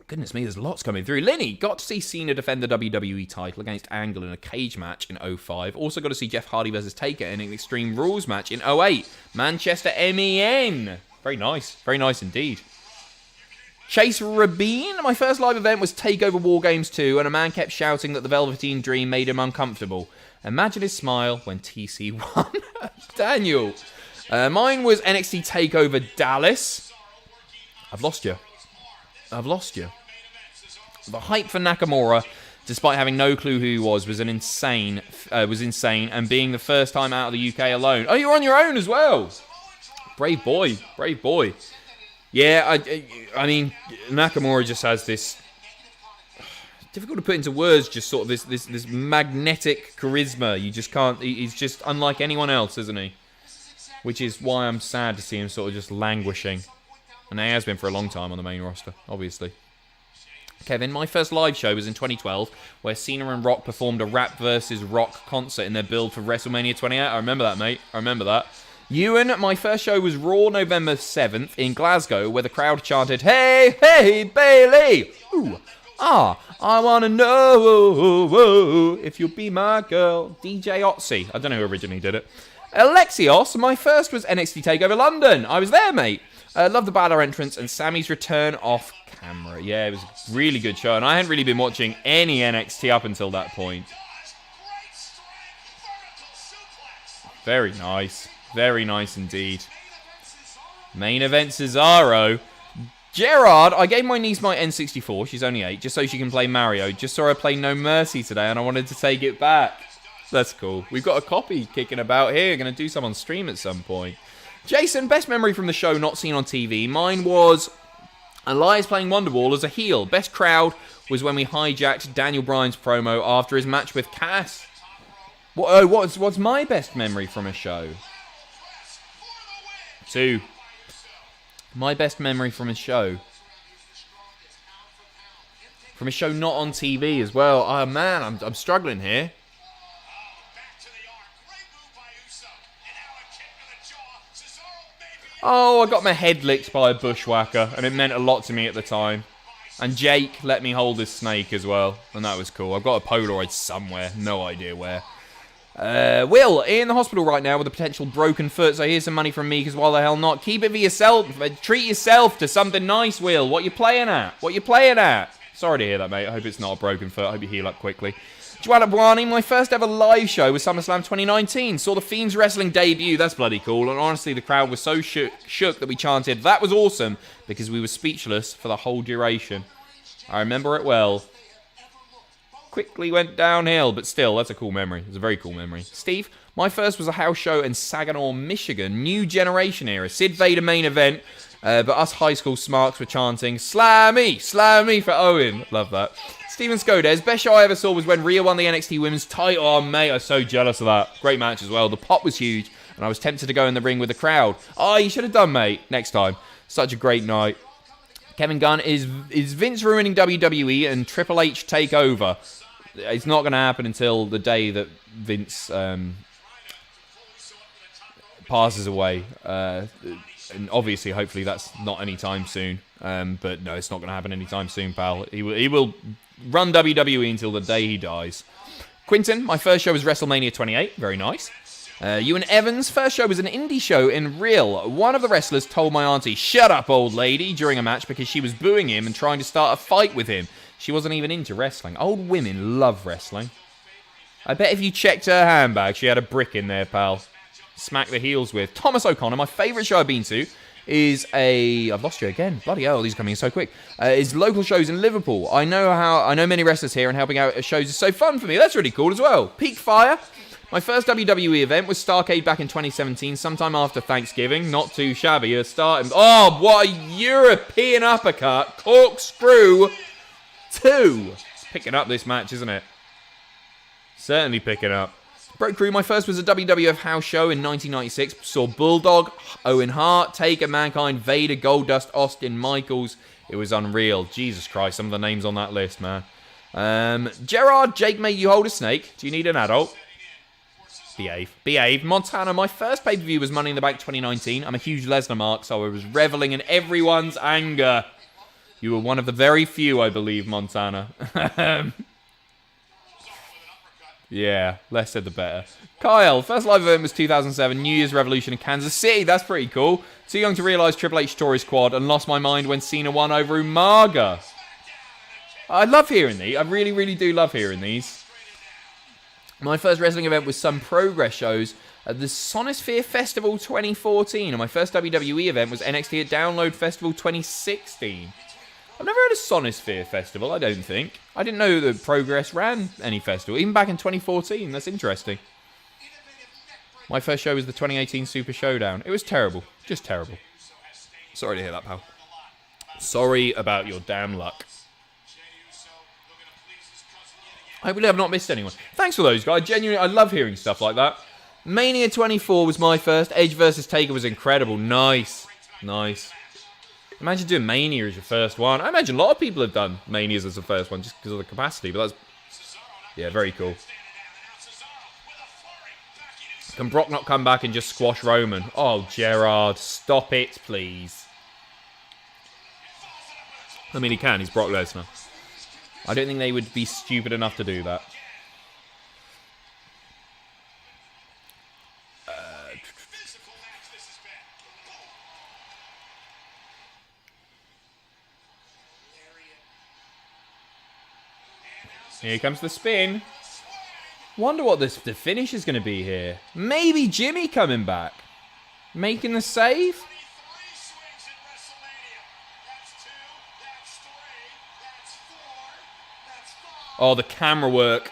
Goodness me, there's lots coming through. Linny, got to see Cena defend the WWE title against Angle in a cage match in 05. Also got to see Jeff Hardy versus Taker in an Extreme Rules match in 08. Manchester MEN. Very nice indeed. Chase Rabin, my first live event was TakeOver War Games 2, and a man kept shouting that the Velveteen Dream made him uncomfortable. Imagine his smile when TC won. Daniel. Mine was NXT TakeOver Dallas. I've lost you. The hype for Nakamura, despite having no clue who he was insane, and being the first time out of the UK alone. Oh, you're on your own as well. Brave boy. Yeah, I mean, Nakamura just has this, difficult to put into words, just sort of this magnetic charisma. You just can't, he's just unlike anyone else, isn't he? Which is why I'm sad to see him sort of just languishing. And he has been for a long time on the main roster, obviously. Kevin, my first live show was in 2012, where Cena and Rock performed a Rap versus Rock concert in their build for WrestleMania 28. I remember that, mate. I remember that. Ewan, my first show was Raw November 7th in Glasgow, where the crowd chanted, "Hey, hey, Bailey! Ooh, I wanna know if you'll be my girl." DJ Otzi. I don't know who originally did it. Alexios, my first was NXT TakeOver London. I was there, mate. Love the Balor entrance and Sammy's return off camera. Yeah, it was a really good show, and I hadn't really been watching any NXT up until that point. Very nice. Very nice indeed. Main event Cesaro. Gerard, I gave my niece my N64, she's only 8, just so she can play Mario. Just saw her play No Mercy today, and I wanted to take it back. That's cool. We've got a copy kicking about here. Going to do some on stream at some point. Jason, best memory from the show not seen on TV. Mine was Elias playing Wonderwall as a heel. Best crowd was when we hijacked Daniel Bryan's promo after his match with Cass. What's my best memory from a show? 2. My best memory from a show. From a show not on TV as well. Oh man, I'm struggling here. Oh, I got my head licked by a bushwhacker, and it meant a lot to me at the time. And Jake let me hold his snake as well, and that was cool. I've got a Polaroid somewhere, no idea where. Will, in the hospital right now with a potential broken foot, so here's some money from me, because why the hell not? Keep it for yourself. Treat yourself to something nice, Will. What you playing at? Sorry to hear that, mate. I hope it's not a broken foot. I hope you heal up quickly. Joanna Buani, my first ever live show was SummerSlam 2019. Saw the Fiend's wrestling debut. That's bloody cool. And honestly, the crowd was so shook that we chanted, "That was awesome," because we were speechless for the whole duration. I remember it well. Quickly went downhill, but still, that's a cool memory. It's a very cool memory. Steve, my first was a house show in Saginaw, Michigan. New generation era. Sid Vader main event. But us high school smarks were chanting, "Slammy for Owen." Love that. Steven Skodes, best show I ever saw was when Rhea won the NXT Women's title. Oh, mate, I was so jealous of that. Great match as well. The pop was huge, and I was tempted to go in the ring with the crowd. Oh, you should have done, mate. Next time. Such a great night. Kevin Gunn, is Vince ruining WWE and Triple H take over? It's not going to happen until the day that Vince passes away. And obviously, hopefully, that's not anytime soon. But no, it's not going to happen anytime soon, pal. He will run WWE until the day he dies. Quinton, my first show was WrestleMania 28. Very nice. Ewan Evans, first show was an indie show in Real. One of the wrestlers told my auntie, "Shut up, old lady," during a match because she was booing him and trying to start a fight with him. She wasn't even into wrestling. Old women love wrestling. I bet if you checked her handbag, she had a brick in there, pal. Smack the heels with. Thomas O'Connor, my favourite show I've been to is I've lost you again. Bloody hell, these are coming in so quick. Is local shows in Liverpool. I know many wrestlers here, and helping out at shows is so fun for me. That's really cool as well. Peak Fire. My first WWE event was Starrcade back in 2017, sometime after Thanksgiving. Not too shabby. You're starting. Oh, what a European uppercut. Corkscrew 2. It's picking up this match, isn't it? Certainly picking up. Broke Crew, my first was a WWF house show in 1996. Saw Bulldog, Owen Hart, Taker, Mankind, Vader, Goldust, Austin, Michaels. It was unreal. Jesus Christ, some of the names on that list, man. Gerard, Jake made you hold a snake. Do you need an adult? Behave. Montana, my first pay-per-view was Money in the Bank 2019. I'm a huge Lesnar mark, so I was reveling in everyone's anger. You were one of the very few, I believe, Montana. Yeah, less said the better. Kyle, first live event was 2007, New Year's Revolution in Kansas City. That's pretty cool. Too young to realise Triple H tore his quad and lost my mind when Cena won over Umaga. I love hearing these. I really, really do love hearing these. My first wrestling event was some progress shows at the Sonosphere Festival 2014. And my first WWE event was NXT at Download Festival 2016. I've never heard of Sonosphere Festival, I don't think. I didn't know that Progress ran any festival, even back in 2014. That's interesting. My first show was the 2018 Super Showdown. It was terrible. Just terrible. Sorry to hear that, pal. Sorry about your damn luck. Hopefully I've not missed anyone. Thanks for those, guys. Genuinely, I love hearing stuff like that. Mania 24 was my first. Edge vs. Taker was incredible. Nice. Nice. Imagine doing Mania as your first one. I imagine a lot of people have done Manias as the first one just because of the capacity, but that's... Yeah, very cool. Can Brock not come back and just squash Roman? Oh, Gerard, stop it, please. I mean, he can. He's Brock Lesnar. I don't think they would be stupid enough to do that. Here comes the spin. Wonder what the finish is going to be here. Maybe Jimmy coming back. Making the save? Oh, the camera work.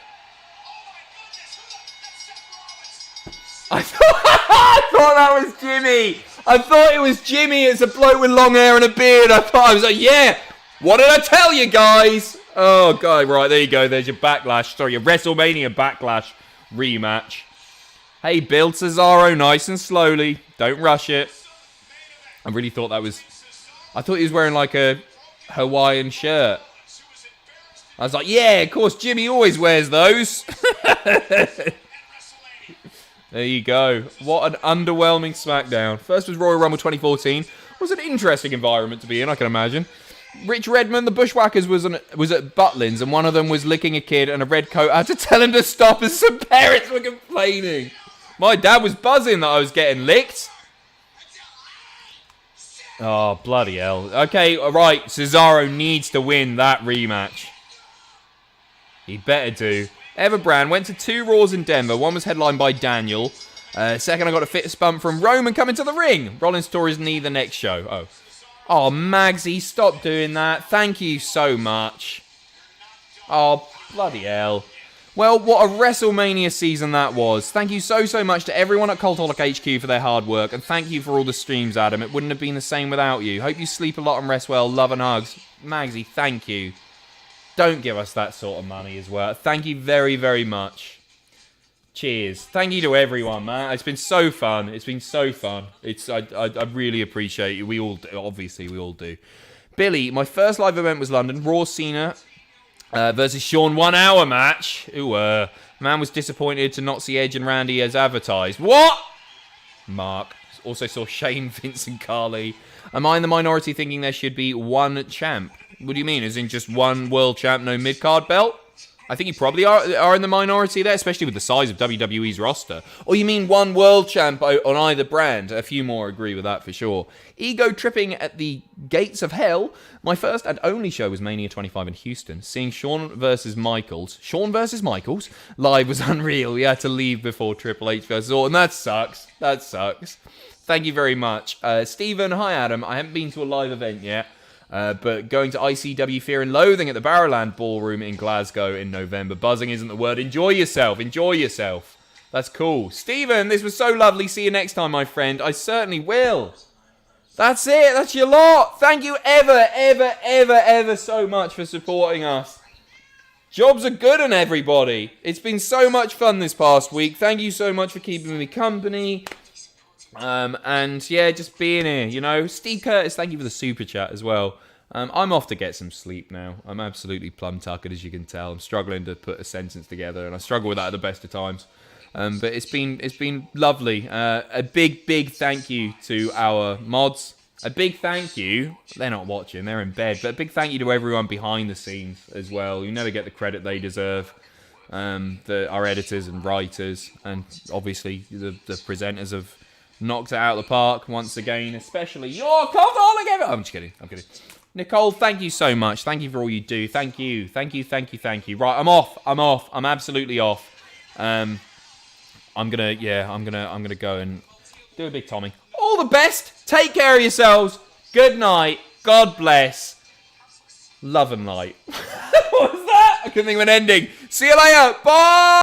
I thought that was Jimmy. I thought it was Jimmy. It's a bloke with long hair and a beard. I was like, yeah. What did I tell you guys? Oh, God. Right, there you go. There's your Backlash. Sorry, your WrestleMania Backlash rematch. Hey, build Cesaro nice and slowly. Don't rush it. I really thought that was... I thought he was wearing like a Hawaiian shirt. I was like, yeah, of course, Jimmy always wears those. There you go. What an underwhelming SmackDown. First was Royal Rumble 2014. It was an interesting environment to be in, I can imagine. Rich Redmond, the Bushwhackers, was at Butlins, and one of them was licking a kid, and a red coat had to tell him to stop as some parents were complaining. My dad was buzzing that I was getting licked. Oh, bloody hell. Okay, all right, Cesaro needs to win that rematch. He better do. Everbrand went to 2 Raws in Denver. One was headlined by Daniel. Second, I got a fist bump from Roman coming to the ring. Rollins tore his knee the next show. Oh, Magsy, stop doing that. Thank you so much. Oh, bloody hell. Well, what a WrestleMania season that was. Thank you so much to everyone at Cultaholic HQ for their hard work. And thank you for all the streams, Adam. It wouldn't have been the same without you. Hope you sleep a lot and rest well. Love and hugs. Magsy, thank you. Don't give us that sort of money as well. Thank you very, very much. Cheers. Thank you to everyone, man. It's been so fun. It's been so fun. I really appreciate you. We all do. Obviously, we all do. Billy, my first live event was London. Raw Cena versus Shawn 1 hour match. Ooh, man was disappointed to not see Edge and Randy as advertised. What? Mark. Also saw Shane, Vince, and Carly. Am I in the minority thinking there should be one champ? What do you mean? As in just one world champ, no mid-card belt? I think you probably are in the minority there, especially with the size of WWE's roster. Or you mean one world champ on either brand? A few more agree with that for sure. Ego tripping at the gates of hell. My first and only show was Mania 25 in Houston. Seeing Shawn versus Michaels live was unreal. We had to leave before Triple H versus Orton. That sucks. That sucks. Thank you very much. Stephen, hi Adam. I haven't been to a live event yet. But going to ICW Fear and Loathing at the Barrowland Ballroom in Glasgow in November. Buzzing isn't the word. Enjoy yourself. Enjoy yourself. That's cool. Stephen, this was so lovely. See you next time, my friend. I certainly will. That's it. That's your lot. Thank you ever so much for supporting us. Jobs are good on everybody. It's been so much fun this past week. Thank you so much for keeping me company. And yeah, just being here, you know. Steve Curtis, thank you for the super chat as well. I'm off to get some sleep now. I'm absolutely plum-tuckered, as you can tell. I'm struggling to put a sentence together, and I struggle with that at the best of times. But it's been lovely. A big thank you to our mods, A big thank you. They're not watching, they're in bed. But a big thank you to everyone behind the scenes as well. You never get the credit they deserve. Our editors and writers, and obviously the presenters have knocked it out of the park once again, especially your Cultaholic. I'm just kidding. Nicole, thank you so much. Thank you for all you do. Thank you. Right, I'm off. I'm absolutely off. I'm gonna go and do a big Tommy. All the best. Take care of yourselves. Good night. God bless. Love and light. What was that? I couldn't think of an ending. See you later. Bye.